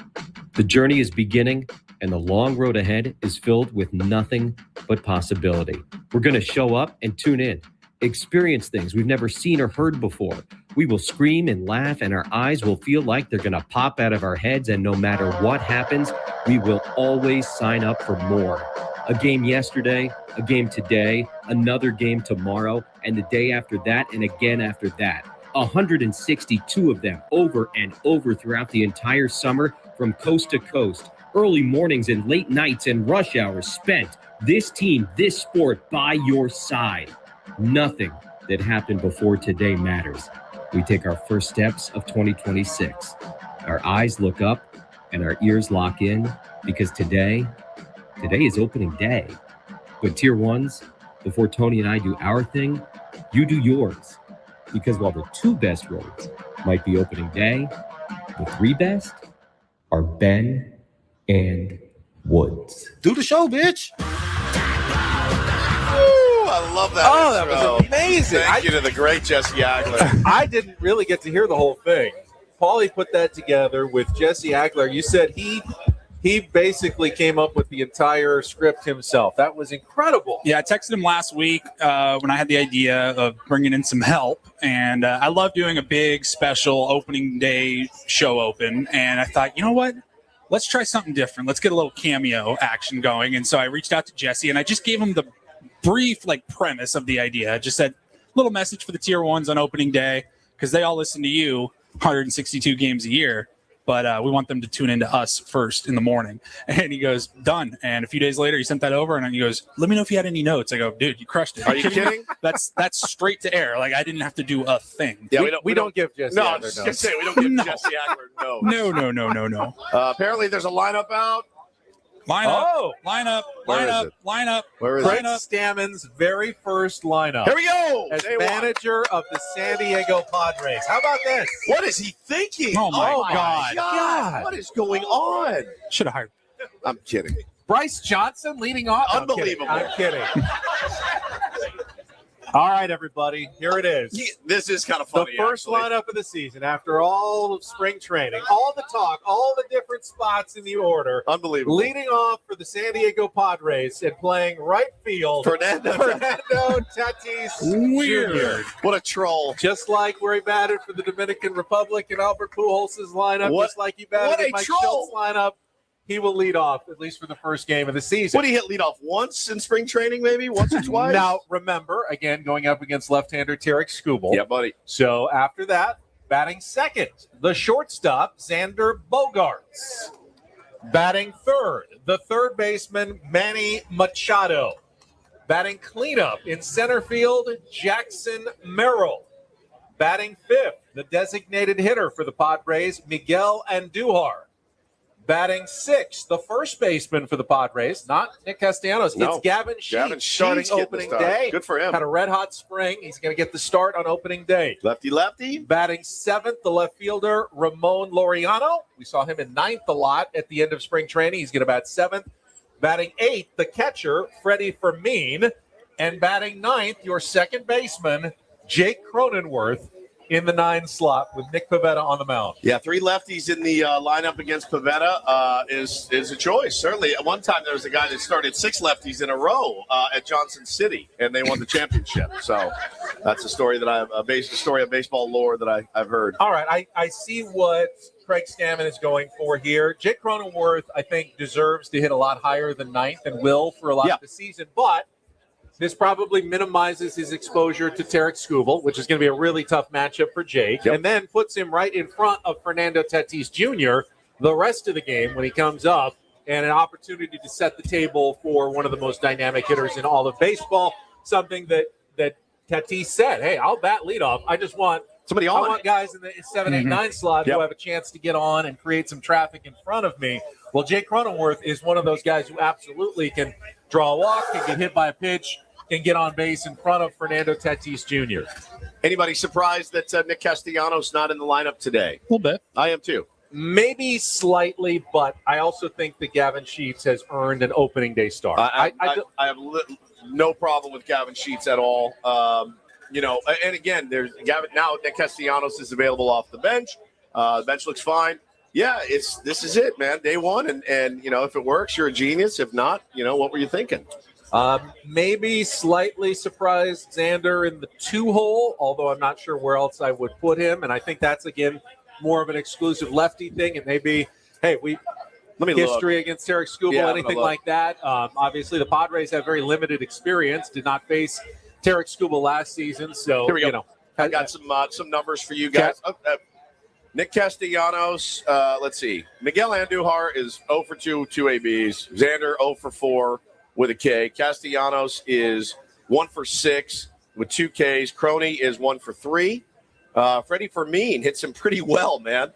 The journey is beginning, and the long road ahead is filled with nothing but possibility. We're going to show up and tune in, experience things we've never seen or heard before. We will scream and laugh, and our eyes will feel like they're going to pop out of our heads, and no matter what happens, we will always sign up for more. A game yesterday, a game today, another game tomorrow, and the day after that, and again after that. 162 of them over and over throughout the entire summer, from coast to coast. Early mornings and late nights and rush hours spent. This team, this sport by your side. Nothing that happened before today matters. We take our first steps of 2026. Our eyes look up and our ears lock in, because today is opening day. But Tier 1s, before Tony and I do our thing, you do yours. Because while the two best roads might be opening day, the three best are Ben and Woods. Do the show, bitch. I love that. Oh, that was amazing. Thank you to the great Jesse Agler. I didn't really get to hear the whole thing. Paulie put that together with Jesse Agler. You said he basically came up with the entire script himself. That was incredible. Yeah, I texted him last week when I had the idea of bringing in some help. And I love doing a big special opening day show open. And I thought, you know what? Let's try something different. Let's get a little cameo action going. And so I reached out to Jesse, and I just gave him the brief premise of the idea. I just said, little message for the Tier 1s on opening day, because they all listen to you 162 games a year. But we want them to tune into us first in the morning. And he goes, done. And a few days later, he sent that over, and he goes, let me know if you had any notes. I go, dude, you crushed it. Are you kidding? That's straight to air. I didn't have to do a thing. Yeah, we don't give Jesse No, Agler I was just going to say, we don't give Jesse Agler notes. No. Apparently, there's a lineup out. Line up. Where is Craig it? Stammen's very first lineup. Here we go. As Day one. manager of the San Diego Padres. How about this? What is he thinking? Oh, my God. What is going on? Should have hired. I'm kidding. Bryce Johnson leading off. No, Unbelievable. I'm kidding. All right, everybody. Here it is. This is kind of funny. The first actually. lineup of the season after all of spring training, all the talk, all the different spots in the order. Unbelievable. Leading off for the San Diego Padres and playing right field, Fernando Tatis Jr. What a troll. Just like where he batted for the Dominican Republic in Albert Pujols' lineup, just like he batted in Mike Schultz's lineup, he will lead off, at least for the first game of the season. What, he hit lead off once in spring training, maybe? Once or twice? Now, remember, again, going up against left-hander Tarek Skubal. Yeah, buddy. So after that, batting second, the shortstop, Xander Bogaerts. Batting third, the third baseman, Manny Machado. Batting cleanup in center field, Jackson Merrill. Batting fifth, the designated hitter for the Padres, Miguel Andujar. Batting sixth, the first baseman for the Padres, not Nick Castellanos. No. It's Gavin Sheets starting getting opening the start. day. Good for him. Had a red-hot spring. He's going to get the start on opening day. Lefty. Batting seventh, the left fielder, Ramon Laureano. We saw him in ninth a lot at the end of spring training. He's going to bat seventh. Batting eighth, the catcher, Freddie Fermin. And batting ninth, your second baseman, Jake Cronenworth, in the 9 slot with Nick Pivetta on the mound. Yeah, 3 lefties in the lineup against Pivetta is a choice. Certainly, at one time there was a guy that started 6 lefties in a row at Johnson City, and they won the championship. So that's a story that a story of baseball lore that I've heard. All right, I see what Craig Stammen is going for here. Jake Cronenworth, I think, deserves to hit a lot higher than 9th and will for a lot of the season, but this probably minimizes his exposure to Tarek Skubal, which is going to be a really tough matchup for Jake, and then puts him right in front of Fernando Tatis Jr. the rest of the game when he comes up, and an opportunity to set the table for one of the most dynamic hitters in all of baseball, something that Tatis said, hey, I'll bat leadoff. I just want somebody on. I want guys in the 7, 8, 9 slot who have a chance to get on and create some traffic in front of me. Well, Jake Cronenworth is one of those guys who absolutely can draw a walk, can get hit by a pitch, can get on base in front of Fernando Tatis Jr. Anybody surprised that Nick Castellanos not in the lineup today? A little bit. I am too. Maybe slightly, but I also think that Gavin Sheets has earned an opening day start. I have no problem with Gavin Sheets at all. And again, there's Gavin now. Nick Castellanos is available off the bench. The bench looks fine. Yeah, this is it, man. Day one, and if it works, you're a genius. If not, what were you thinking? Maybe slightly surprised Xander in the 2-hole, although I'm not sure where else I would put him. And I think that's, again, more of an exclusive lefty thing. And maybe, hey, history against Tarek Skubal, anything like that. Obviously, the Padres have very limited experience, did not face Tarek Skubal last season. So, here we go. I got some numbers for you guys. Nick Castellanos, let's see. Miguel Andujar is 0 for 2, 2 ABs. Xander 0 for 4 with a K. Castellanos is 1 for 6 with 2 Ks. Crony is 1 for 3. Freddie Fermin hits him pretty well, man.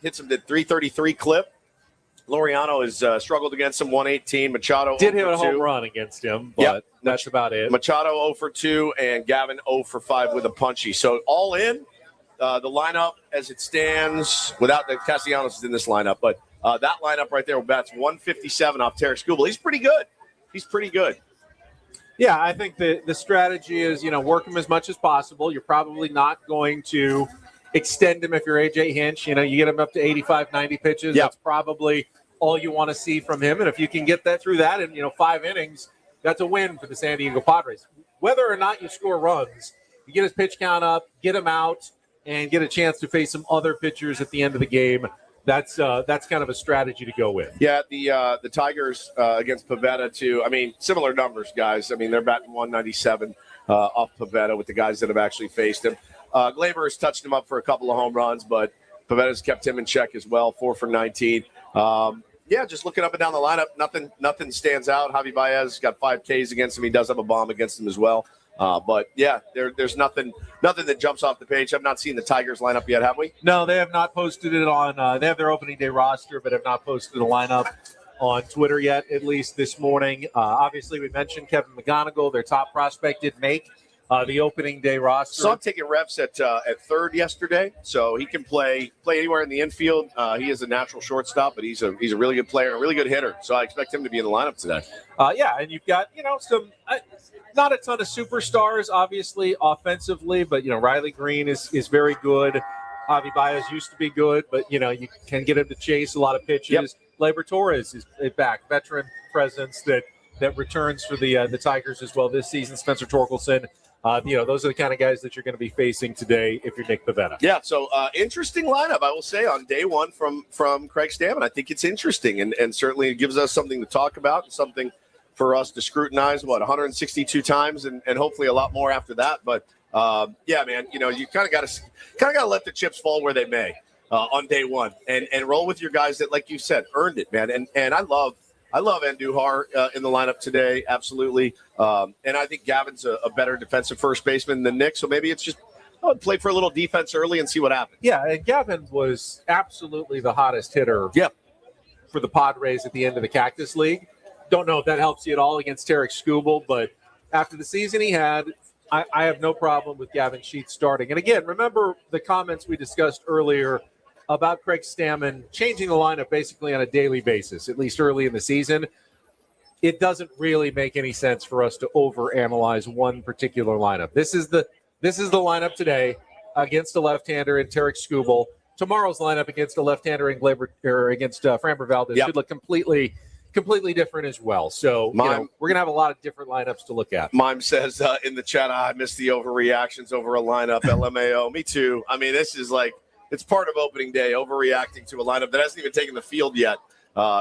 Hits him at 333 clip. Laureano has struggled against him, 118. Machado did hit a home run against him, but that's about it. Machado 0 for 2 and Gavin 0 for 5 with a punchy. So all in, the lineup as it stands, without the Castellanos is in this lineup, but that lineup right there bats 157 off Tarek Skubal. He's pretty good. Yeah, I think the strategy is, work him as much as possible. You're probably not going to extend him if you're AJ Hinch. You get him up to 85, 90 pitches. Yep. That's probably all you want to see from him. And if you can get that through that in, 5 innings, that's a win for the San Diego Padres. Whether or not you score runs, you get his pitch count up, get him out, and get a chance to face some other pitchers at the end of the game. That's kind of a strategy to go with. Yeah, the Tigers against Pivetta too. I mean, similar numbers, guys. I mean, they're batting 197 off Pivetta with the guys that have actually faced him. Glaber has touched him up for a couple of home runs, but Pivetta's kept him in check as well, 4 for 19. Just looking up and down the lineup, nothing stands out. Javi Baez got 5 Ks against him. He does have a bomb against him as well. There's nothing that jumps off the page. I've not seen the Tigers lineup yet, have we? No, they have not posted it on. They have their opening day roster, but have not posted a lineup on Twitter yet. At least this morning. Obviously, we mentioned Kevin McGonigal, their top prospect, did make the opening day roster. Saw him taking reps at third yesterday, so he can play anywhere in the infield. He is a natural shortstop, but he's a really good player, a really good hitter. So I expect him to be in the lineup today. And you've got some. Not a ton of superstars, obviously, offensively, but, Riley Green is very good. Javi Baez used to be good, but, you can get him to chase a lot of pitches. Yep. Labor Torres is back, veteran presence that returns for the Tigers as well this season. Spencer Torkelson, those are the kind of guys that you're going to be facing today if you're Nick Pivetta. Yeah, so interesting lineup, I will say, on day one from Craig Stammen. I think it's interesting and certainly it gives us something to talk about and something for us to scrutinize, 162 times and hopefully a lot more after that. But man, you kind of got to let the chips fall where they may on day one and roll with your guys that, like you said, earned it, man. And I love Andujar in the lineup today, absolutely. And I think Gavin's a better defensive first baseman than Nick, so maybe it's just play for a little defense early and see what happens. Yeah, and Gavin was absolutely the hottest hitter. For the Padres at the end of the Cactus League. Don't know if that helps you at all against Tarek Skubal, but after the season he had, I have no problem with Gavin Sheets starting. And again, remember the comments we discussed earlier about Craig Stammen changing the lineup basically on a daily basis, at least early in the season. It doesn't really make any sense for us to overanalyze one particular lineup. This is the lineup today against a left-hander in Tarek Skubal. Tomorrow's lineup against a left-hander in Glaber, or against Framber Valdez should look completely different as well. So we're going to have a lot of different lineups to look at. Mime says in the chat, I missed the overreactions over a lineup. LMAO, me too. I mean, this is it's part of opening day, overreacting to a lineup that hasn't even taken the field yet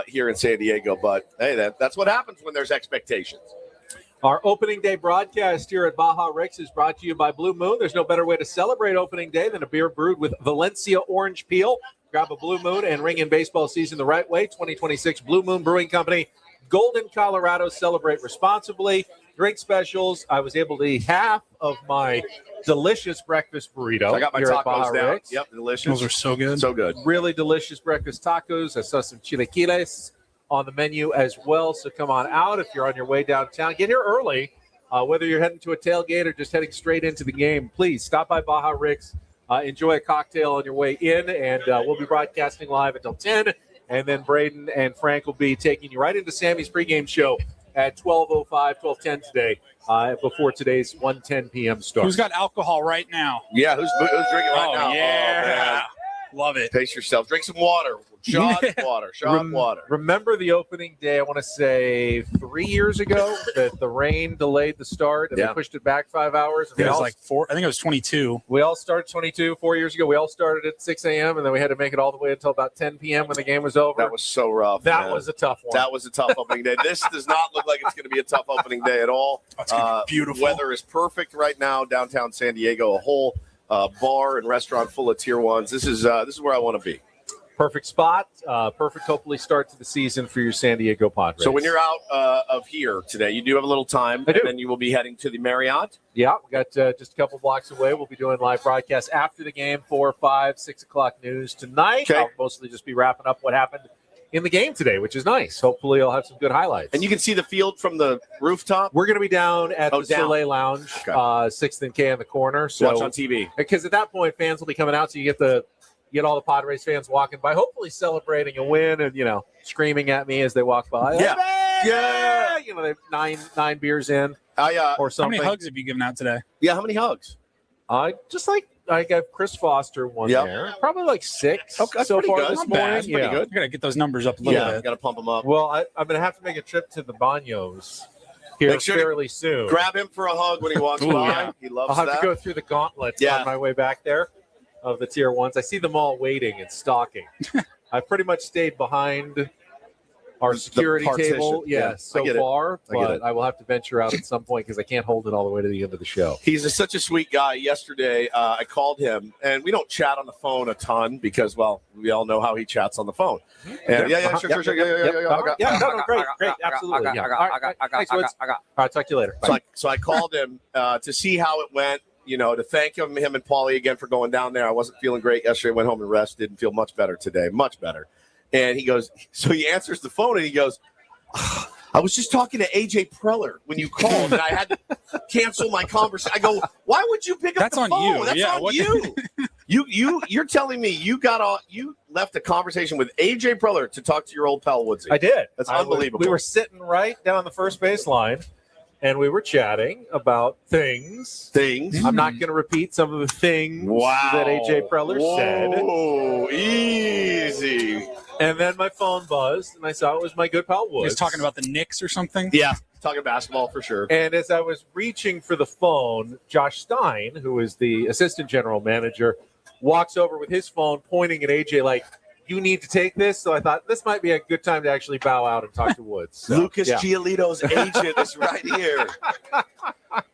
here in San Diego. But, hey, that's what happens when there's expectations. Our opening day broadcast here at Baja Ricks is brought to you by Blue Moon. There's no better way to celebrate opening day than a beer brewed with Valencia orange peel. Grab a Blue Moon and ring in baseball season the right way. 2026 Blue Moon Brewing Company, Golden, Colorado. Celebrate responsibly. Drink specials. I was able to eat half of my delicious breakfast burrito. I got my tacos down. Ricks. Yep, delicious. Those are so good. So good. Really delicious breakfast tacos. I saw some chilaquiles on the menu as well. So come on out if you're on your way downtown. Get here early. Whether you're heading to a tailgate or just heading straight into the game, please stop by Baja Ricks Enjoy a cocktail on your way in, and we'll be broadcasting live until 10. And then Braden and Frank will be taking you right into Sammy's pregame show at 12:05, 12:10 today, before today's 1:10 p.m. start. Who's got alcohol right now? Yeah, who's drinking right now? Yeah. Love it. Pace yourself. Drink some water. Shot water. Shot water. Remember the opening day, I want to say 3 years ago, that the rain delayed the start and they pushed it back 5 hours. It was like 4. I think it was 22. We all started 22 4 years ago. We all started at 6 a.m. and then we had to make it all the way until about 10 p.m. when the game was over. That was so rough. That was a tough one. That was a tough opening day. This does not look like it's going to be a tough opening day at all. It's going to be beautiful. Weather is perfect right now, downtown San Diego. A whole bar and restaurant full of tier ones. This is where I want to be. Perfect spot. Perfect, hopefully, start to the season for your San Diego Padres. So when you're out of here today, you do have a little time, and then you will be heading to the Marriott. Yeah, we got just a couple blocks away. We'll be doing live broadcasts after the game, 4, 5, 6 o'clock news tonight. Okay. I'll mostly just be wrapping up what happened in the game today, which is nice. Hopefully, I'll have some good highlights. And you can see the field from the rooftop. We're going to be down at the Soleil Lounge, 6th and K in the corner. So watch on TV. Because at that point, fans will be coming out, so you get all the Padres fans walking by, hopefully celebrating a win and, screaming at me as they walk by. Yeah. Yeah. They've nine beers in or something. How many hugs have you given out today? Yeah, how many hugs? I got Chris Foster one there. Probably like 6 that's so pretty far good. this Not morning. bad. That's pretty good. You got to get those numbers up a little bit. Got to pump them up. Well, I'm going to have to make a trip to the Banos here Make sure to fairly soon. Grab him for a hug when he walks by. Yeah. He loves I'll have that. to go through the gauntlet on my way back there of the tier ones. I see them all waiting and stalking. I pretty much stayed behind our security table, so far, but I will have to venture out at some point because I can't hold it all the way to the end of the show. He's such a sweet guy. Yesterday, I called him, and we don't chat on the phone a ton because, well, we all know how he chats on the phone. And great, absolutely. All right, talk to you later. So I called him to see how it went. To thank him and Paulie again for going down there. I wasn't feeling great yesterday. Went home and rested. Didn't feel much better today. Much better. And he goes, so he answers the phone and he goes, I was just talking to AJ Preller when you called and I had to cancel my conversation. I go, why would you pick up the phone? That's on you. You're telling me you left a conversation with AJ Preller to talk to your old pal Woodsy. I did. That's unbelievable. We were sitting right down the first base line. And we were chatting about things. I'm not going to repeat some of the things that AJ Preller said. Oh, easy. And then my phone buzzed, and I saw it was my good pal Woods. He was talking about the Knicks or something? Yeah, talking basketball for sure. And as I was reaching for the phone, Josh Stein, who is the assistant general manager, walks over with his phone pointing at AJ like, you need to take this. So I thought this might be a good time to actually bow out and talk to Woods. So, Lucas Giolito's agent is right here.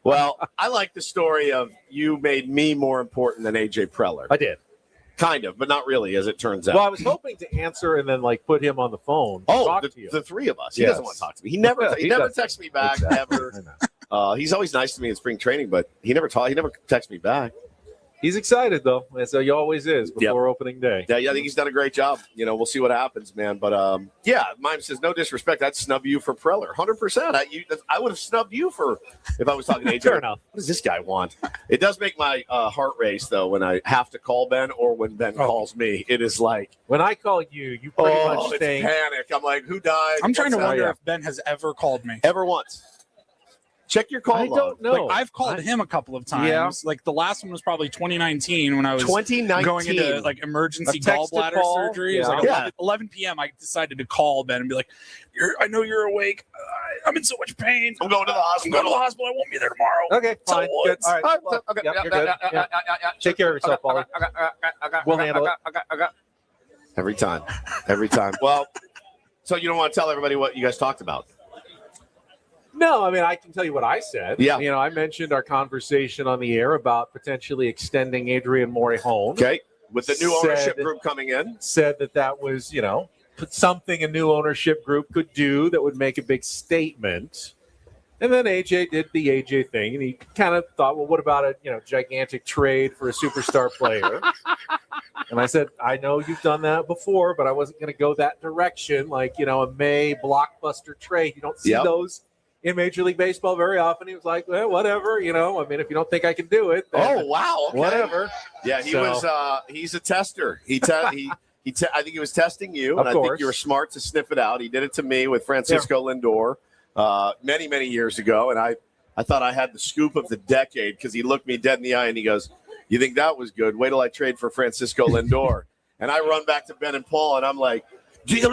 Well, I like the story of you made me more important than AJ Preller. I did. Kind of, but not really, as it turns out. Well, I was hoping to answer and then put him on the phone. Talk to you. The three of us. He doesn't want to talk to me. He never texts me back ever. He's always nice to me in spring training, but he never texts me back. He's excited, though, as he always is before opening day. Yeah, I think he's done a great job. We'll see what happens, man. But, Mime says, no disrespect. I'd snub you for Preller. 100%. I would have snubbed you if I was talking to AJ. Fair enough. What does this guy want? It does make my heart race, though, when I have to call Ben or when Ben calls me. It is like. When I call you, you pretty much think. It's panic. I'm like, who died? I'm trying to wonder if Ben has ever called me. Ever once. Check your call log. I don't know. I've called him a couple of times. Yeah. Like the last one was probably 2019 when I was going into emergency gallbladder surgery. Yeah. It was like 11 p.m. I decided to call Ben and be like, I know you're awake. I'm in so much pain. I'm going to the hospital. I won't be there tomorrow. Okay, fine. Good. All right. Well, you're good. Take care of yourself, Paulie. We'll handle it. Every time. Well, so you don't want to tell everybody what you guys talked about? No, I mean, I can tell you what I said. Yeah. I mentioned our conversation on the air about potentially extending Adrian Morejon. Okay. With the new ownership group coming in. Said that was, something a new ownership group could do that would make a big statement. And then AJ did the AJ thing, and he kind of thought, well, what about a gigantic trade for a superstar player? And I said, I know you've done that before, but I wasn't going to go that direction. Like, a May blockbuster trade. You don't see those in Major League Baseball very often. He was like, well, whatever, you know. I mean, if you don't think I can do it, then Oh, wow. Okay. whatever. Yeah, he So- was. He's a tester. I think he was testing you, Of and I think course. you were smart to sniff it out. He did it to me with Francisco Lindor many, many years ago, and I thought I had the scoop of the decade because he looked me dead in the eye and he goes, "You think that was good? Wait till I trade for Francisco Lindor." And I run back to Ben and Paul, and I'm like, "Oh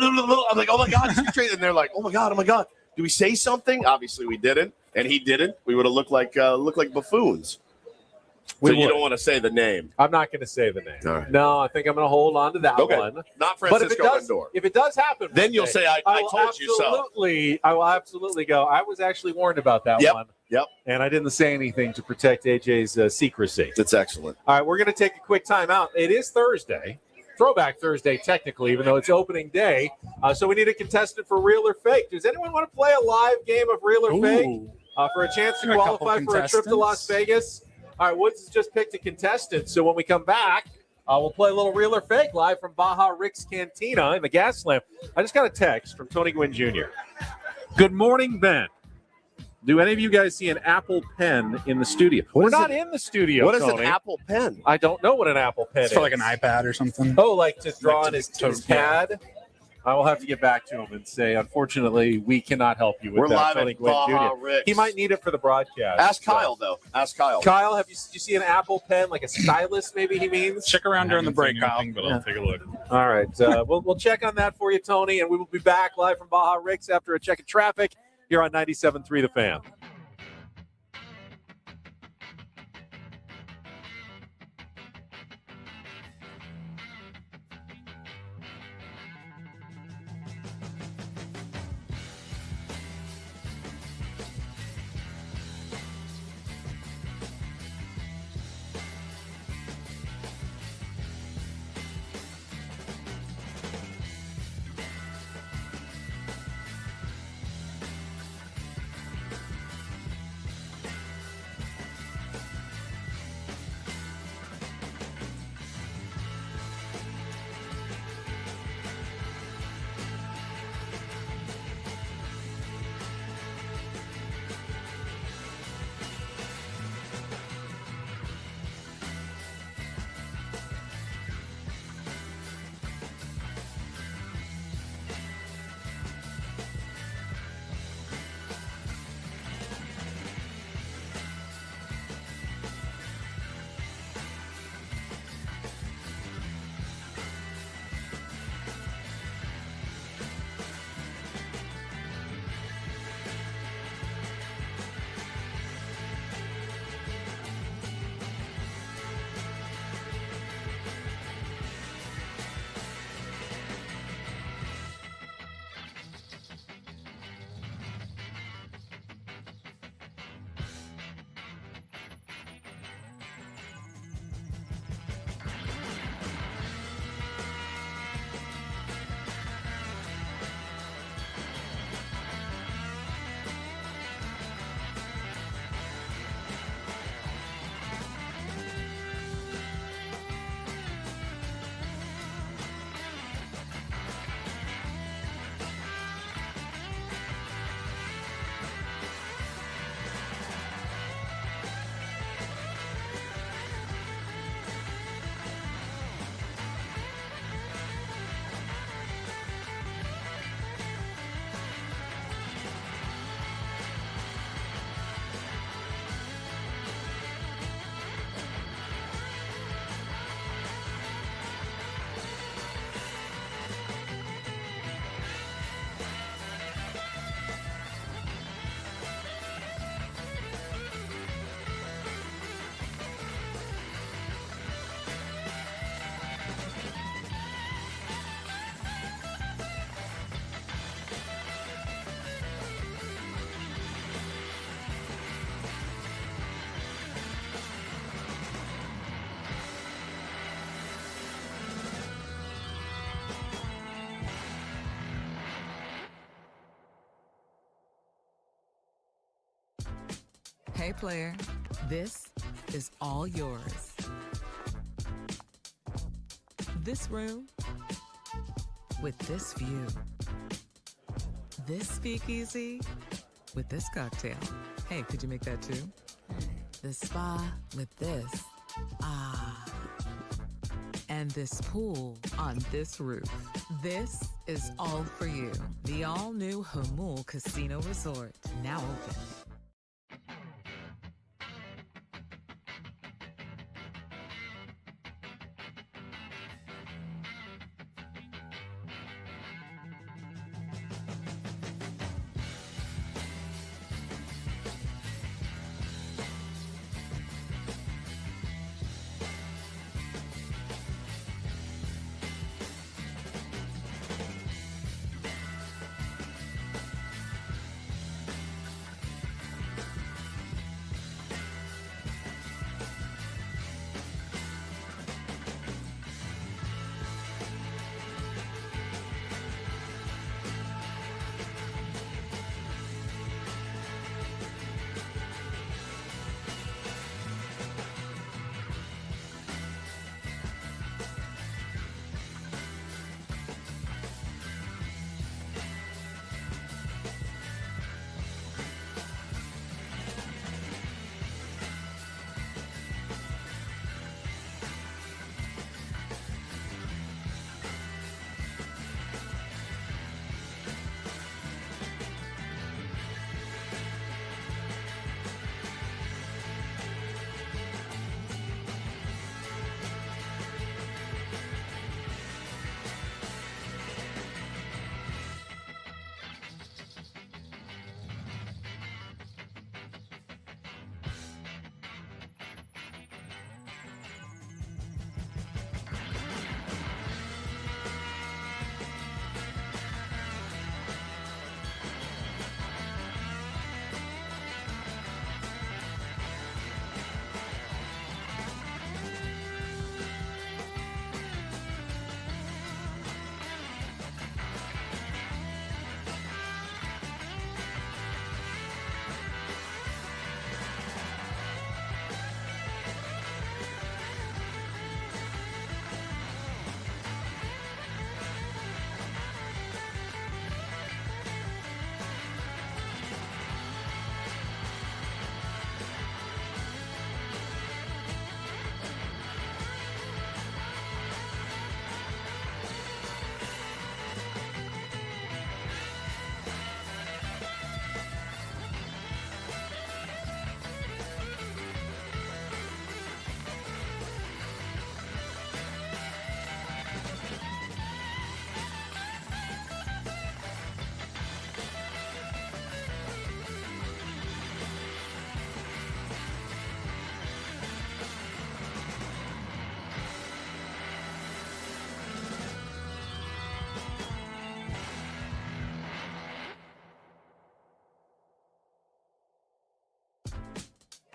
my God, did you trade?" And they're like, "Oh my God, did we say something?" Obviously, we didn't, and he didn't. We would have looked like buffoons. So you don't want to say the name. I'm not going to say the name. All right. No, I think I'm going to hold on to that one. Not But if Francisco Lindor. if it does happen, Then one you'll day, say, I will told you so. I will absolutely go. I was actually warned about that one. Yep. And I didn't say anything to protect AJ's secrecy. That's excellent. All right, we're going to take a quick time out. It is Thursday, Throwback Thursday, technically, even though it's opening day. So we need a contestant for Real or Fake. Does anyone want to play a live game of Real or Fake for a chance to Got a couple qualify for a trip to Las Vegas? All right, Woods has just picked a contestant. So when we come back, we'll play a little Real or Fake live from Baja Rick's Cantina in the Gas Lamp. I just got a text from Tony Gwynn Jr. Good morning, Ben. Do any of you guys see an Apple Pen in the studio? We're not in the studio. What is Tony. an Apple Pen? I don't know what an Apple Pen is. It's for like an iPad or something. Oh, like to draw on his to- pad? I will have to get back to him and say, unfortunately, we cannot help you with We're that. live Tony at Gwynn Baja Jr. Rick's. He might need it for the broadcast. Ask So- Kyle, though. Ask Kyle. Kyle, did you see an Apple Pen, like a stylus? Maybe he means. Check around during the break, Kyle. But I'll take a look. All right, we'll check on that for you, Tony, and we will be back live from Baja Rick's after a check of traffic here on 97.3 The Fan. Hey, player, this is all yours. This room with this view. This speakeasy with this cocktail. Hey, could you make that too? The spa with this. Ah. And this pool on this roof. This is all for you. The all-new Hamul Casino Resort, now open.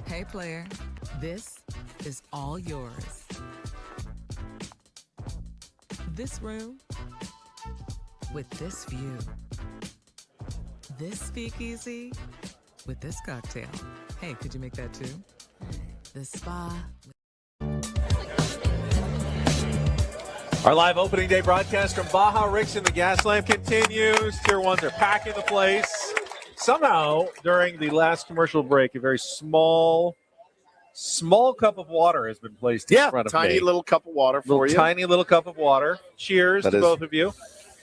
Hey, player, this is all yours. This room with this view. This speakeasy with this cocktail. Hey, could you make that too? The spa. Our live opening day broadcast from Baja Rick's in the Gaslamp continues. Tier 1s are packing the place. Somehow, during the last commercial break, a very small cup of water has been placed in front of me. Tiny little cup of water for you. Tiny little cup of water. Cheers to both of you.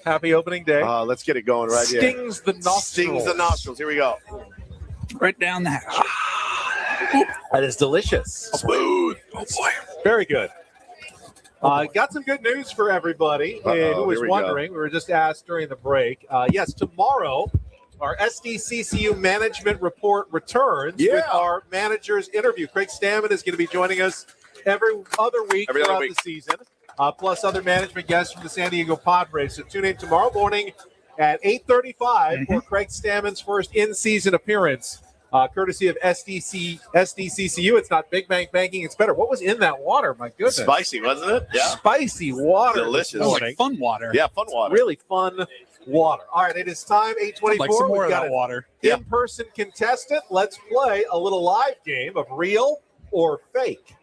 Happy opening day. Let's get it going right here. Stings the nostrils. Stings the nostrils. Here we go. Right down the hatch. That is delicious. Smooth. Oh, boy. Very good. Got some good news for everybody who was wondering. We were just asked during the break. Yes, tomorrow, our SDCCU management report returns with our manager's interview. Craig Stammen is going to be joining us every other week throughout the season, plus other management guests from the San Diego Padres. So tune in tomorrow morning at 8:35 for Craig Stammen's first in-season appearance, courtesy of SDCCU. It's not Big Bang Banking. It's better. What was in that water? My goodness. Spicy, wasn't it? Yeah. Spicy water. Delicious. Like fun water. Yeah, fun water. Really fun water. All right, it is time, 8:24. Like some more We've of got that an water. in-person contestant. Let's play a little live game of real or fake.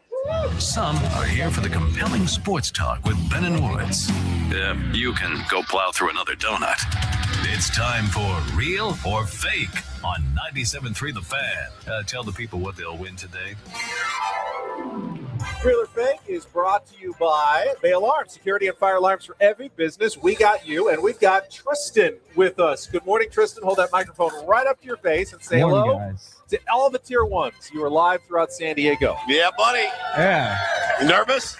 Some are here for the compelling sports talk with Ben and Woods. You can go plow through another donut. It's time for Real or Fake on 97.3 The Fan. Tell the people what they'll win today. Real or Fake is brought to you by Bay Alarm, security and fire alarms for every business. We got you, and we've got Tristan with us. Good morning, Tristan. Hold that microphone right up to your face and say Morning, hello guys. to all the Tier 1s. You are live throughout San Diego. Yeah, buddy. Yeah. You nervous?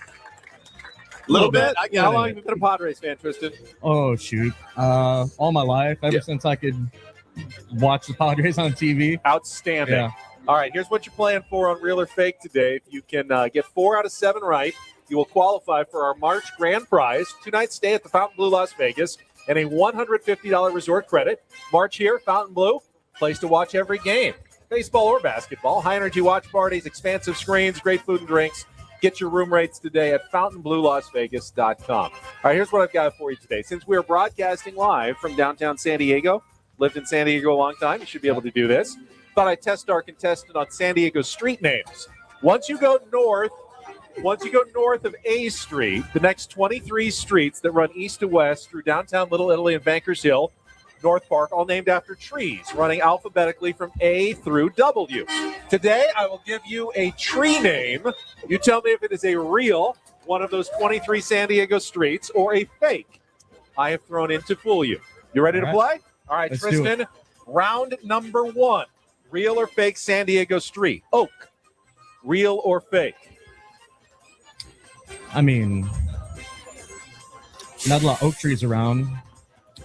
A little bit. I get How it. long have you been a Padres fan, Tristan? Oh, shoot. All my life, ever since I could watch the Padres on TV. Outstanding. Yeah. All right, here's what you're playing for on Real or Fake today. If you can get 4 out of 7 right, you will qualify for our March grand prize, 2-night stay at the Fontainebleau Las Vegas, and a $150 resort credit. March here, Fontainebleau, place to watch every game, baseball or basketball. High-energy watch parties, expansive screens, great food and drinks. Get your room rates today at FontainebleauLasVegas.com. All right, here's what I've got for you today. Since we are broadcasting live from downtown San Diego, lived in San Diego a long time, you should be able to do this. Thought I'd test our contestant on San Diego street names. Once you go north of A Street, the next 23 streets that run east to west through downtown Little Italy and Bankers Hill, North Park, all named after trees, running alphabetically from A through W. Today, I will give you a tree name. You tell me if it is a real one of those 23 San Diego streets or a fake I have thrown in to fool you. You ready to play? All right, Let's do Tristan, round number 1. Real or fake San Diego street? Oak. Real or fake? I mean, not a lot of oak trees around.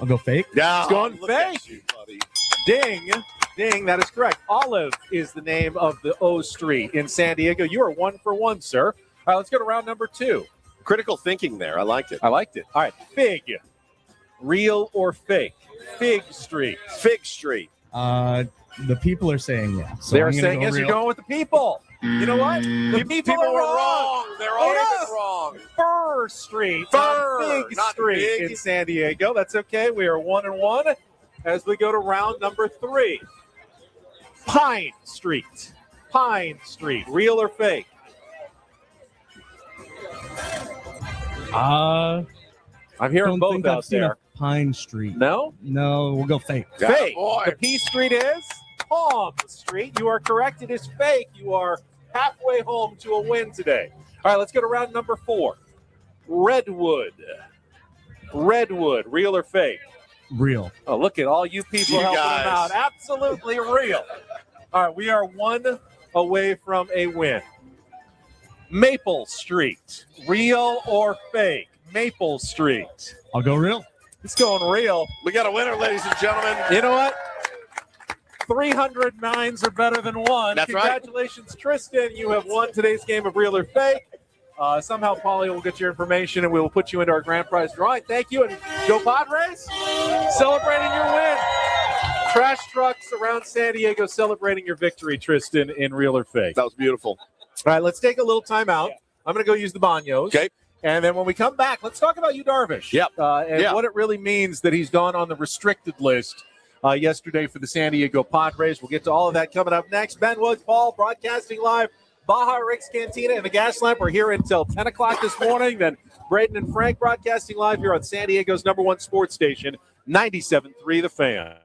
I'll go fake. Yeah, It's going look fake. at you, buddy. Ding. Ding, that is correct. Olive is the name of the O Street in San Diego. You are 1 for 1, sir. All right, let's go to round number 2. Critical thinking there. I liked it. I liked it. All right, Fig. Real or fake? Fig Street. Fig Street. The people are saying yeah. So They're I'm gonna saying go yes, you're real. going with the people. You know what? The people are were wrong. They're Oh, always no. wrong. Fir Street. Fir, Big not Street big. in San Diego. That's okay. We are 1 and 1 as we go to round number 3. Pine Street. Pine Street. Real or fake? I I'm hearing don't both think out I've seen there. a Pine Street. No? No, we'll go fake. Fake. boy. The P Street is Palm Street. You are correct. It is fake. You are halfway home to a win today. All right, let's go to round number 4. Redwood. Redwood. Real or fake? Real. Oh, look at all you people You helping guys. them out. Absolutely real. All right, we are 1 away from a win. Maple Street. Real or fake? Maple Street. I'll go real. It's going real. We got a winner, ladies and gentlemen. You know what? 309s are better than 1. That's right. Congratulations, Tristan. You have won today's game of Real or Fake. Somehow, Polly will get your information, and we will put you into our grand prize drawing. Thank you, and go Padres. Celebrating your win. Trash trucks around San Diego celebrating your victory, Tristan, in Real or Fake. That was beautiful. All right, let's take a little time out. I'm going to go use the baños. Okay. And then when we come back, let's talk about Yu Darvish. Yep. And what it really means that he's gone on the restricted list yesterday for the San Diego Padres. We'll get to all of that coming up next. Ben Woods, Paul, broadcasting live. Baja, Rick's Cantina, and the Gas Lamp are here until 10 o'clock this morning. Then Braden and Frank broadcasting live here on San Diego's #1 sports station, 97.3 The Fan.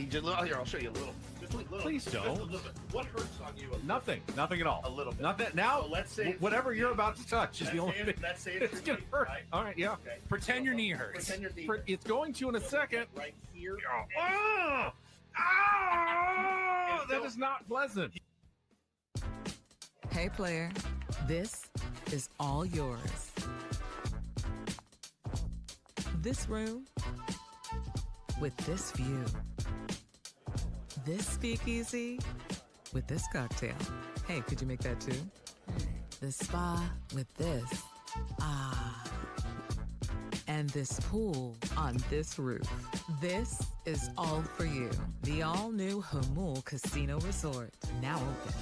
He just, here, I'll show you a little. Just a little. Please Just a don't. little bit. What hurts on you? Nothing at all. A little bit. Not that now. So let's say whatever you're about to touch is the only thing. Let's say It's gonna hurt. Right? All right, yeah. Okay. Pretend your knee hurts. Pretend your knee It's going to in a second. Right here. Oh, that is not pleasant. Hey, player, this is all yours. This room with this view. This speakeasy with this cocktail. Hey, could you make that too? The spa with this. Ah. And this pool on this roof. This is all for you. The all-new Hamul Casino Resort, now open.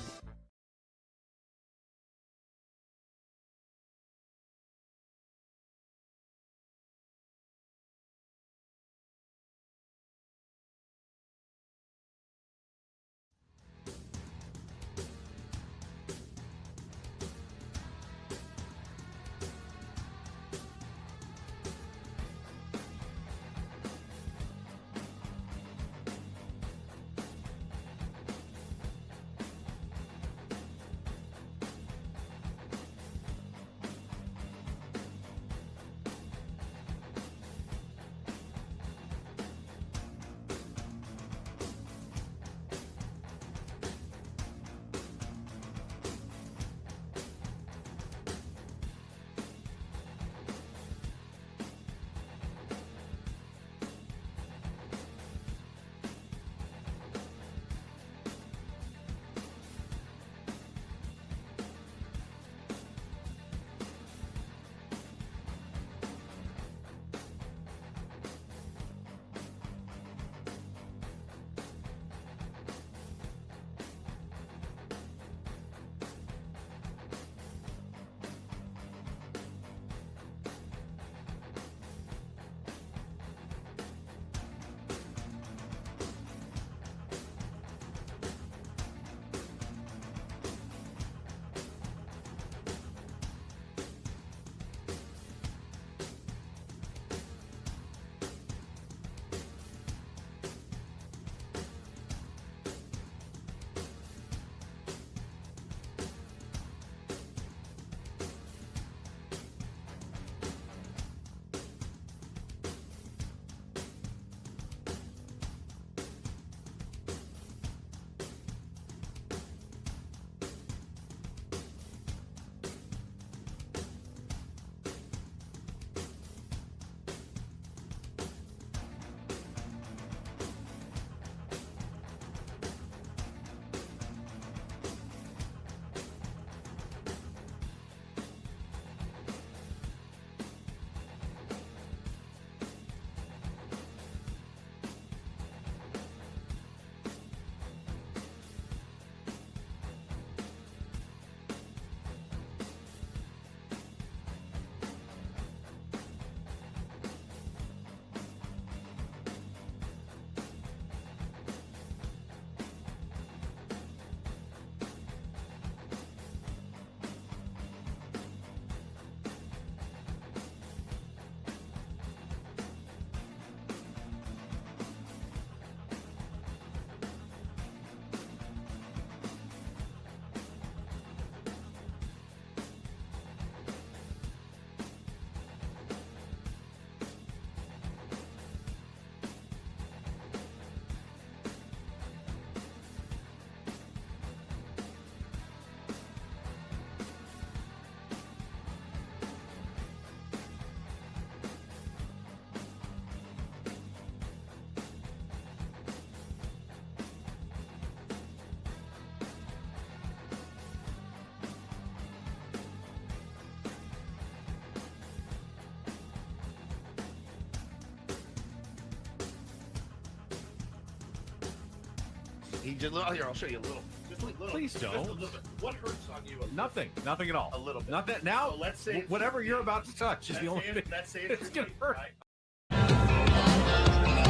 He just, here, I'll show you a little. Just a little. Please don't. Just a little bit. What hurts on you? Nothing at all. A little bit. Not that now. So let's say whatever you're about to touch is the only thing. Let's say It's gonna hurt. Right?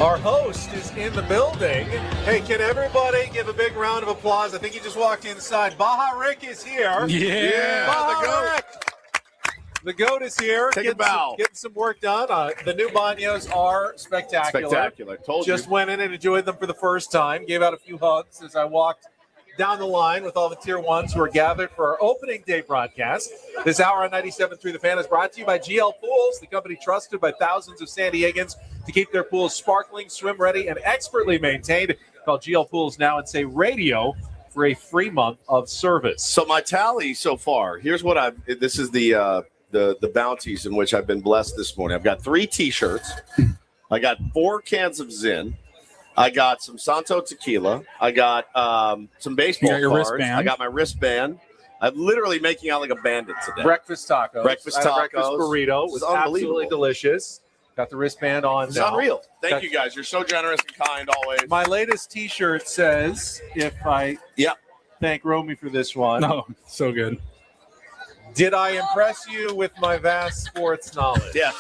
Our host is in the building. Hey, can everybody give a big round of applause? I think he just walked inside. Baja Rick is here. Yeah. Baja Rick. The GOAT is here. Take a bow. Getting some work done. The new Banos are spectacular. Spectacular. Told you. Just went in and enjoyed them for the first time. Gave out a few hugs as I walked down the line with all the Tier 1s who are gathered for our opening day broadcast. This hour on 97.3 The Fan is brought to you by GL Pools, the company trusted by thousands of San Diegans to keep their pools sparkling, swim-ready, and expertly maintained. Call GL Pools now and say radio for a free month of service. So my tally so far, here's what this is the bounties in which I've been blessed this morning. I've got 3 T-shirts. I got 4 cans of Zin. I got some Santo tequila. I got some baseball cards. Wristband. I got my wristband. I'm literally making out like a bandit today. Breakfast tacos. Breakfast burrito. It was absolutely delicious. Got the wristband on. It's unreal. Thank you guys. You're so generous and kind always. My latest T-shirt says, if I thank Romy for this one. No, so good. Did I impress you with my vast sports knowledge? Yeah.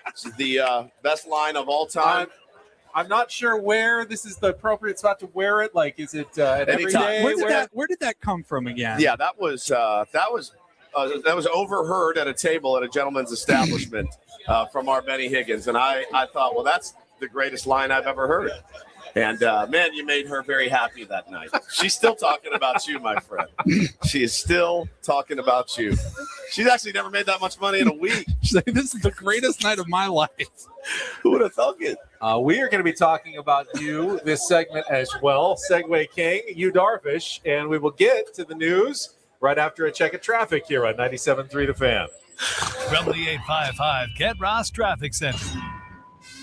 This is the best line of all time. I'm not sure where this is the appropriate spot to wear it. Like, is it every day? Where did that come from again? Yeah, that was overheard at a table at a gentleman's establishment from our Benny Higgins, and I thought, well, that's the greatest line I've ever heard. And man, you made her very happy that night. She's still talking about you, my friend. She is still talking about you. She's actually never made that much money in a week. She's like, this is the greatest night of my life. Who would have thought it? We are going to be talking about you this segment as well. Segway King, you Darvish, and we will get to the news right after a check of traffic here on 97.3 The Fan. From the 855 Get Ross Traffic Center.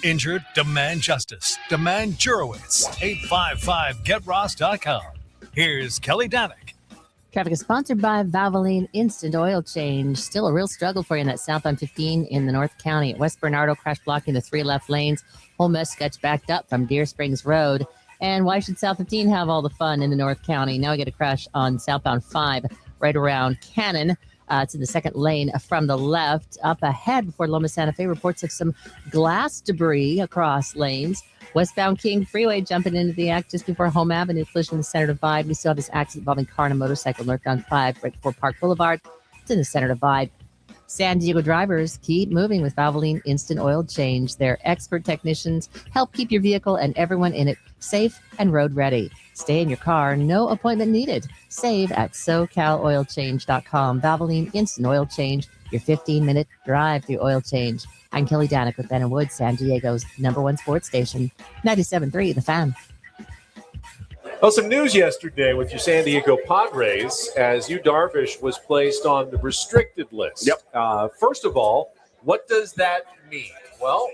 Injured? Demand justice. Demand Jurowitz. 855GetRoss.com. Here's Kelly Danick. Traffic is sponsored by Valvoline Instant Oil Change. Still a real struggle for you in that southbound 15 in the North County. At West Bernardo, crash blocking the 3 left lanes. Whole mess sketch backed up from Deer Springs Road. And why should South 15 have all the fun in the North County? Now we get a crash on southbound 5 right around Cannon. It's in the second lane from the left. Up ahead before Loma Santa Fe, reports of some glass debris across lanes. Westbound King Freeway jumping into the act just before Home Avenue, collision in the center divide. We still have this accident involving car and a motorcycle northbound 5 right before Park Boulevard. It's in the center divide. San Diego drivers keep moving with Valvoline Instant Oil Change. Their expert technicians help keep your vehicle and everyone in it safe and road ready. Stay in your car, no appointment needed. Save at SoCalOilChange.com. Valvoline Instant Oil Change, your 15-minute drive through oil change. I'm Kelly Danick with Ben & Wood, San Diego's #1 sports station, 97.3 The Fan. Well, some news yesterday with your San Diego Padres as Yu Darvish was placed on the restricted list. Yep. First of all, what does that mean? Well,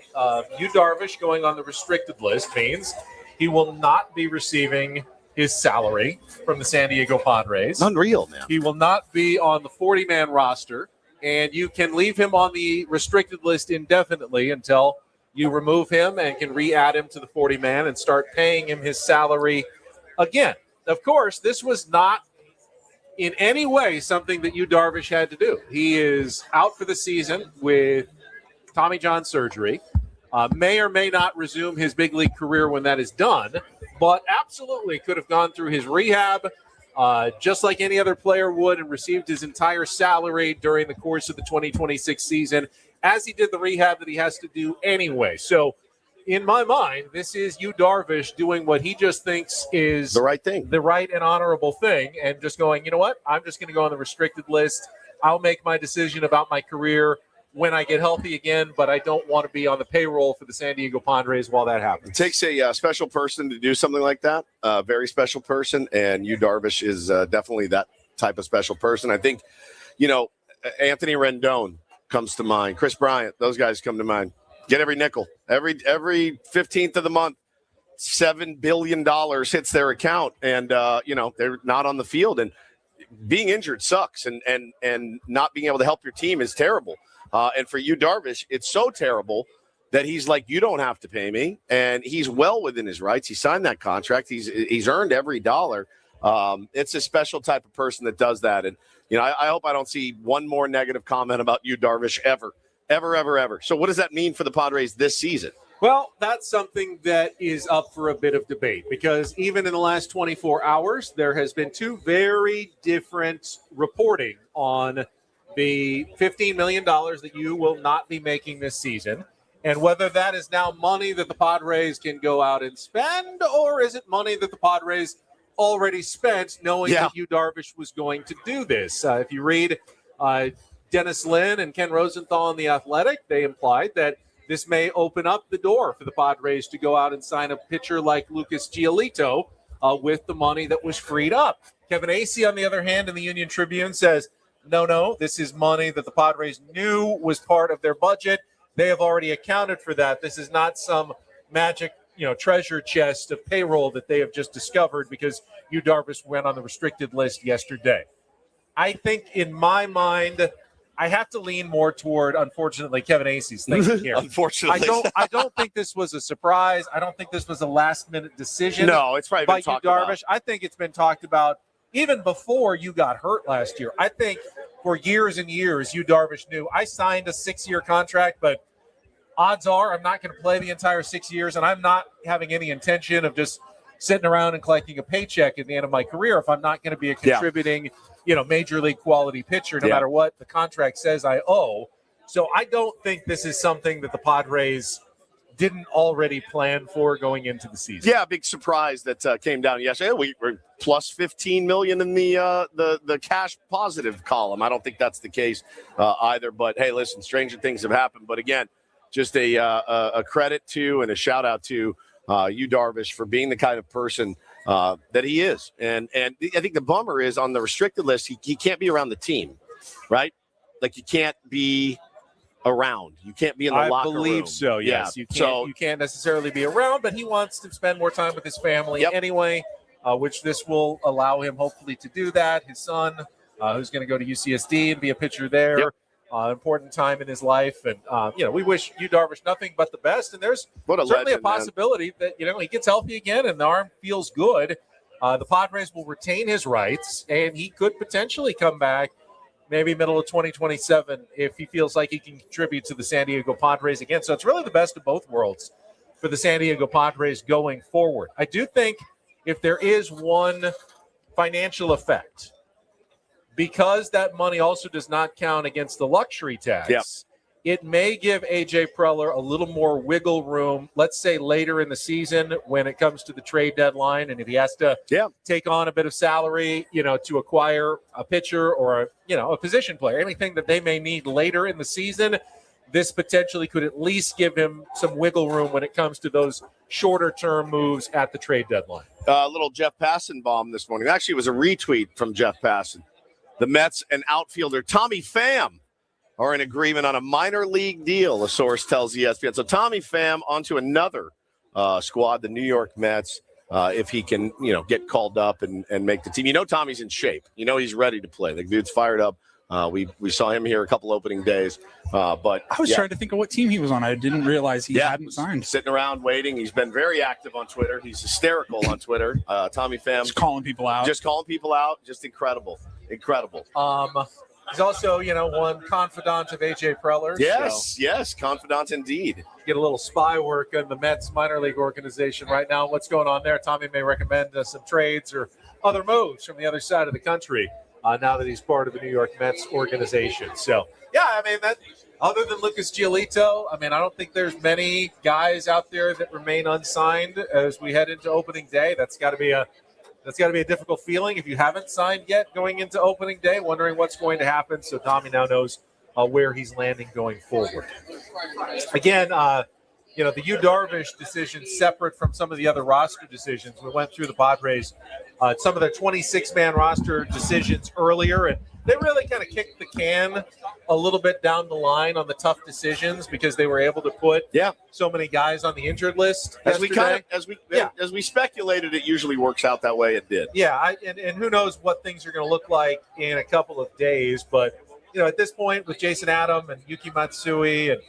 Yu Darvish going on the restricted list means he will not be receiving his salary from the San Diego Padres. Unreal, man. He will not be on the 40-man roster, and you can leave him on the restricted list indefinitely until you remove him and can re-add him to the 40-man and start paying him his salary again. Of course, this was not in any way something that Yu Darvish had to do. He is out for the season with Tommy John surgery. May or may not resume his big league career when that is done, but absolutely could have gone through his rehab just like any other player would and received his entire salary during the course of the 2026 season, as he did the rehab that he has to do anyway. So in my mind, this is Yu Darvish doing what he just thinks is the right thing, the right and honorable thing, and just going, you know what, I'm just going to go on the restricted list. I'll make my decision about my career when I get healthy again, but I don't want to be on the payroll for the San Diego Padres while that happens. It takes a special person to do something like that, a very special person, and Yu Darvish is definitely that type of special person. I think, Anthony Rendon comes to mind, Chris Bryant, those guys come to mind. Get every nickel. Every 15th of the month, $7 billion hits their account, and, they're not on the field. And being injured sucks, and not being able to help your team is terrible. And for Yu Darvish, it's so terrible that he's like, you don't have to pay me. And he's well within his rights. He signed that contract. He's earned every dollar. It's a special type of person that does that. And, I hope I don't see one more negative comment about Yu Darvish ever. So what does that mean for the Padres this season? Well, that's something that is up for a bit of debate, because even in the last 24 hours, there has been two very different reporting on the $15 million that you will not be making this season, and whether that is now money that the Padres can go out and spend, or is it money that the Padres already spent knowing that Yu Darvish was going to do this. If you read Dennis Lin and Ken Rosenthal in The Athletic, they implied that this may open up the door for the Padres to go out and sign a pitcher like Lucas Giolito with the money that was freed up. Kevin Acee, on the other hand, in the Union Tribune says, no, this is money that the Padres knew was part of their budget. They have already accounted for that. This is not some magic treasure chest of payroll that they have just discovered because Yu Darvish went on the restricted list yesterday. I think in my mind, I have to lean more toward, unfortunately, Kevin Acee's thinking here. Unfortunately. I don't think this was a surprise. I don't think this was a last-minute decision. No, it's probably by been talked Yu Darvish. about. I think it's been talked about even before you got hurt last year. I think for years and years, Yu Darvish knew I signed a 6-year contract, but odds are I'm not going to play the entire 6 years, and I'm not having any intention of just sitting around and collecting a paycheck at the end of my career if I'm not going to be a contributing, major league quality pitcher, no matter what the contract says I owe. So I don't think this is something that the Padres didn't already plan for going into the season. Yeah, big surprise that came down yesterday. We were plus $15 million in the cash positive column. I don't think that's the case either. But hey, listen, stranger things have happened. But again, just a credit to and a shout out to Yu Darvish for being the kind of person that he is. And I think the bummer is on the restricted list, he can't be around the team, right? Like you can't be around. You can't be in the locker room. I believe so, yes. Yeah. You can't necessarily be around, but he wants to spend more time with his family anyway, which this will allow him hopefully to do that. His son, who's going to go to UCSD and be a pitcher there. Important time in his life, and we wish Yu Darvish nothing but the best. And there's certainly a possibility that he gets healthy again and the arm feels good. The Padres will retain his rights, and he could potentially come back maybe middle of 2027 if he feels like he can contribute to the San Diego Padres again. So it's really the best of both worlds for the San Diego Padres going forward. I do think if there is one financial effect, because that money also does not count against the luxury tax, it may give A.J. Preller a little more wiggle room, let's say later in the season when it comes to the trade deadline. And if he has to take on a bit of salary, to acquire a pitcher or, a position player, anything that they may need later in the season, this potentially could at least give him some wiggle room when it comes to those shorter-term moves at the trade deadline. Little Jeff Passan bomb this morning. Actually, it was a retweet from Jeff Passan. The Mets and outfielder Tommy Pham are in agreement on a minor league deal, a source tells ESPN. So Tommy Pham onto another squad, the New York Mets, if he can, get called up and make the team. Tommy's in shape. He's ready to play. The dude's fired up. We saw him here a couple opening days. But I was trying to think of what team he was on. I didn't realize he hadn't signed. Sitting around waiting. He's been very active on Twitter. He's hysterical on Twitter. Tommy Pham. Just calling people out. Just incredible. Incredible. He's also, one confidant of A.J. Preller. Yes, confidant indeed. Get a little spy work on the Mets minor league organization right now. What's going on there? Tommy may recommend some trades or other moves from the other side of the country now that he's part of the New York Mets organization. So, that other than Lucas Giolito, I don't think there's many guys out there that remain unsigned as we head into opening day. That's got to be a difficult feeling if you haven't signed yet going into opening day, wondering what's going to happen. So Tommy now knows where he's landing going forward. Again, the Yu Darvish decision separate from some of the other roster decisions. We went through the Padres, some of their 26-man roster decisions earlier, and they really kind of kicked the can a little bit down the line on the tough decisions because they were able to put so many guys on the injured list. As we speculated, it usually works out that way. It did. Yeah, and who knows what things are going to look like in a couple of days. But, at this point with Jason Adam and Yuki Matsui and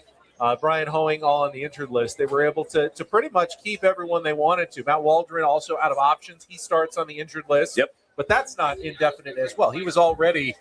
Brian Hoeing all on the injured list, they were able to pretty much keep everyone they wanted to. Matt Waldron also out of options. He starts on the injured list. But that's not indefinite as well. He was already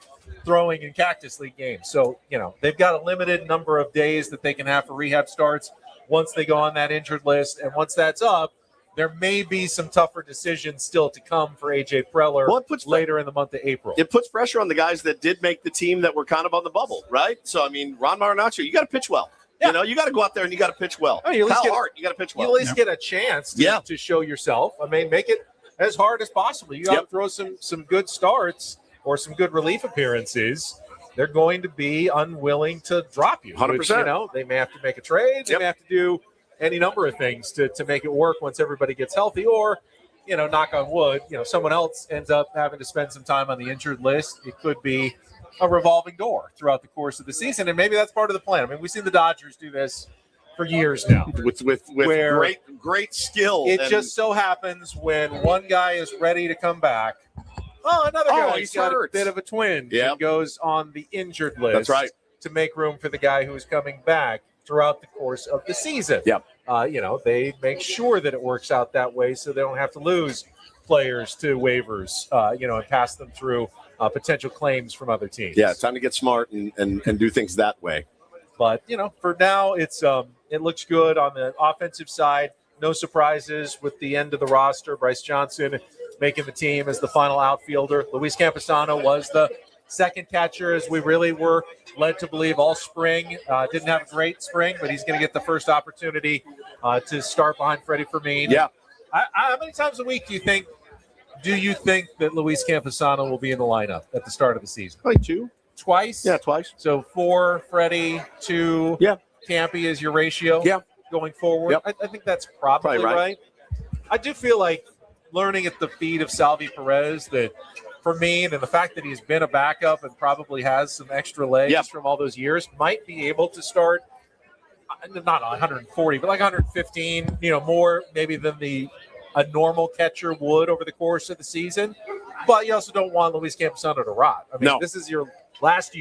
throwing in Cactus League games. So, they've got a limited number of days that they can have for rehab starts once they go on that injured list. And once that's up, there may be some tougher decisions still to come for A.J. Preller later in the month of April. It puts pressure on the guys that did make the team that were kind of on the bubble, right? So, I mean, Ron Marinaccio, you got to pitch well. Yeah. You know, you got to go out there and you got to pitch well. I mean, Kyle Hart, you got to pitch well. You at least get a chance to show yourself. I mean, make it as hard as possible. You got to throw some good starts or some good relief appearances. They're going to be unwilling to drop you. 100%. Which, you know, they may have to make a trade. They may have to do any number of things to make it work once everybody gets healthy, or, you know, knock on wood, you know, someone else ends up having to spend some time on the injured list. It could be a revolving door throughout the course of the season, and maybe that's part of the plan. I mean, we've seen the Dodgers do this for years now. With where great skill. It just so happens when one guy is ready to come back, another guy he's got hurt. a bit of a twinge and goes on the injured list. That's right. To make room for the guy who's coming back throughout the course of the season. Yep. You know, they make sure that it works out that way so they don't have to lose players to waivers, you know, and pass them through potential claims from other teams. Yeah, it's time to get smart and do things that way. But, you know, for now, it looks good on the offensive side. No surprises with the end of the roster. Bryce Johnson making the team as the final outfielder. Luis Campusano was the second catcher, as we really were led to believe all spring. Didn't have a great spring, but he's going to get the first opportunity to start behind Freddie Fermin. Yeah. How many times a week do you think that Luis Campusano will be in the lineup at the start of the season? Like two. Twice? Yeah, twice. So 4 Freddie, 2 Campy is your ratio going forward? Yep. I think that's probably right. I do feel like learning at the feet of Salvi Perez that Fermin, and the fact that he's been a backup and probably has some extra legs from all those years, might be able to start not 140, but like 115, you know, more maybe than a normal catcher would over the course of the season. But you also don't want Luis Campusano to rot. I mean, this is your last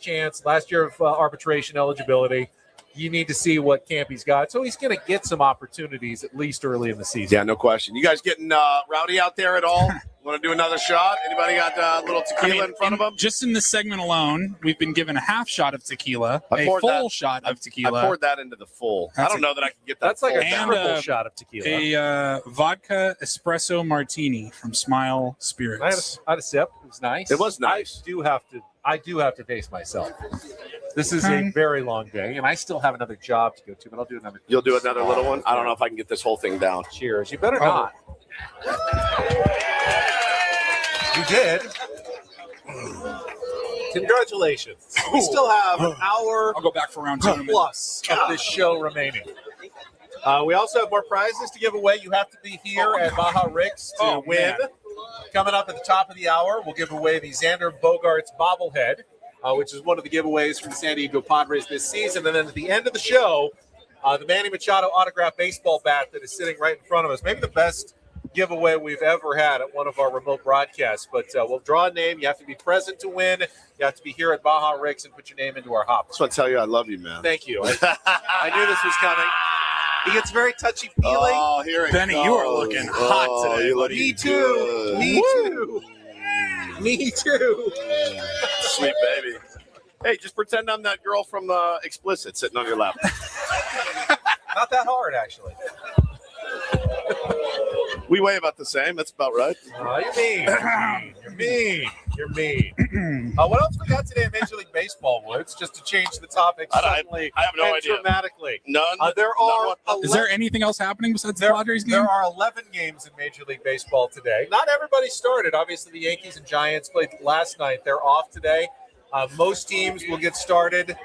chance, last year of arbitration eligibility. You need to see what Campy's got. So he's going to get some opportunities at least early in the season. Yeah, no question. You guys getting rowdy out there at all? Want to do another shot? Anybody got a little tequila in front of them? Just in this segment alone, we've been given a half shot of tequila, a full shot of tequila. I poured that into the full. I don't know that I can get that. That's like a triple shot of tequila. A vodka espresso martini from Smile Spirits. I had a sip. It was nice. It was nice. I do have to pace myself. This is a very long day, and I still have another job to go to, but I'll do another. You'll do another little one? I don't know if I can get this whole thing down. Cheers. You better not. You did. Congratulations. We still have an hour I'll go back for round 2 plus of this show remaining. We also have more prizes to give away. You have to be here at Baja Ricks to win. Man. Coming up at the top of the hour, we'll give away the Xander Bogaerts bobblehead, which is one of the giveaways from the San Diego Padres this season. And then at the end of the show, the Manny Machado autographed baseball bat that is sitting right in front of us. Maybe the best giveaway we've ever had at one of our remote broadcasts. But we'll draw a name. You have to be present to win. You have to be here at Baja Ricks and put your name into our hop. I just want to tell you I love you, man. Thank you. I knew this was coming. He gets very touchy-feely. Oh, here it Benny, goes. you are looking hot today. Me too. Me too. Me too. Sweet baby. Hey, just pretend I'm that girl from Explicit sitting on your lap. Not that hard, actually. We weigh about the same. That's about right. You're mean. You're mean. You're mean. What else we got today in Major League Baseball, Woods? Just to change the topic suddenly I have no idea. dramatically. None. Is there anything else happening besides the Padres game? There are 11 games in Major League Baseball today. Not everybody started. Obviously, the Yankees and Giants played last night. They're off today. Most teams will get started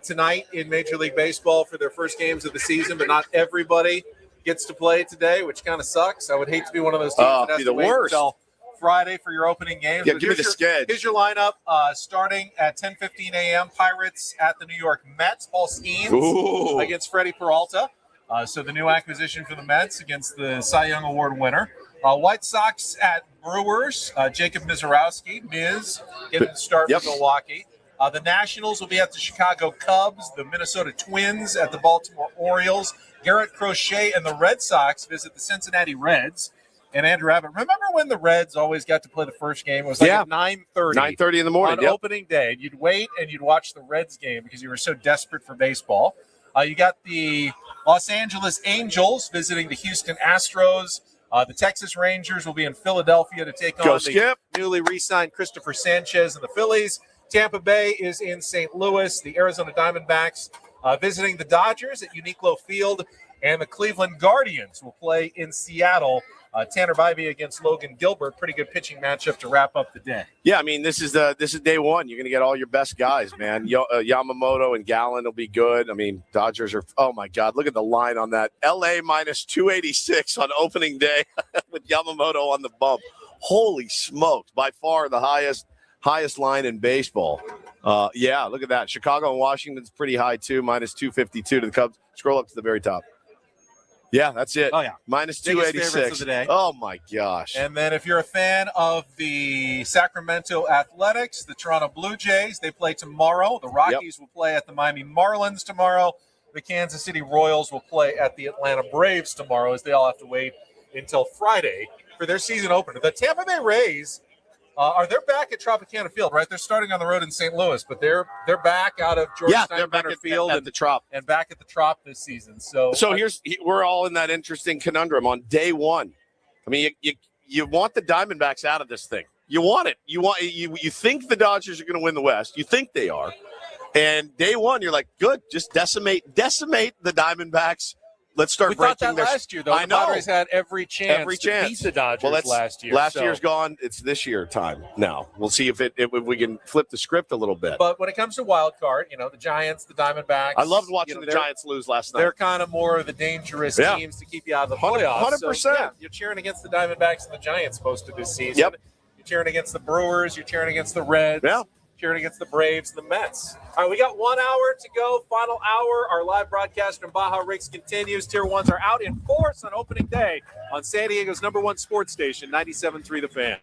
tonight in Major League Baseball for their first games of the season, but not everybody gets to play today, which kind of sucks. I would hate to be one of those teams that has to wait until Friday for your opening games. Yeah, give me the schedule. Here's your lineup starting at 10:15 a.m. Pirates at the New York Mets. Paul Skeens against Freddie Peralta. So the new acquisition for the Mets against the Cy Young Award winner. White Sox at Brewers. Jacob Mizorowski, Miz, getting the start for Milwaukee. The Nationals will be at the Chicago Cubs. The Minnesota Twins at the Baltimore Orioles. Garrett Crochet and the Red Sox visit the Cincinnati Reds. And Andrew Abbott, remember when the Reds always got to play the first game? It was like at 9:30. 9:30 in the morning. On opening day. You'd wait and you'd watch the Reds game because you were so desperate for baseball. You got the Los Angeles Angels visiting the Houston Astros. The Texas Rangers will be in Philadelphia to take on the newly re-signed Christopher Sanchez and the Phillies. Tampa Bay is in St. Louis. The Arizona Diamondbacks visiting the Dodgers at Uniqlo Field. And the Cleveland Guardians will play in Seattle. Tanner Bybee against Logan Gilbert. Pretty good pitching matchup to wrap up the day. Yeah, I mean, this is day one. You're going to get all your best guys, man. Yamamoto and Gallen will be good. I mean, Dodgers are – oh, my God. Look at the line on that. L.A. minus 286 on opening day with Yamamoto on the bump. Holy smokes. By far the highest line in baseball. Yeah, look at that. Chicago and Washington's pretty high, too, minus 252 to the Cubs. Scroll up to the very top. Yeah, that's it. Oh, yeah. Minus Biggest 286. favorites of the day. Oh, my gosh. And then if you're a fan of the Sacramento Athletics, the Toronto Blue Jays, they play tomorrow. The Rockies will play at the Miami Marlins tomorrow. The Kansas City Royals will play at the Atlanta Braves tomorrow, as they all have to wait until Friday for their season opener. The Tampa Bay Rays, they're back at Tropicana Field, right? They're starting on the road in St. Louis, but they're back out of George Steinbrenner Field at the Trop. and back at the Trop this season. So we're all in that interesting conundrum on day one. I mean, you want the Diamondbacks out of this thing. You want it. You think the Dodgers are going to win the West. You think they are. And day one, you're like, good, just decimate the Diamondbacks. Let's start breaking thought that last year, though. I know. The Padres had every chance to beat the Dodgers last year. Last year's gone. It's this year time now. We'll see if we can flip the script a little bit. But when it comes to wild card, the Giants, the Diamondbacks. I loved watching the Giants lose last night. They're kind of more of the dangerous teams to keep you out of the playoffs. 100%. So, you're cheering against the Diamondbacks and the Giants most of this season. Yep. You're cheering against the Brewers. You're cheering against the Reds. Yeah. Cheering against the Braves and the Mets. All right, we got 1 hour to go. Final hour. Our live broadcast from Baja Rigs continues. Tier 1s are out in force on opening day on San Diego's #1 sports station, 97.3 The Fan.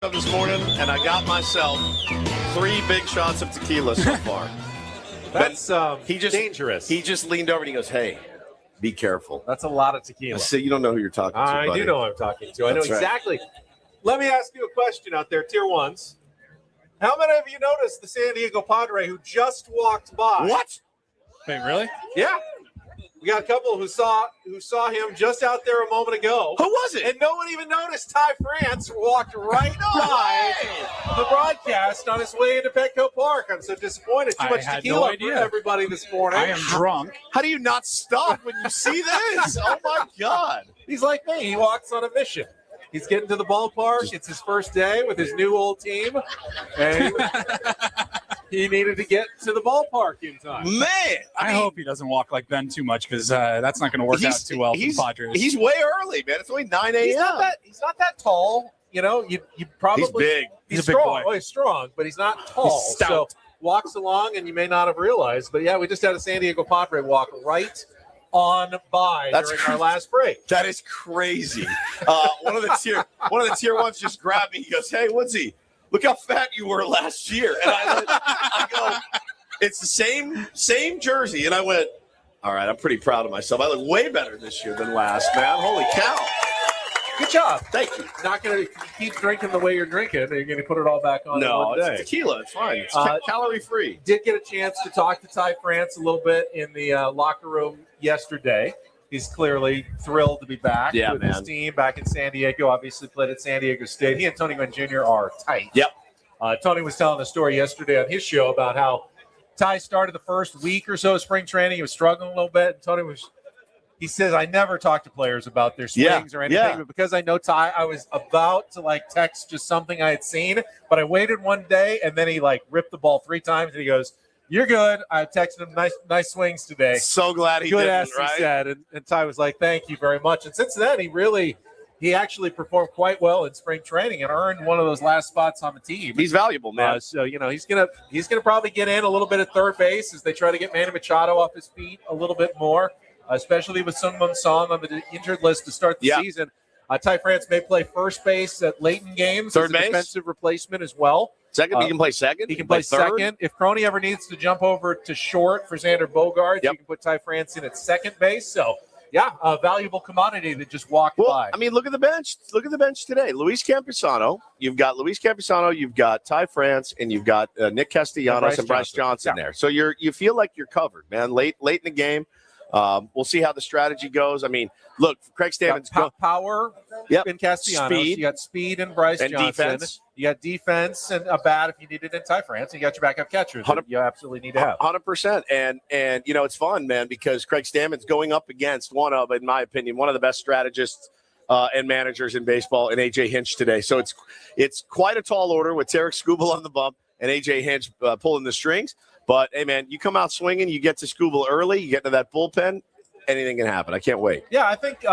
Up this morning, and I got myself 3 big shots of tequila so far. That's dangerous. He just leaned over and he goes, "Hey, be careful." That's a lot of tequila. I said, "You don't know who you're talking to, I buddy." do know who I'm talking to. I know That's right. exactly. Let me ask you a question out there, Tier 1s. How many of you noticed the San Diego Padre who just walked by? What? Wait, really? Yeah. We got a couple who saw him just out there a moment ago. Who was it? And no one even noticed Ty France walked right by the broadcast on his way into Petco Park. I'm so disappointed. Too much tequila for everybody this morning. I am drunk. How do you not stop when you see this? Oh, my God. He's like me. He walks on a mission. He's getting to the ballpark. It's his first day with his new old team. And he needed to get to the ballpark in time. Man. I hope he doesn't walk like Ben too much because that's not going to work out too well for the Padres. He's way early, man. It's only 9 a.m. He's not that tall. You know, you probably. He's big. He's a big strong. boy. Oh, he's strong, but he's not tall. He's stout. So walks along, and you may not have realized. But, yeah, we just had a San Diego Padre walk right on by during our last break. That is crazy. One of the tier 1s just grabbed me. He goes, "Hey, Woodsy, look how fat you were last year." And I go, "It's the same jersey." And I went, "All right, I'm pretty proud of myself. I look way better this year than last, man. Holy cow." Good job. Thank you. Not going to keep drinking the way you're drinking. You're going to put it all back on in one day. It's tequila. It's fine. It's calorie free. Did get a chance to talk to Ty France a little bit in the locker room yesterday. He's clearly thrilled to be back with his team back in San Diego. Obviously played at San Diego State. He and Tony Gwynn Jr. are tight. Yep. Tony was telling a story yesterday on his show about how Ty started the first week or so of spring training. He was struggling a little bit. And he says, "I never talk to players about their swings or anything, but because I know Ty, I was about to text just something I had seen, but I waited one day and then he ripped the ball 3 times and he goes, 'You're good.' I texted him nice swings today." So glad he good didn't, ass, right? he said, and Ty was like, "Thank you very much." And since then, he actually performed quite well in spring training and earned one of those last spots on the team. He's valuable, man. So he's gonna probably get in a little bit at third base as they try to get Manny Machado off his feet a little bit more, especially with Sungmun Song on the injured list to start the season. Ty France may play first base at late in games. Third as a base? defensive replacement as well. Second, he can play second. He can play third. second. If Crony ever needs to jump over to short for Xander Bogaerts, you can put Ty France in at second base. So, a valuable commodity that just walked by. I mean, look at the bench. Look at the bench today. Luis Campusano. You've got Luis Campusano. You've got Ty France, and you've got Nick Castellanos and Bryce Johnson there. So you feel like you're covered, man. Late in the game. We'll see how the strategy goes. I mean, look, Craig Stammen's power in Castellanos. You got speed in Bryce Johnson. Defense. You got defense and a bat if you need it in Ty France. You got your backup catchers that you absolutely need to have. 100%. And it's fun, man, because Craig Stammen's going up against in my opinion, one of the best strategists and managers in baseball in A.J. Hinch today. So it's quite a tall order with Tarek Skubal on the bump and A.J. Hinch pulling the strings. But, hey, man, you come out swinging, you get to Skubal early, you get into that bullpen, anything can happen. I can't wait. Yeah, I think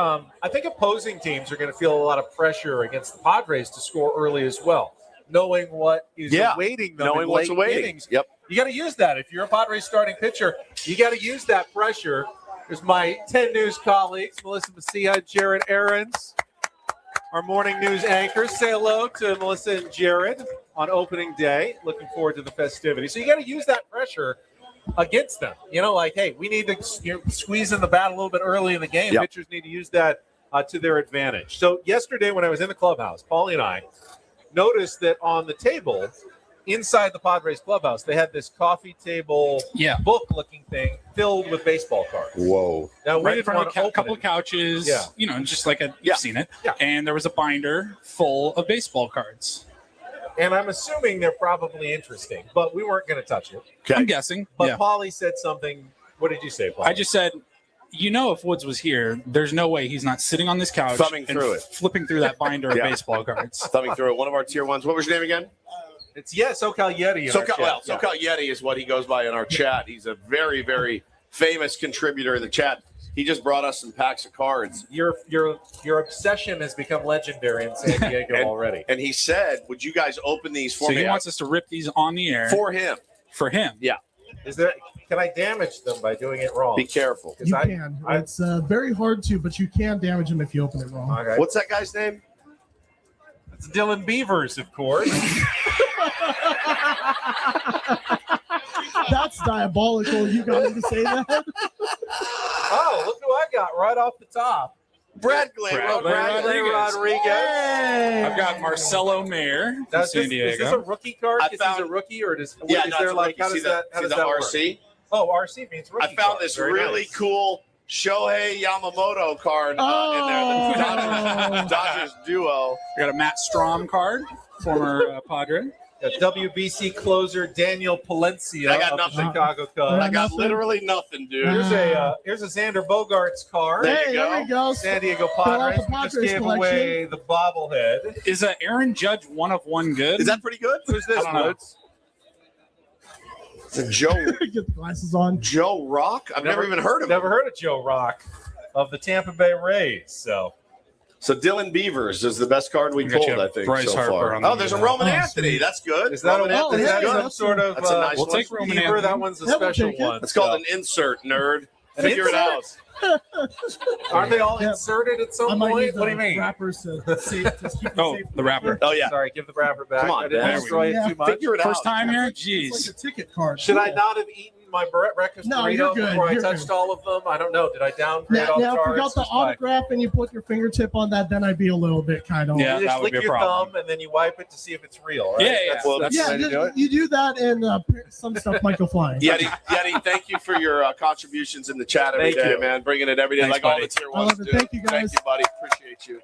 opposing teams are going to feel a lot of pressure against the Padres to score early as well, knowing what is awaiting them in late innings. Yep. You got to use that. If you're a Padres starting pitcher, you got to use that pressure. There's my 10 News colleagues, Melissa Messia, Jared Aarons, our morning news anchors. Say hello to Melissa and Jared on opening day. Looking forward to the festivities. So you got to use that pressure against them. Hey, we need to squeeze in the bat a little bit early in the game. Yep. Pitchers need to use that to their advantage. So yesterday when I was in the clubhouse, Paulie and I noticed that on the table inside the Padres clubhouse, they had this coffee table book-looking thing filled with baseball cards. Whoa. Now, Right in front of a couple of couches, just like you've seen it. Yeah. And there was a binder full of baseball cards. And I'm assuming they're probably interesting, but we weren't going to touch it. Okay. I'm guessing. But Paulie said something. What did you say, Paulie? I just said, if Woods was here, there's no way he's not sitting on this couch Thumbing through it. flipping through that binder of baseball cards. Thumbing through it. One of our tier 1s. What was your name again? It's SoCal Yeti. SoCal Yeti is what he goes by in our chat. He's a very, very famous contributor in the chat. He just brought us some packs of cards. Your obsession has become legendary in San Diego already. And he said, "Would you guys open these for so me?" He wants us to rip these on the air for him. For him, yeah. Can I damage them by doing it wrong? Be careful. You can. It's very hard to, but you can damage them if you open it wrong. Okay. What's that guy's name? It's Dylan Beavers, of course. That's diabolical. You got him to say that. Oh, look who I got right off the top. Bradley Rodriguez. Hey. I've got Marcelo Mayer from San Diego. Is this a rookie card? Is this a rookie, or is there like how does that RC? work? Oh, RC means rookie. I found this really cool Shohei Yamamoto card in there. The Dodgers duo. We got a Matt Strom card, former Padre. WBC closer Daniel Palencia. I got of nothing. The Chicago Cubs. I got literally nothing, dude. Here's a Xander Bogaerts card. There you go. San Diego Padres. We just gave away the bobblehead. Is Aaron Judge one of one good? Is that pretty good? Who's this, Woods? It's Joe. Get the glasses on. Joe Rock? I've never even heard of him. Never heard of Joe Rock of the Tampa Bay Rays. So Dylan Beavers is the best card we pulled, I think, Bryce so Harper far. on the There's a Roman Anthony. That's good. Is that Roman Anthony's is that good. some sort of? That's a nice we'll one. take Roman Beaver, Anthony. that one's a special one. It's called an insert, nerd. An Figure it out. Aren't they all inserted at some point? What do you mean? Wrappers to keep it the wrapper. Oh, yeah. Sorry, give the wrapper back. Come on, I didn't there we destroy go. it too much. Figure it out. First time here? It's Jeez. like a ticket card. Should I not have eaten my breakfast No, you're burrito good. before I You're touched good. all of them? I don't know. Did I downgrade all the Now, if you got cards? the autograph and you put your fingertip on that, then I'd be a little bit kind of. Yeah, You just that would lick be a your problem. thumb and then you wipe it to see if it's real, right? Yeah. That's the way to do it. You do that, and some stuff might go flying. Yeti, thank you for your contributions in the chat every Thank day, you. man. Bringing it every day, Thanks, like all buddy. the tier I ones love it. do. Thank you, guys. Thank you, buddy. Appreciate you.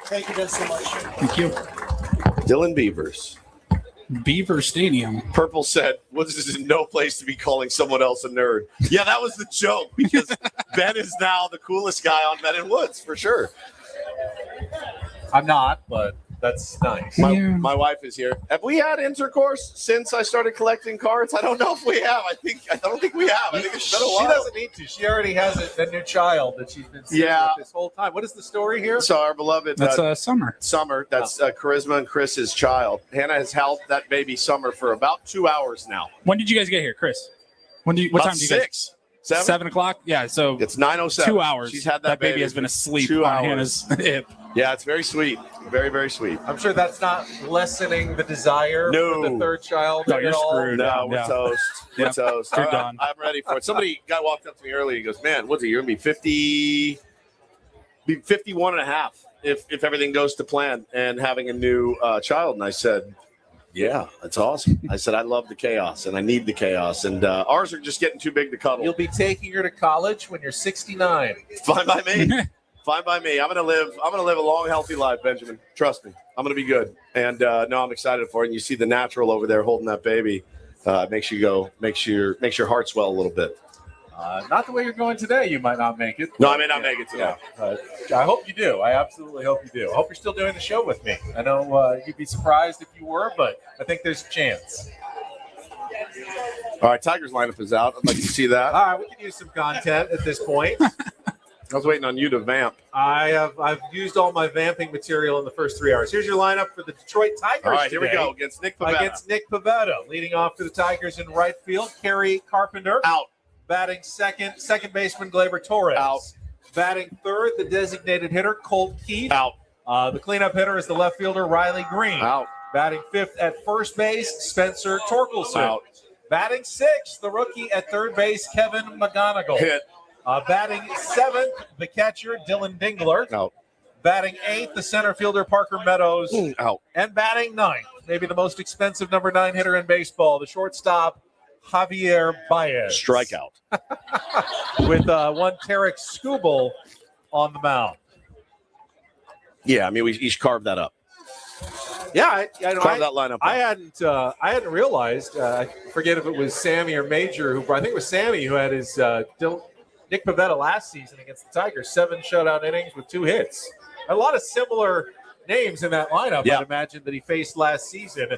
Thank you guys so much. Thank you. Dylan Beavers. Beaver Stadium. Purple said, "This is no place to be calling someone else a nerd." Yeah, that was the joke because Ben is now the coolest guy on Ben and Woods for sure. I'm not, but that's nice. My wife is here. Have we had intercourse since I started collecting cards? I don't know if we have. I don't think we have. I think it's been a while. She doesn't need to. She already has a new child that she's been seeing with this whole time. What is the story here? So our beloved That's Summer. Summer. That's Charisma and Chris's child. Hannah has held that baby Summer for about 2 hours now. When did you guys get here, Chris? What About time did you guys? 6. 7? 7 o'clock? Yeah, so It's 9:07. 2 hours. She's had that baby has been for asleep 2 on hours. Hannah's hip. Yeah, it's very sweet. Very, very sweet. I'm sure that's not lessening the desire for the third child. No, at you're all. screwed. No, we're toast. We're Yep. toast. You're done. I'm ready for it. Guy walked up to me earlier. He goes, "Man, Woodsy, you're going to be 51 and a half if everything goes to plan and having a new child." And I said, "Yeah, that's awesome." I said, "I love the chaos and I need the chaos. And ours are just getting too big to cuddle." You'll be taking her to college when you're 69. Fine by me. Fine by me. I'm gonna live a long, healthy life, Benjamin. Trust me. I'm gonna be good. And no, I'm excited for it. And you see the natural over there holding that baby. Makes your heart swell a little bit. Not the way you're going today. You might not make it. No, I may not make it today. I hope you do. I absolutely hope you do. I hope you're still doing the show with me. I know you'd be surprised if you were, but I think there's a chance. All right, Tigers lineup is out. I'd like to see that. All right, we can use some content at this point. I was waiting on you to vamp. I've used all my vamping material in the first 3 hours. Here's your lineup for the Detroit Tigers. All right, here we today. go against Nick Pivetta. Leading off for the Tigers in right field, Kerry Carpenter. Out. Batting second baseman Gleyber Torres. Out. Batting third, the designated hitter Colt Keith. Out. The cleanup hitter is the left fielder Riley Green. Out. Batting fifth at first base, Spencer Torkelson. Out. Batting sixth, the rookie at third base, Kevin McGonigal. Hit. Batting seventh, the catcher Dylan Dingler. Out. Batting eighth, the center fielder Parker Meadows. Out. And batting ninth, maybe the most expensive number 9 hitter in baseball, the shortstop Javier Baez. Strikeout. With one Tarek Skubal on the mound. Yeah, I mean, we carved that up. Yeah, Carve that lineup up. I hadn't realized. I forget if it was Sammy or Major who. I think it was Sammy who had his Nick Pivetta last season against the Tigers, 7 shutout innings with 2 hits. A lot of similar names in that lineup. Yeah. I'd imagine that he faced last season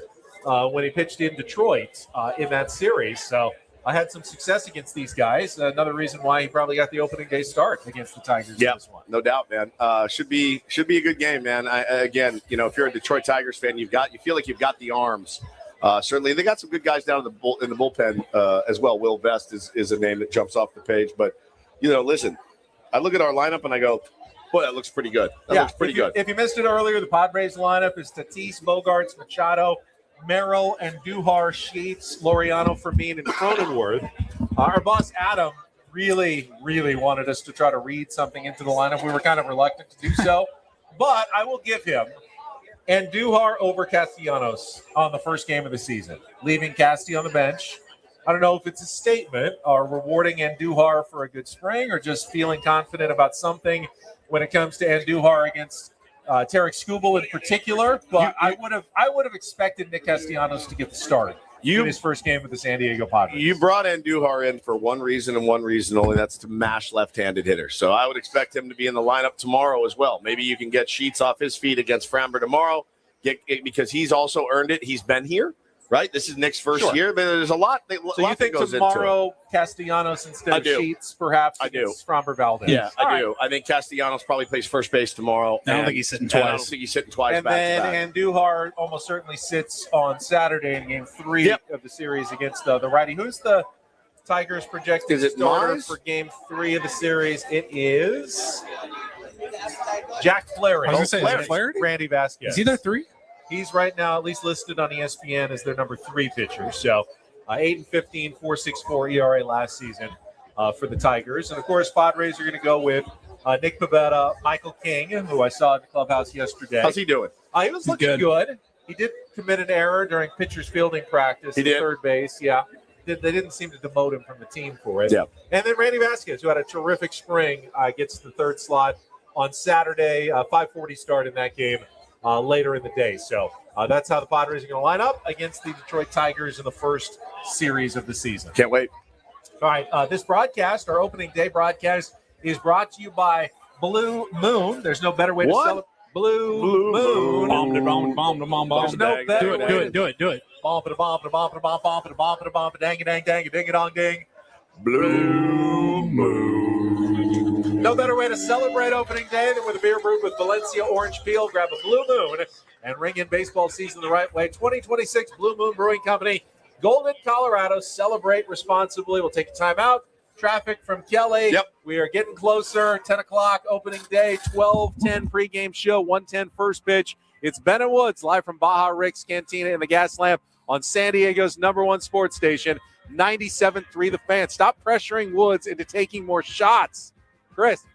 when he pitched in Detroit in that series. So I had some success against these guys. Another reason why he probably got the opening day start against the Tigers. Yeah, in this one. no doubt, man. Should be a good game, man. Again, if you're a Detroit Tigers fan, you feel like you've got the arms. Certainly, they got some good guys down in the bullpen as well. Will Vest is a name that jumps off the page, but listen, I look at our lineup and I go, Boy, that looks pretty good. That looks pretty good. If you missed it earlier, the Padres lineup is Tatis, Bogarts, Machado, Merrill, and Duhar, Sheets, Laureano, Fermin, and Cronenworth. Our boss, Adam, really, really wanted us to try to read something into the lineup. We were kind of reluctant to do so, but I will give him Andujar over Castellanos on the first game of the season, leaving Casti on the bench. I don't know if it's a statement or rewarding Andujar for a good spring or just feeling confident about something when it comes to Andujar against Tarek Skubal in particular. But I would have expected Nick Castellanos to get the start in his first game with the San Diego Padres. You brought Andujar in for one reason and one reason only. That's to mash left-handed hitters. So I would expect him to be in the lineup tomorrow as well. Maybe you can get Sheets off his feet against Framber tomorrow because he's also earned it. He's been here. Right, this is Nick's first year, but there's a lot. So you think tomorrow Castellanos instead of Sheets, perhaps? I do. Framber Valdez. Yeah, I do. I think Castellanos probably plays first base tomorrow. I don't think he's sitting twice. I don't think he's sitting twice. And then Andujar almost certainly sits on Saturday in Game 3 of the series against the righty. Who's the Tigers' projected starter for Game 3 of the series? It is Jack Flaherty. I was going to say, is it Flaherty? Randy Vasquez. Is he their 3? He's right now at least listed on ESPN as their number 3 pitcher. So 8-15, 4.64 ERA last season for the Tigers. And, of course, Padres are going to go with Nick Pivetta, Michael King, who I saw in the clubhouse yesterday. How's he doing? He was looking good. He did commit an error during pitcher's fielding practice at third base. Yeah. They didn't seem to demote him from the team for it. Yeah. And then Randy Vasquez, who had a terrific spring, gets the third slot on Saturday, 5:40 start in that game. Later in the day. So that's how the Padres are going to line up against the Detroit Tigers in the first series of the season. Can't wait. All right. This broadcast, our opening day broadcast, is brought to you by Blue Moon. There's no better way to celebrate. Blue Moon. Bomb. There's no better way. Do it. Bomb, dang, ding, dong, ding. Blue Moon. No better way to celebrate opening day than with a beer brewed with Valencia Orange Peel. Grab a Blue Moon and ring in baseball season the right way. 2026 Blue Moon Brewing Company, Golden, Colorado. Celebrate responsibly. We'll take a time out. Traffic from Kelly. Yep. We are getting closer. 10 o'clock opening day, 12:10 pregame show, 1:10 first pitch. It's Ben and Woods live from Baja Rick's Cantina in the Gas Lamp on San Diego's #1 sports station, 97.3 The Fan. Stop pressuring Woods into taking more shots. Chris.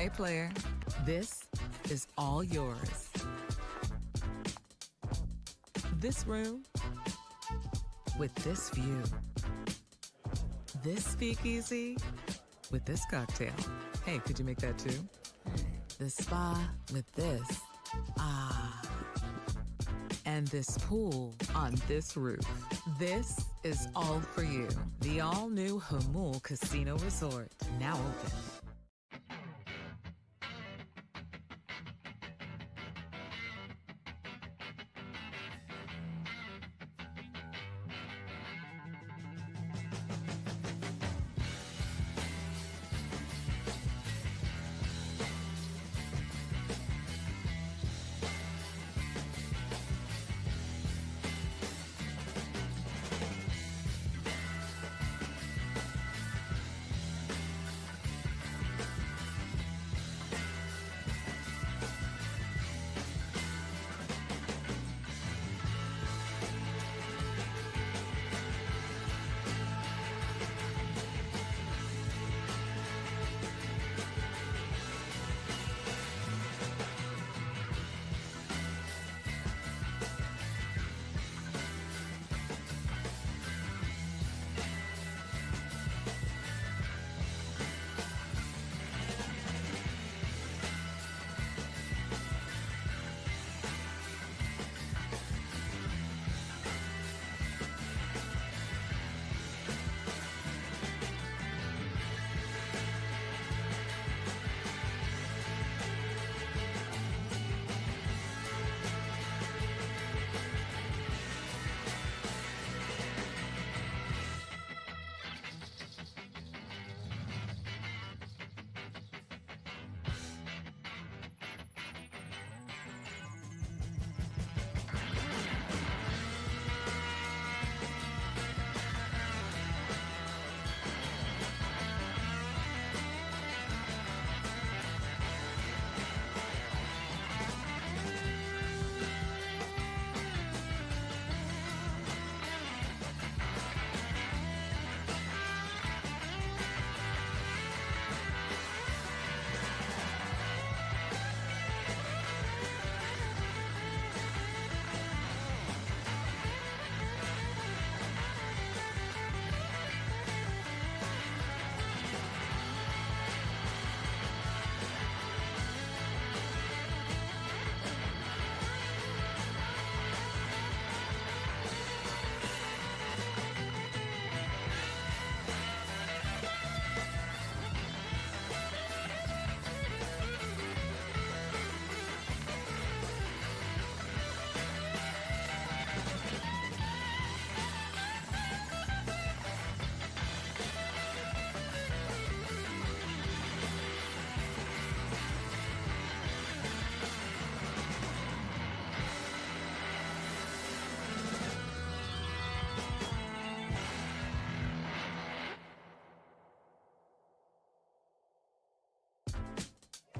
Hey, player, this is all yours. This room with this view. This speakeasy with this cocktail. Hey, could you make that too? The spa with this. Ah. And this pool on this roof. This is all for you. The all-new Hamul Casino Resort, now open.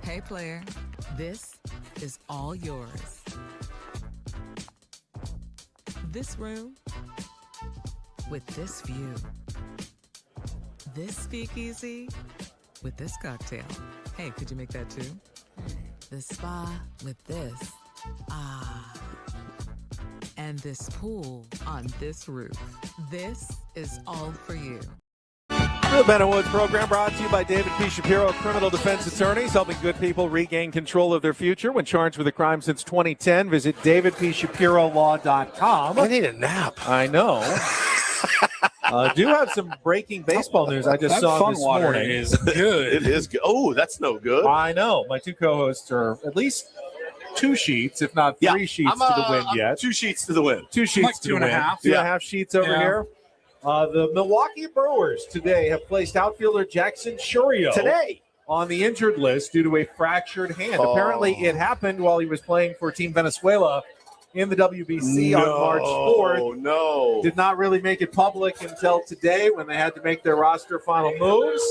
Hey, player, this is all yours. This room with this view. This speakeasy with this cocktail. Hey, could you make that too? The spa with this. Ah. And this pool on this roof. This is all for you. The Ben Woods program brought to you by David P. Shapiro, criminal defense attorneys, helping good people regain control of their future when charged with a crime since 2010. Visit davidpshapirolaw.com. I need a nap. I know. Do have some breaking baseball news I just saw this morning. Is good. It is good. Oh, that's no good. I know. My two co-hosts are at least 2 sheets, if not 3 sheets to the win yet. 2 sheets to the win. 2 sheets like to the win. 2.5. 2.5 sheets over here. The Milwaukee Brewers today have placed outfielder Jackson Chourio on the injured list due to a fractured hand. Apparently, it happened while he was playing for Team Venezuela in the WBC on March 4th. No. Did not really make it public until today when they had to make their roster final moves.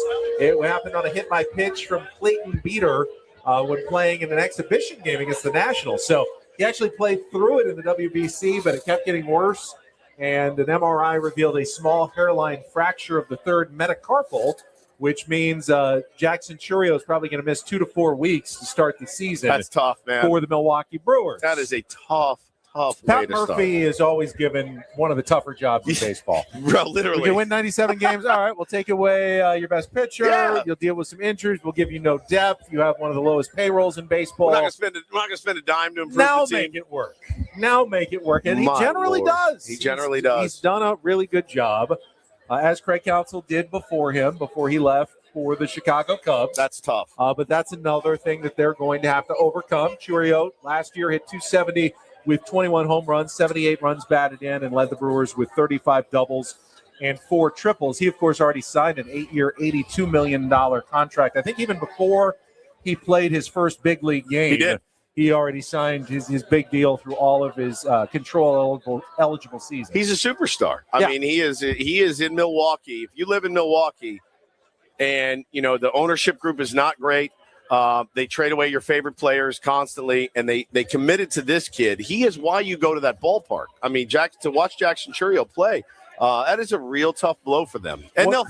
It happened on a hit by pitch from Clayton Beater when playing in an exhibition game against the Nationals. So he actually played through it in the WBC, but it kept getting worse. And an MRI revealed a small hairline fracture of the third metacarpal, which means Jackson Churio is probably going to miss 2 to 4 weeks to start the season. That's tough, man. For the Milwaukee Brewers. That is a tough way Pat to start. Murphy is always given one of the tougher jobs in baseball. Bro, literally. We can win 97 games. All right, we'll take away your best pitcher. Yeah. You'll deal with some injuries. We'll give you no depth. You have one of the lowest payrolls in baseball. We're not going to spend a dime to improve Now the team. make it work. Now make it work. And he My generally Lord. does. He generally does. He's done a really good job, as Craig Counsell did before he left for the Chicago Cubs. That's tough. But that's another thing that they're going to have to overcome. Churio last year hit 270 with 21 home runs, 78 runs batted in, and led the Brewers with 35 doubles and 4 triples. He, of course, already signed an 8-year, $82 million contract. I think even before he played his first big league game, He did. He already signed his big deal through all of his control-eligible seasons. He's a superstar. I mean, he is in Milwaukee. If you live in Milwaukee and, the ownership group is not great, they trade away your favorite players constantly, and they committed to this kid. He is why you go to that ballpark. I mean, to watch Jackson Churio play, that is a real tough blow for them. And they'll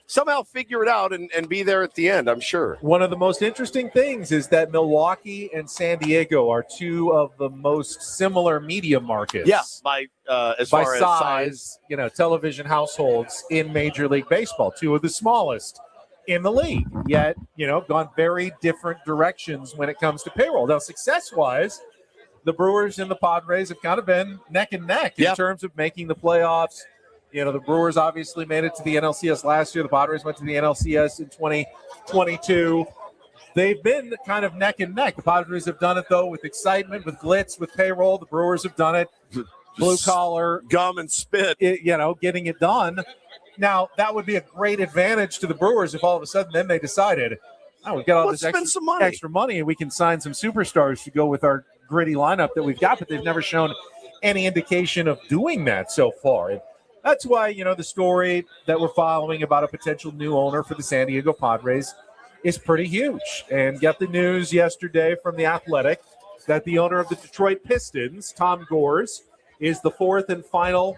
somehow figure it out and be there at the end, I'm sure. One of the most interesting things is that Milwaukee and San Diego are two of the most similar media markets. Yeah, by far as size, television households in Major League Baseball, two of the smallest in the league, yet, gone very different directions when it comes to payroll. Now, success-wise, the Brewers and the Padres have kind of been neck and neck in terms of making the playoffs. The Brewers obviously made it to the NLCS last year. The Padres went to the NLCS in 2022. They've been kind of neck and neck. The Padres have done it, though, with excitement, with glitz, with payroll. The Brewers have done it blue-collar. Gum and spit. Getting it done. Now, that would be a great advantage to the Brewers if all of a sudden then they decided, we've got all this extra money and we can sign some superstars to go with our gritty lineup that we've got, but they've never shown any indication of doing that so far. And that's why, the story that we're following about a potential new owner for the San Diego Padres is pretty huge. And got the news yesterday from The Athletic that the owner of the Detroit Pistons, Tom Gores, is the fourth and final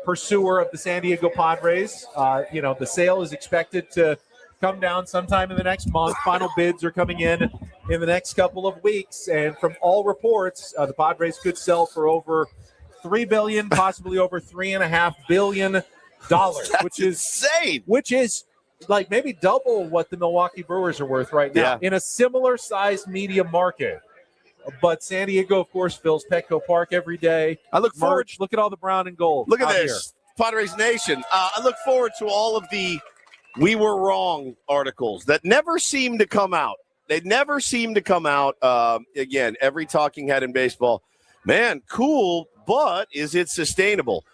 pursuer of the San Diego Padres. The sale is expected to come down sometime in the next month. Final bids are coming in the next couple of weeks. And from all reports, the Padres could sell for over $3 billion, possibly over $3.5 billion, which is insane. Which is like maybe double what the Milwaukee Brewers are worth right now in a similar sized media market. But San Diego, of course, fills Petco Park every day. I look forward. Look at all the brown and gold. Look at out this, Padres Nation. I look forward to all of the "we were wrong" articles that never seem to come out. They never seem to come out. Again, every talking head in baseball, man, cool, but is it sustainable?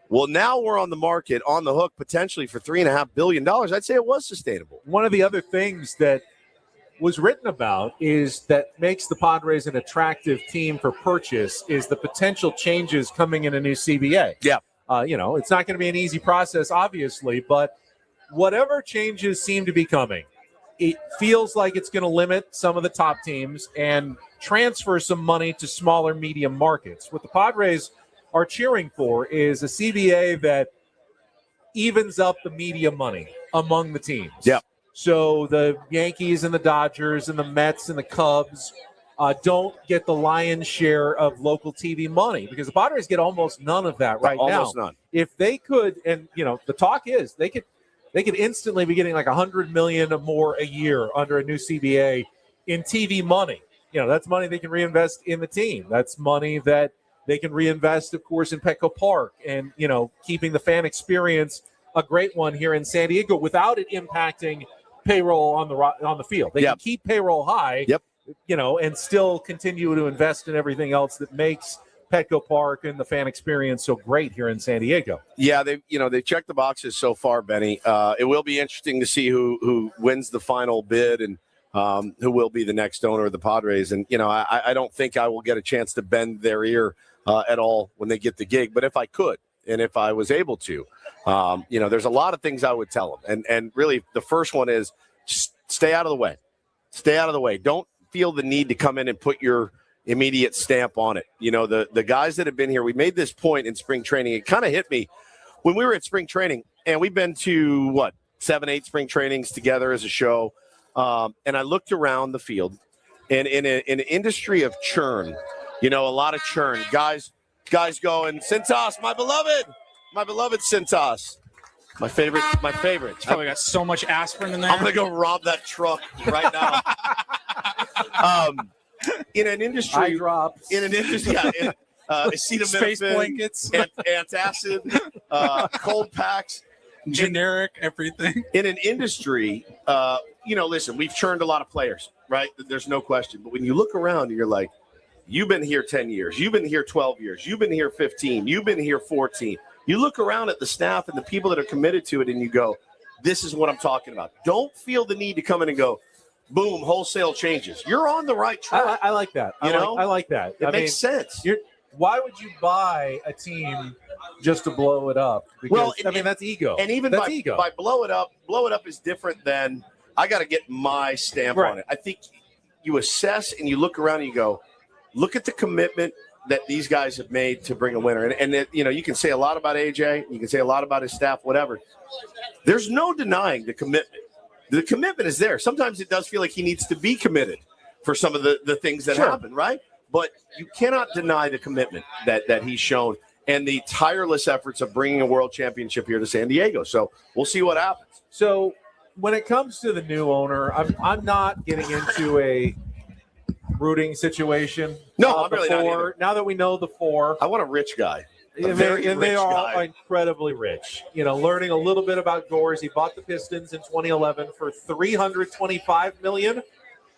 Well, now we're on the market, on the hook, potentially for $3.5 billion. I'd say it was sustainable. One of the other things that was written about is that makes the Padres an attractive team for purchase is the potential changes coming in a new CBA. Yeah. It's not going to be an easy process, obviously, but whatever changes seem to be coming, it feels like it's going to limit some of the top teams and transfer some money to smaller medium markets. What the Padres are cheering for is a CBA that evens up the media money among the teams. Yeah. So the Yankees and the Dodgers and the Mets and the Cubs don't get the lion's share of local TV money because the Padres get almost none of that right now. Almost none. If they could, and the talk is they could instantly be getting like $100 million or more a year under a new CBA in TV money. That's money they can reinvest in the team. That's money that they can reinvest, of course, in Petco Park and keeping the fan experience a great one here in San Diego without it impacting payroll on the field. They can keep payroll high, and still continue to invest in everything else that makes Petco Park and the fan experience so great here in San Diego. Yeah, they've checked the boxes so far, Benny. It will be interesting to see who wins the final bid and who will be the next owner of the Padres. And I don't think I will get a chance to bend their ear at all when they get the gig. But if I could, and if I was able to, there's a lot of things I would tell them. And really, the first one is just stay out of the way. Stay out of the way. Don't feel the need to come in and put your immediate stamp on it. The guys that have been here, we made this point in spring training. It kind of hit me when we were at spring training, and we've been to, 7-8 spring trainings together as a show. And I looked around the field, and in an industry of churn, a lot of churn. Guys going, Cintas, my beloved Cintas. My favorite. It's probably got so much aspirin in there. I'm going to go rob that truck right now. In an industry, eye drops. In an industry, yeah, acetaminophen, Space blankets, antacid, cold packs, generic everything. In an industry, listen, we've churned a lot of players, right? There's no question. But when you look around, you're like, you've been here 10 years, you've been here 12 years, you've been here 15, you've been here 14. You look around at the staff and the people that are committed to it, and you go, this is what I'm talking about. Don't feel the need to come in and go, boom, wholesale changes. You're on the right track. I like that. I like that. It makes sense. Why would you buy a team just to blow it up? Because, that's ego. And even by blow it up is different than I got to get my stamp on it. I think you assess and you look around and you go, look at the commitment that these guys have made to bring a winner. And you can say a lot about AJ, you can say a lot about his staff, whatever. There's no denying the commitment. The commitment is there. Sometimes it does feel like he needs to be committed for some of the things that happen, right? But you cannot deny the commitment that he's shown and the tireless efforts of bringing a world championship here to San Diego. So we'll see what happens. So when it comes to the new owner, I'm not getting into a rooting situation. No, I'm really not either. Now that we know the four. I want a rich guy. They are incredibly rich. Learning a little bit about Gores. He bought the Pistons in 2011 for $325 million.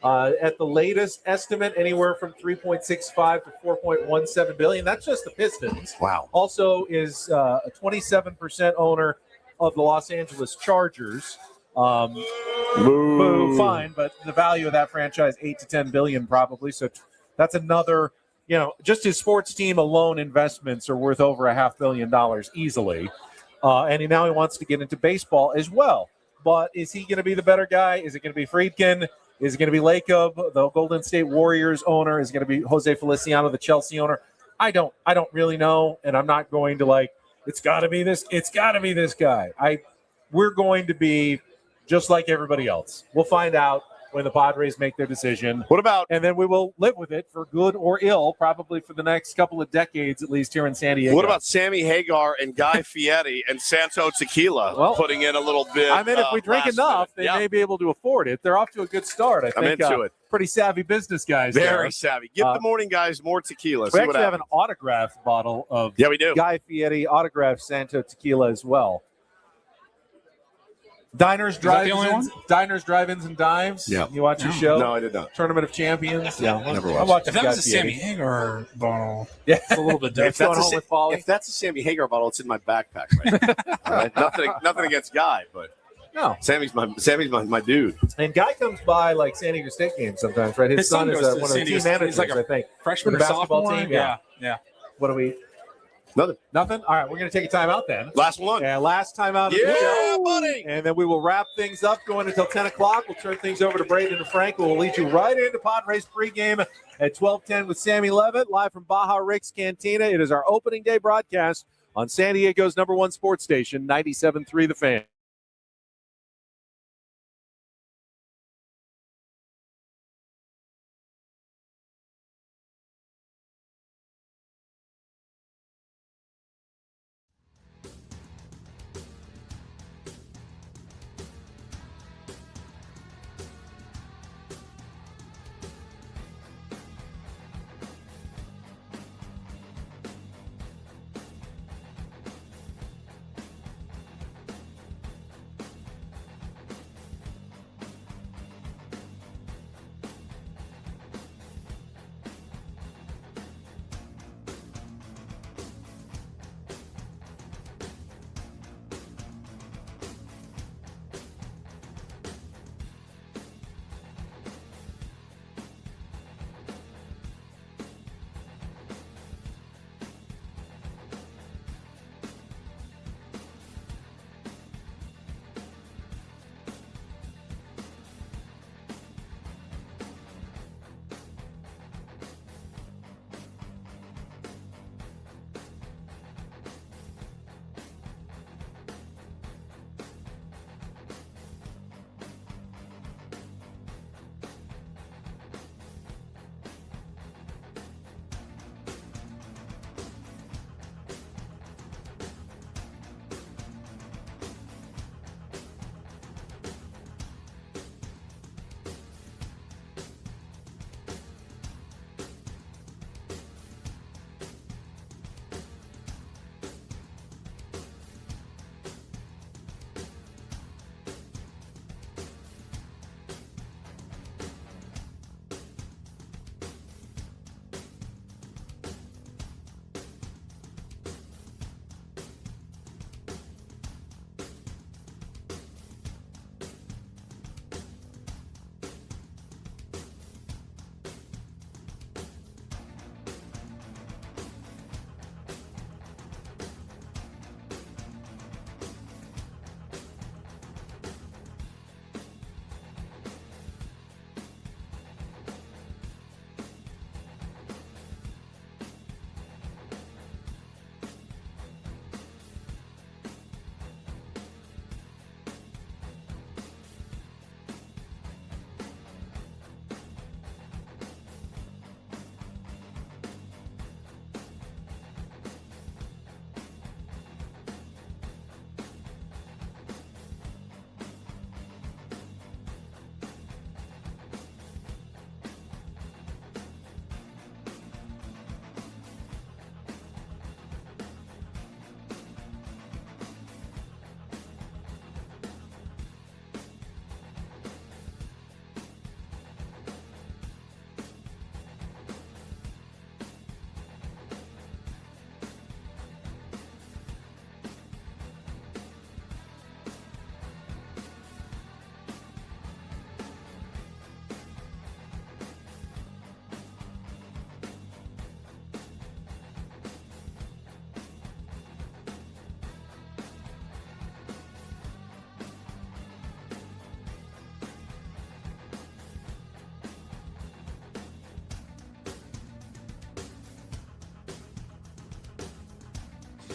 At the latest estimate, anywhere from 3.65 to 4.17 billion. That's just the Pistons. Wow. Also is a 27% owner of the Los Angeles Chargers. Boo, fine, but the value of that franchise, 8 to 10 billion probably. So that's another, just his sports team alone investments are worth over $500 million easily. And now he wants to get into baseball as well. But is he going to be the better guy? Is it going to be Friedkin? Is it going to be Lacob, the Golden State Warriors owner? Is it going to be Jose Feliciano, the Chelsea owner? I don't really know, and I'm not going to it's got to be this. It's got to be this guy. We're going to be just like everybody else. We'll find out when the Padres make their decision. What about? And then we will live with it for good or ill, probably for the next couple of decades, at least here in San Diego. What about Sammy Hagar and Guy Fieri and Santo Tequila putting in a little bit? If we drink enough, they may be able to afford it. They're off to a good start. I think. I'm into it. Pretty savvy business guys. Very savvy. Give the morning guys more tequila. We actually have an autographed bottle of we do. Guy Fieri autographed Santo Tequila as well. Diners, drive-ins, and dimes. Yeah. You watch your show? No, I did not. Tournament of Champions. Yeah, never watched. watched. If that was a Sammy Hagar bottle, yeah, it's a little bit different. If that's a Sammy Hagar bottle, it's in my backpack right now. All right? Nothing against Guy, but no, Sammy's my dude. And Guy comes by like San Diego State games sometimes, right? His son is one of the team managers, I think. Freshman or basketball sophomore team. Yeah. What do we? Nothing? All right, we're going to take a time out then. Last one. Yeah, last time out. Yeah, buddy. And then we will wrap things up going until 10 o'clock. We'll turn things over to Braden and Frank, who will lead you right into Padres pregame at 12:10 with Sammy Levitt, live from Baja Rick's Cantina. It is our opening day broadcast on San Diego's #1 sports station, 97.3 The Fan.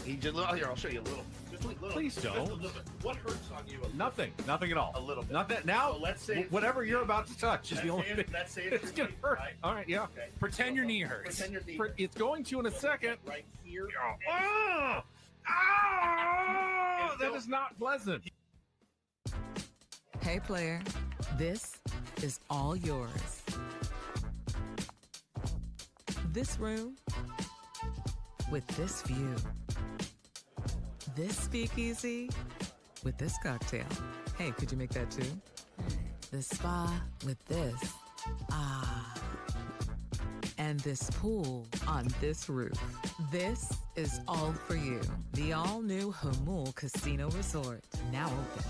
He just here. I'll show you a little. Just a little. Please Just a don't. little bit. What hurts on you? Nothing at all. A little bit. Nothing. Now, So let's say whatever you're about to touch is the only thing. Let's say It's gonna hurt. Right? All right, yeah. Okay. Pretend your knee hurts. Pretend your knee It's going to in a second. Right here. That is not pleasant. Hey, player, this is all yours. This room with this view. This speakeasy with this cocktail. Hey, could you make that too? This spa with this. Ah. And this pool on this roof. This is all for you. The all-new Humul Casino Resort, now open.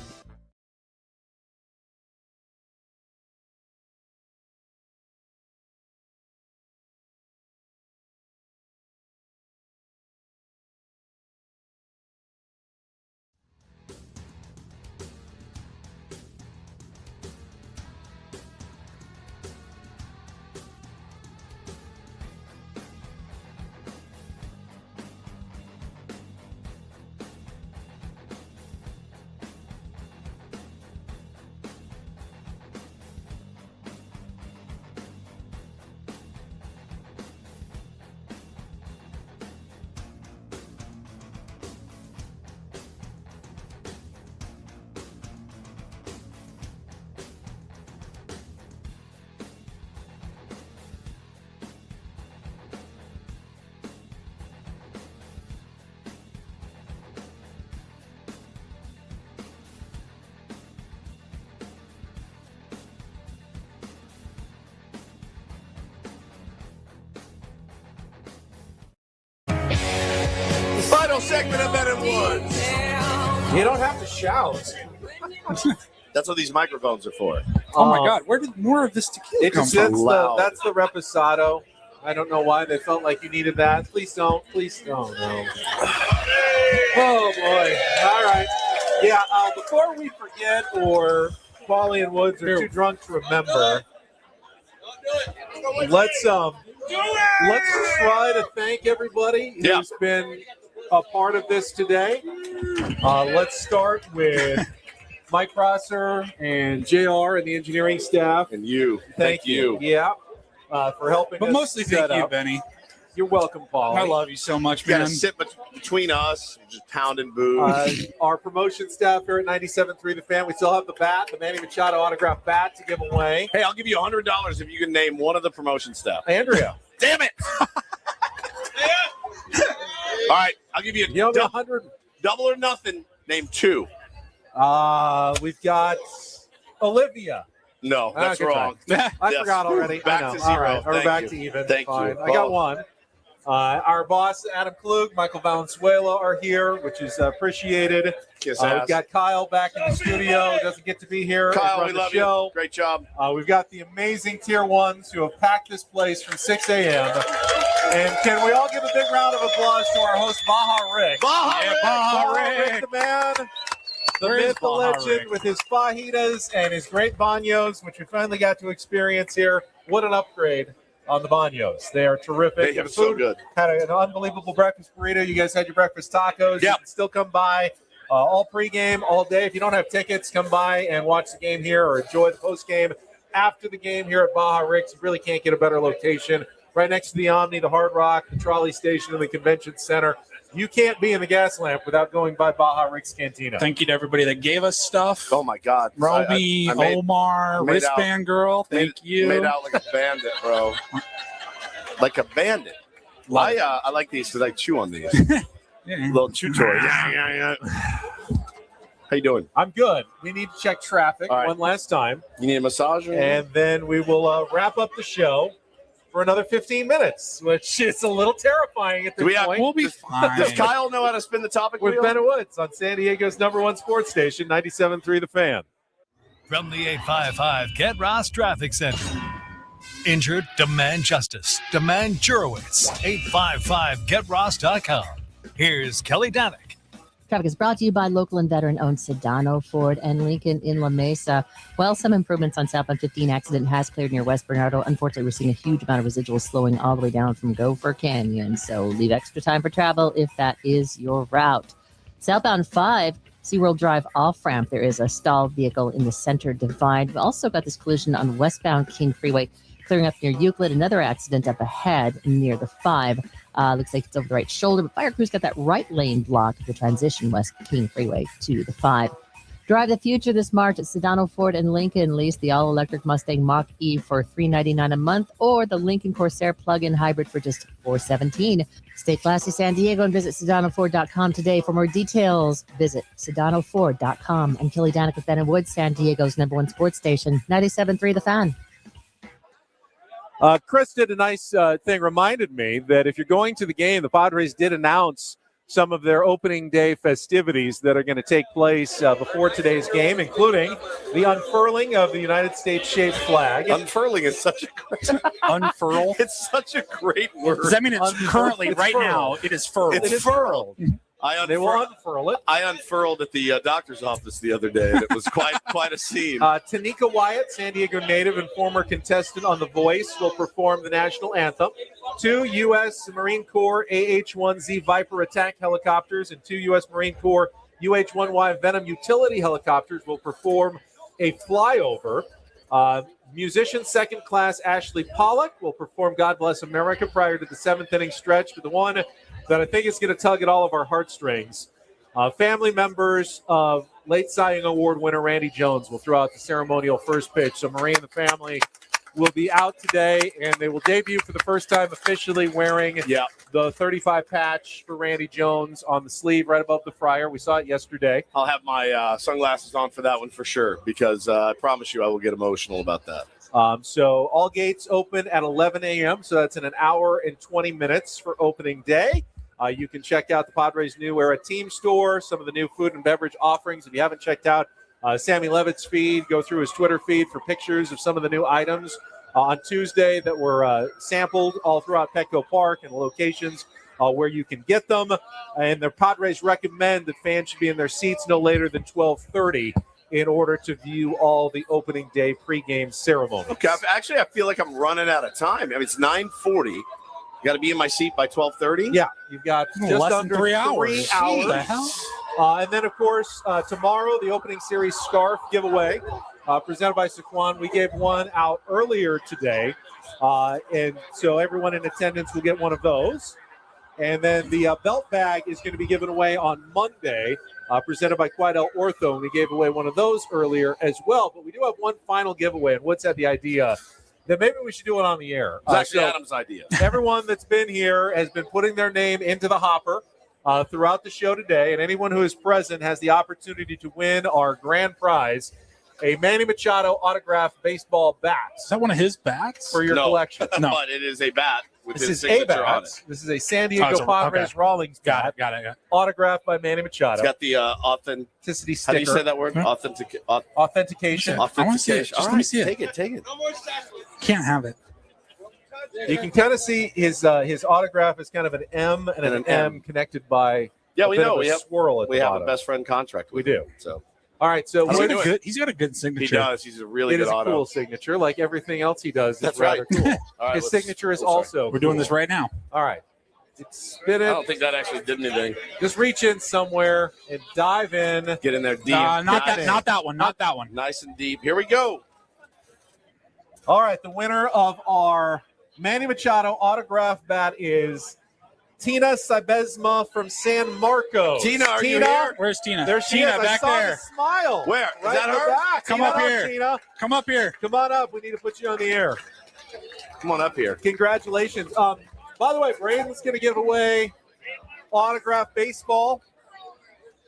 Final segment of Men in Woods. You don't have to shout. That's what these microphones are for. Oh my God, where did more of this tequila come from? That's the reposado. I don't know why they felt like you needed that. Please don't. Please don't. No. Oh boy. All right. Yeah. Before we forget, or Wally and Woods are too drunk to remember, let's try to thank everybody who's been a part of this today. Let's start with Mike Prosser and JR and the engineering staff. And you. Thank you. Yeah. For helping But us mostly set thank you, up. Benny. You're welcome, Paul. I love you so much, You got man. to sit between us, just pounding booze. Our promotion staff here at 97.3 The Fan. We still have the bat, the Manny Machado autographed bat to give away. Hey, I'll give you $100 if you can name one of the promotion staff. Andrea. Damn it! All right, I'll give you You owe me 100. double or nothing. Name two. We've got Olivia. No, that's Okay, wrong. I forgot already. Back I know. to zero. All right. We're Thank back you. to even. Thank Fine. you. I got Oh. one. Our boss, Adam Klug, Michael Valenzuela are here, which is appreciated. Kiss We've ass. got Kyle back in the studio. Doesn't get to be here. and Kyle, run we the love show. you. Great job. We've got the amazing Tier 1s who have packed this place from 6 a.m. And can we all give a big round of applause to our host, Baja Rick? Baja Rick! Baja Rick, the man, the Where is myth, the Baja legend, Rick? with his fajitas and his great baños, which we finally got to experience here. What an upgrade on the baños. They are terrific. They are The so food good. Had an unbelievable breakfast burrito. You guys had your breakfast tacos. You Yep. can still come by. All pregame, all day. If you don't have tickets, come by and watch the game here or enjoy the postgame after the game here at Baja Rick's. You really can't get a better location. Right next to the Omni, the Hard Rock, the Trolley Station, and the Convention Center. You can't be in the gas lamp without going by Baja Rick's Cantina. Thank you to everybody that gave us stuff. Oh my God, Roby, I made- Omar, I made Wristband Girl. Thank you. Made out like a bandit, bro. Like a bandit. I like these because I chew on these. Little chew toys. Yeah. How you doing? I'm good. We need to check traffic All right. one last time. You need a massage? Or And then we will wrap up the show for another 15 minutes, which is a little terrifying at this Do we have- point. We'll be fine. Does Kyle know how to spin the topic With wheel? Ben Woods on San Diego's #1 sports station, 97.3 The Fan. From the 855 Get Ross Traffic Center. Injured? Demand justice. Demand Jurowitz. 855GetRoss.com. Here's Kelly Danick. Traffic is brought to you by local and veteran-owned Sedano, Ford, and Lincoln in La Mesa. Well, some improvements on southbound 15 accident has cleared near West Bernardo. Unfortunately, we're seeing a huge amount of residuals slowing all the way down from Gopher Canyon. So leave extra time for travel if that is your route. Southbound 5, SeaWorld Drive off-ramp. There is a stalled vehicle in the center divide. We've also got this collision on westbound King Freeway, clearing up near Euclid. Another accident up ahead near the 5. Looks like it's over the right shoulder, but fire crews got that right lane blocked at the transition West King Freeway to the 5. Drive the future this March at Sedano, Ford, and Lincoln. Lease the all-electric Mustang Mach-E for $399 a month, or the Lincoln Corsair plug-in hybrid for just $417. Stay classy, San Diego, and visit SedanoFord.com today. For more details, visit SedanoFord.com. I'm Kelly Danik with Ben and Woods, San Diego's #1 sports station, 97.3 The Fan. Chris did a nice thing, reminded me that if you're going to the game, the Padres did announce some of their opening day festivities that are going to take place before today's game, including the unfurling of the United States-shaped flag. Unfurling is such a great unfurl. It's such a great word. Does that mean it's currently right now? It is furled. It's furled. They will unfurl it. I unfurled at the doctor's office the other day, and it was quite a scene. Tanika Wyatt, San Diego native and former contestant on The Voice, will perform the national anthem. 2 U.S. Marine Corps AH-1Z Viper attack helicopters and 2 U.S. Marine Corps UH-1Y Venom utility helicopters will perform a flyover. Musician second class Ashley Pollock will perform God Bless America prior to the 7th inning stretch. But the one that I think is going to tug at all of our heartstrings, family members of late Cy Young Award winner Randy Jones will throw out the ceremonial first pitch. So Marie and the family will be out today, and they will debut for the first time officially wearing the 35 patch for Randy Jones on the sleeve right above the fryer. We saw it yesterday. I'll have my sunglasses on for that one for sure, because I promise you I will get emotional about that. So all gates open at 11 a.m., so that's in an hour and 20 minutes for opening day. You can check out the Padres' new Era Team Store, some of the new food and beverage offerings. If you haven't checked out Sammy Levitt's feed, go through his Twitter feed for pictures of some of the new items on Tuesday that were sampled all throughout Petco Park and locations where you can get them. And the Padres recommend that fans should be in their seats no later than 12:30 in order to view all the opening day pregame ceremony. Okay, actually, I feel like I'm running out of time. I mean, it's 9:40. Got to be in my seat by 12:30? Yeah, you've got just less under than 3 hours. 3 hours. What the hell? And then, of course, tomorrow, the opening series scarf giveaway presented by Saquon. We gave one out earlier today, and so everyone in attendance will get one of those. And then the belt bag is going to be given away on Monday, presented by Quidel Ortho, and we gave away one of those earlier as well. But we do have one final giveaway, and Woods had the idea that maybe we should do it on the air. It's actually Adam's idea. Everyone that's been here has been putting their name into the hopper throughout the show today, and anyone who is present has the opportunity to win our grand prize, a Manny Machado autographed baseball bat. Is that one of his bats? For your collection. No, but it is a bat with This his is a signature bat. on it. This is a San Diego it's a- Padres okay. Rawlings bat. Got it. Autographed by Manny Machado. It's got the authenticity sticker. How do you say that word? Hmm? Authentication. I wanna see it. Authentication. Just All let me right, see it. Take it. Can't have it. You can kind of see his autograph is kind of an M and an M connected by Yeah, a we bit know. of a We have swirl at we the have bottom. a best friend contract. We do. So all right, so He's got a good he signature. does. He's a really it good is a auto. cool signature, like everything else he does. That's is rather right. cool. All right, His let's- signature is sorry. also. We're doing cool. this right now. All right, spin I it. don't think that actually did anything. Just reach in somewhere and dive in. Get in there deep. Not Got it. that one. Not that one. Nice and deep. Here we go. All right, the winner of our Manny Machado autograph bat is Tina Sabesma from San Marcos. Tina, are you here? Where's Tina? There she Tina is. I back saw there. the smile. Where? Is Right that in the her? back. Come Tina, up here. Tina. Come up here. Come on up. We need to put you on the air. Come on up here. Congratulations. By the way, Braden's going to give away autographed baseball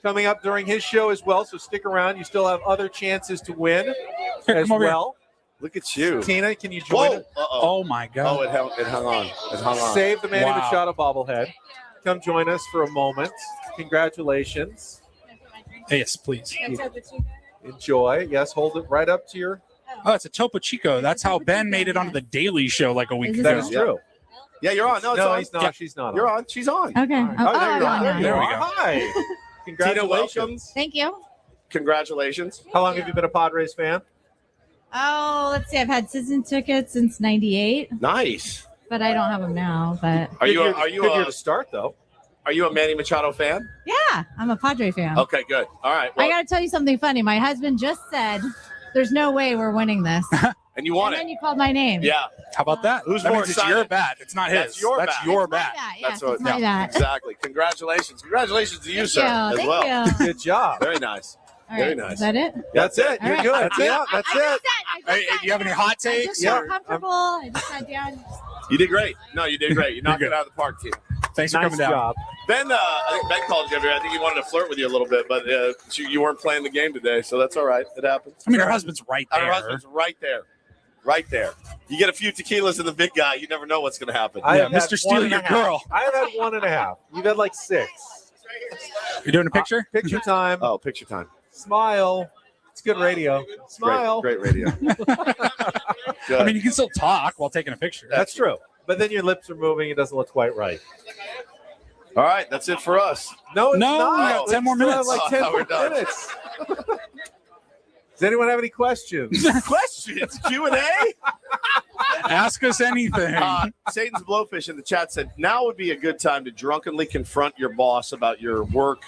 coming up during his show as well. So stick around. You still have other chances to win Here, as come over here. well. Look at you. Tina, can you join Whoa. us? Oh my God. Oh, it hung on. It hung on. Save the Manny Wow. Machado bobblehead. Come join us for a moment. Congratulations. Yes, please. Enjoy. Yes, hold it right up to your. Oh, it's a Topo Chico. That's how Ben made it onto the Daily Show like a week ago. That is true. Yeah, you're on. No, it's No, on. he's not. Yeah. She's not. You're on. She's on. Okay. Oh, there you are. There you There we are. go. Hi. Congratulations. Thank you. Congratulations. How long have you been a Padres fan? Oh, let's see. I've had season tickets since '98, Nice. but I don't have them now. But Are you Good year to start, though. Are you a Manny Machado fan? yeah, I'm a Padre fan. Okay, good. All right. I got to tell you something funny. My husband just said, "There's no way we're winning this." And you want and it. then you called my name. Yeah. How about that? Who's that more means excited? It's your bat. It's not his. That's your bat. Your bat. Yes, it's my bat. Exactly. Congratulations. Congratulations to you, Thank sir, you. as Thank well. you. Good job. Very nice. All Very right, nice. Is that it? That's it. All You're right. good. That's Yeah, it. that's I it. just said- Hey, do you have any hot I takes? just felt comfortable. I just sat down. You did great. No, you did great. You knocked it out of the park, team. Thanks for coming down. Job. Ben, I think Ben called you over here. I think he wanted to flirt with you a little bit, but you weren't playing the game today, so that's all right. It happens. I mean, her husband's right there. Her husband's right there. Right there. You get a few tequilas in the big guy, you never know what's going to happen. I have Mr. had Stealing 1.5. your girl. I have had 1.5. You've had like 6. You doing a picture? Picture time. Oh, picture time. Smile. It's good radio. Smile. Great radio. I mean, you can still talk while taking a picture. That's true. But then your lips are moving. It doesn't look quite right. All right, that's it for us. No, it's No, not. we got 10 more We still minutes. have like 10 we're more done. minutes. Does anyone have any questions? Questions? Q&A? Ask us anything. Satan's Blowfish in the chat said, now would be a good time to drunkenly confront your boss about your work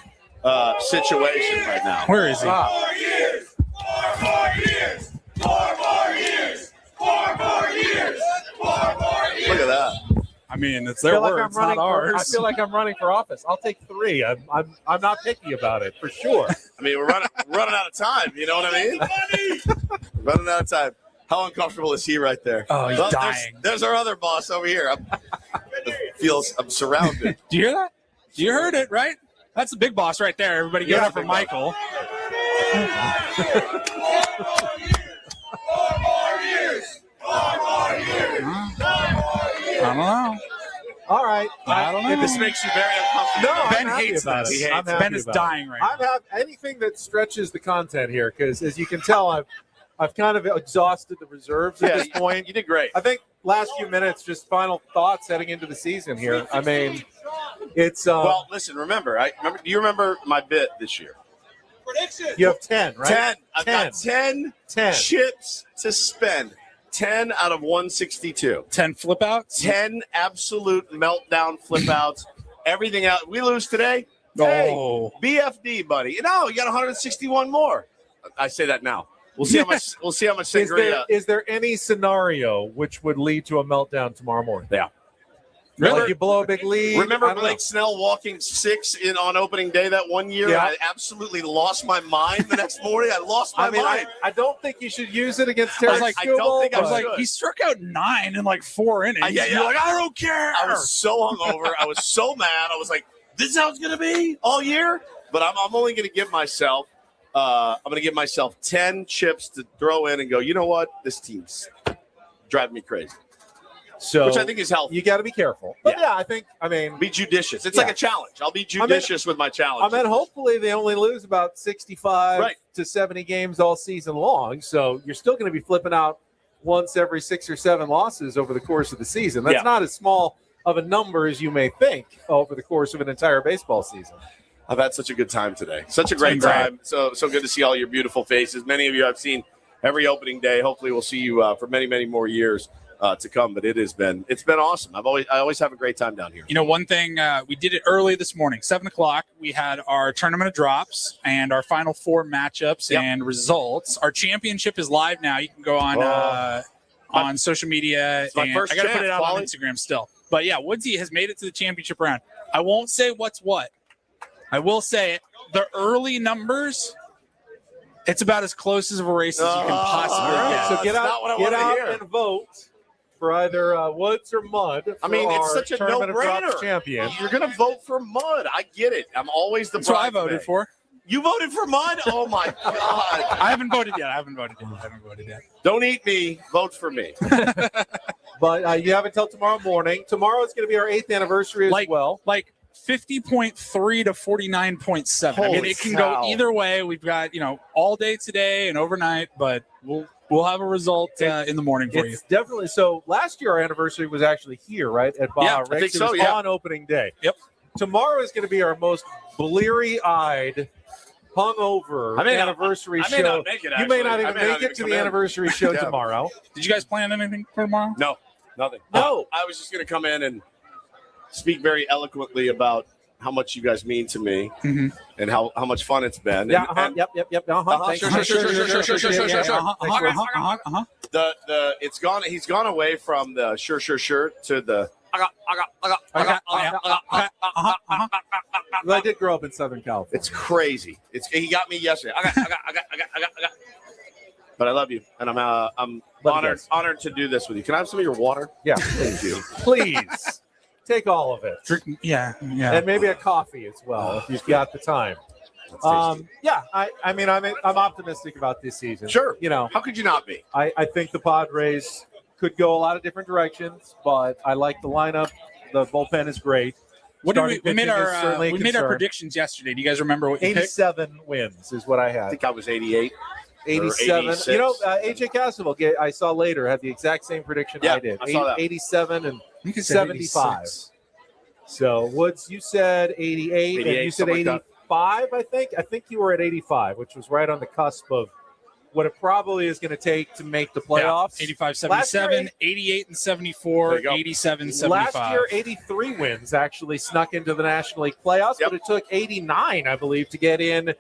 situation right now. Where is he? Wow. 4 years. 4 more years. 4 more years. 4 more years. 4 more years. Look at that. I mean, it's I their feel like words, I'm running not ours. I feel like I'm running for office. I'll take 3. I'm not picky about it for sure. I mean, we're running out of time. You know what I mean? Running out of time. How uncomfortable is he right there? Oh, he's Well, dying. There's our other boss over here. I'm surrounded. Do you hear that? You heard it, right? That's the big boss right there. Everybody give it up for Michael. 4 more years. 4 more years. 4 more years. I don't know. All right. I don't know. If this makes you very uncomfortable. No, Ben I'm happy hates about this. it. He hates I'm it. happy Ben is about dying right I'm have anything that stretches the content here because, as you can tell, I've kind of exhausted the reserves at this point. You did great. I think last few minutes, just final thoughts heading into the season here. I mean, it's well, listen, remember. Do you remember my bit this year? you have 10, right? 10. I've got 10 chips to spend. 10 out of 162. 10 flip outs? 10 absolute meltdown flip outs. Everything out. We lose today. Oh. Hey, BFD, buddy. No, you got 161 more. I say that now. We'll see how much. We'll see how much sangria. Is there any scenario which would lead to a meltdown tomorrow morning? Yeah. Really? Like you blow a big lead. I Remember don't know. Blake Snell walking 6 on opening day that one year? Yeah. I absolutely lost my mind the next morning. I lost my mind. I don't think you should use it against I Terry was like, Skubal, I was like, should. he struck out 9 in like 4 innings. Yeah. You're like, I don't care. I was so hungover. I was so mad. I was like, this is how it's going to be all year? But I'm only going to give myself 10 chips to throw in and go, you know what? This team's driving me crazy. So Which I think is healthy. You got to be careful. But yeah, I mean, be judicious. It's like a challenge. I'll be judicious with my challenge. I mean, hopefully they only lose about 65 to 70 games all season long. So you're still going to be flipping out once every 6 or 7 losses over the course of the season. That's not as small of a number as you may think over the course of an entire baseball season. I've had such a good time today. Such a great time. So good to see all your beautiful faces. Many of you I've seen every opening day. Hopefully we'll see you for many, many more years to come. But it's been awesome. I always have a great time down here. You know, one thing, we did it early this morning, 7 o'clock. We had our tournament of drops and our final 4 matchups and results. Our championship is live now. You can go on social media. It's my first I got to put it out on chance, Instagram still. But yeah, Woodsy has made it to the championship round. I won't say what's what. I will say it. The early numbers, it's about as close as a race as you can possibly get. So get out and vote for either Woods or Mud. I mean, it's our such a Tournament of Drops no-brainer. champion. You're going to vote for Mud. I get it. I'm always the That's what I bridesmaid. voted for. You voted for Mud? Oh, my God. I haven't voted yet. Don't eat me. Vote for me. But you have until tomorrow morning. Tomorrow is going to be our 8th anniversary as well. Like 50.3 to 49.7. I mean, Holy it can cow. go either way. We've got, all day today and overnight, but we'll have a result in the morning for you. It's definitely so. Last year, our anniversary was actually here, right at Baja Yeah, I Ricks. think It so, was yeah. on opening day. Yep. tomorrow is going to be our most bleary-eyed, hungover anniversary I show. may not make it, you may not actually. even make it to the anniversary show tomorrow. Did you guys plan anything for tomorrow? No, nothing. No. I was just going to come in and speak very eloquently about how much you guys mean to me and how much fun it's been. Yeah, and, yep. Thanks. It's gone. He's gone away from the sure to the. I did grow up in Southern California. It's crazy. He got me yesterday. But I love you, and I'm honored to do this with you. Can I have some of your water? Yeah, thank you. Please take all of it. Yeah. And maybe a coffee as well if you've got the time. Yeah, I mean, I'm optimistic about this season. Sure. You know, how could you not be? I think the Padres could go a lot of different directions, but I like the lineup. The bullpen is great. What did we made Starting pitching is our certainly a concern. predictions yesterday. Do you guys remember what you picked? 87 wins is what I had. I think I was 88. 87. You know, AJ Cassavell, I saw later, had the exact same prediction I did. I saw that. 87 and You could say 75. 86. So, Woods, you said 88 and you said something like 85, I think. I think you were at 85, which was right on the cusp of what it probably is going to take to make the playoffs. 85, 77, 88 and 74, 87, 75. Last year, 83 wins actually snuck into the National League playoffs, but it took 89, I believe, to get in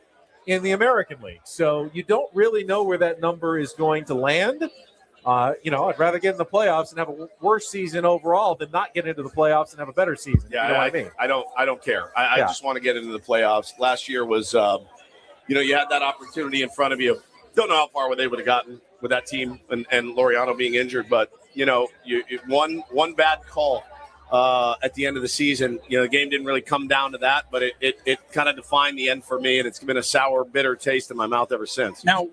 the American League. So you don't really know where that number is going to land. You know, I'd rather get in the playoffs and have a worse season overall than not get into the playoffs and have a better season. Yeah, you know what I mean? I don't care. I just want to get into the playoffs. Last year was, you had that opportunity in front of you. Don't know how far they would have gotten with that team and Laureano being injured, but you one bad call at the end of the season. You know, the game didn't really come down to that, but it kind of defined the end for me, and it's been a sour, bitter taste in my mouth ever since. Now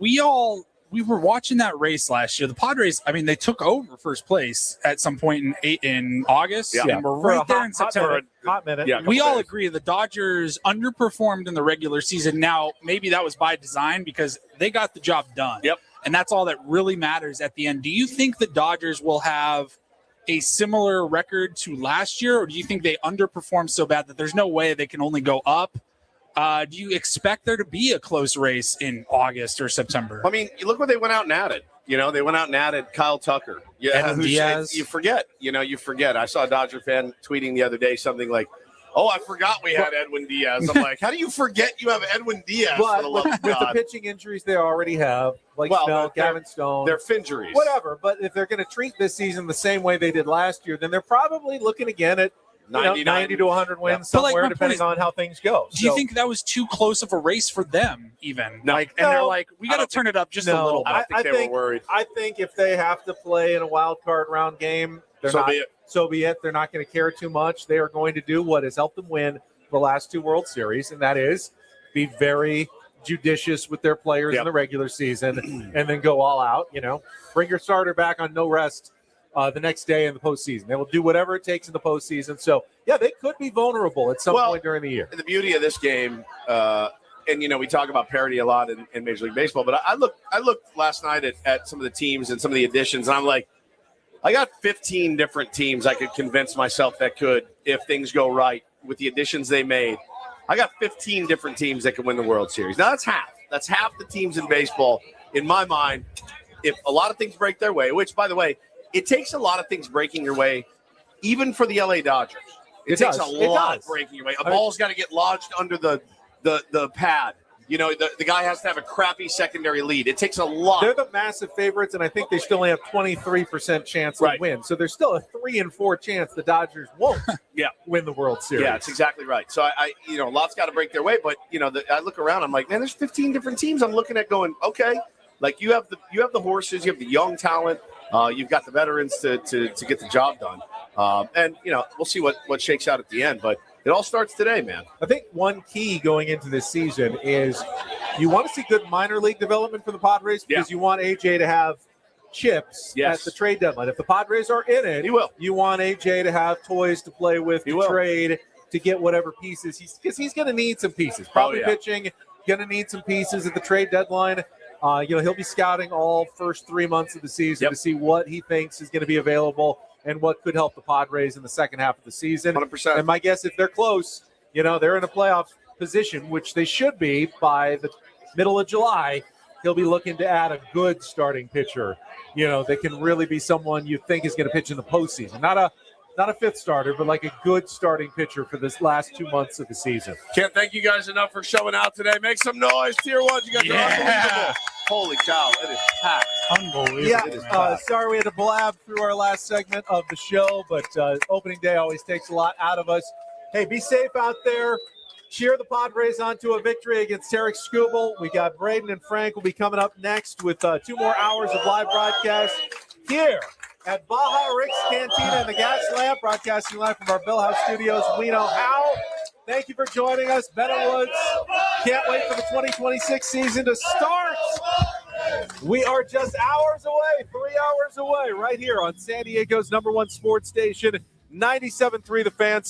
we were watching that race last year. The Padres, I mean, they took over first place at some point in August. Yeah. And we're right there in September. Hot minute. Yeah, We all agree the Dodgers underperformed in the regular season. Now, maybe that was by design because they got the job done. Yep. And that's all that really matters at the end. Do you think the Dodgers will have a similar record to last year, or do you think they underperformed so bad that there's no way they can only go up? Do you expect there to be a close race in August or September? I mean, you look what they went out and added. You know, they went out and added Kyle Tucker. Yeah, Edwin Diaz. You forget. You forget. I saw a Dodger fan tweeting the other day something like, "Oh, I forgot we had Edwin Diaz." I'm like, how do you forget you have Edwin Diaz? But for the love of with the God? pitching injuries they already have, like Snell, Gavin Stone, they're finjuries. whatever. But if they're going to treat this season the same way they did last year, then they're probably looking again at 90 to 100 wins But, like, somewhere, my depending point is, on how things go. Do you think that was too close of a race for them, even? No. And they're like, we got to turn it up just a little bit. I think they were worried. I think if they have to play in a wild card round game, so be it. They're not going to care too much. They are going to do what has helped them win the last two World Series, and that is be very judicious with their players in the regular season and then go all out. Bring your starter back on no rest the next day in the postseason. They will do whatever it takes in the postseason. So, yeah, they could be vulnerable at some point during the year. The beauty of this game, and we talk about parity a lot in Major League Baseball, but I looked last night at some of the teams and some of the additions, and I'm like, I got 15 different teams I could convince myself that could, if things go right, with the additions they made. I got 15 different teams that could win the World Series. Now, that's half. That's half the teams in baseball. In my mind, if a lot of things break their way, which, by the way, it takes a lot of things breaking your way, even for the LA Dodgers. It takes a lot breaking your way. A ball's got to get lodged under the pad. The guy has to have a crappy secondary lead. It takes a lot. They're the massive favorites, and I think they still only have 23% chance to win. So there's still a 3 in 4 chance the Dodgers won't win the World Series. Yeah, that's exactly right. So I a lot's got to break their way. But I look around, I'm like, man, there's 15 different teams. I'm looking at going, okay, like you have the horses, you have the young talent, you've got the veterans to get the job done. And we'll see what shakes out at the end, but it all starts today, man. I think one key going into this season is you want to see good minor league development for the Padres because you want AJ to have chips at the trade deadline. If the Padres are in it, you want AJ to have toys to play with trade to get whatever pieces because he's going to need some pieces. Probably pitching, going to need some pieces at the trade deadline. He'll be scouting all first 3 months of the season to see what he thinks is going to be available and what could help the Padres in the second half of the season. 100%. And my guess, if they're close, they're in a playoff position, which they should be by the middle of July. He'll be looking to add a good starting pitcher, that can really be someone you think is going to pitch in the postseason. Not a fifth starter, but like a good starting pitcher for this last 2 months of the season. Can't thank you guys enough for showing out today. Make some noise, Tier 1. You guys are unbelievable. Holy cow, it is packed. Unbelievable. Yeah, sorry we had to blab through our last segment of the show, but opening day always takes a lot out of us. Hey, be safe out there. Cheer the Padres onto a victory against Tarek Skubal. We got Braden and Frank will be coming up next with 2 more hours of live broadcast here at Baja Rick's Cantina and the Gas Lamp, broadcasting live from our Bill House Studios. We know how. Thank you for joining us. Better Woods. Can't wait for the 2026 season to start. We are just hours away, 3 hours away, right here on San Diego's #1 sports station, 97.3 The Fan.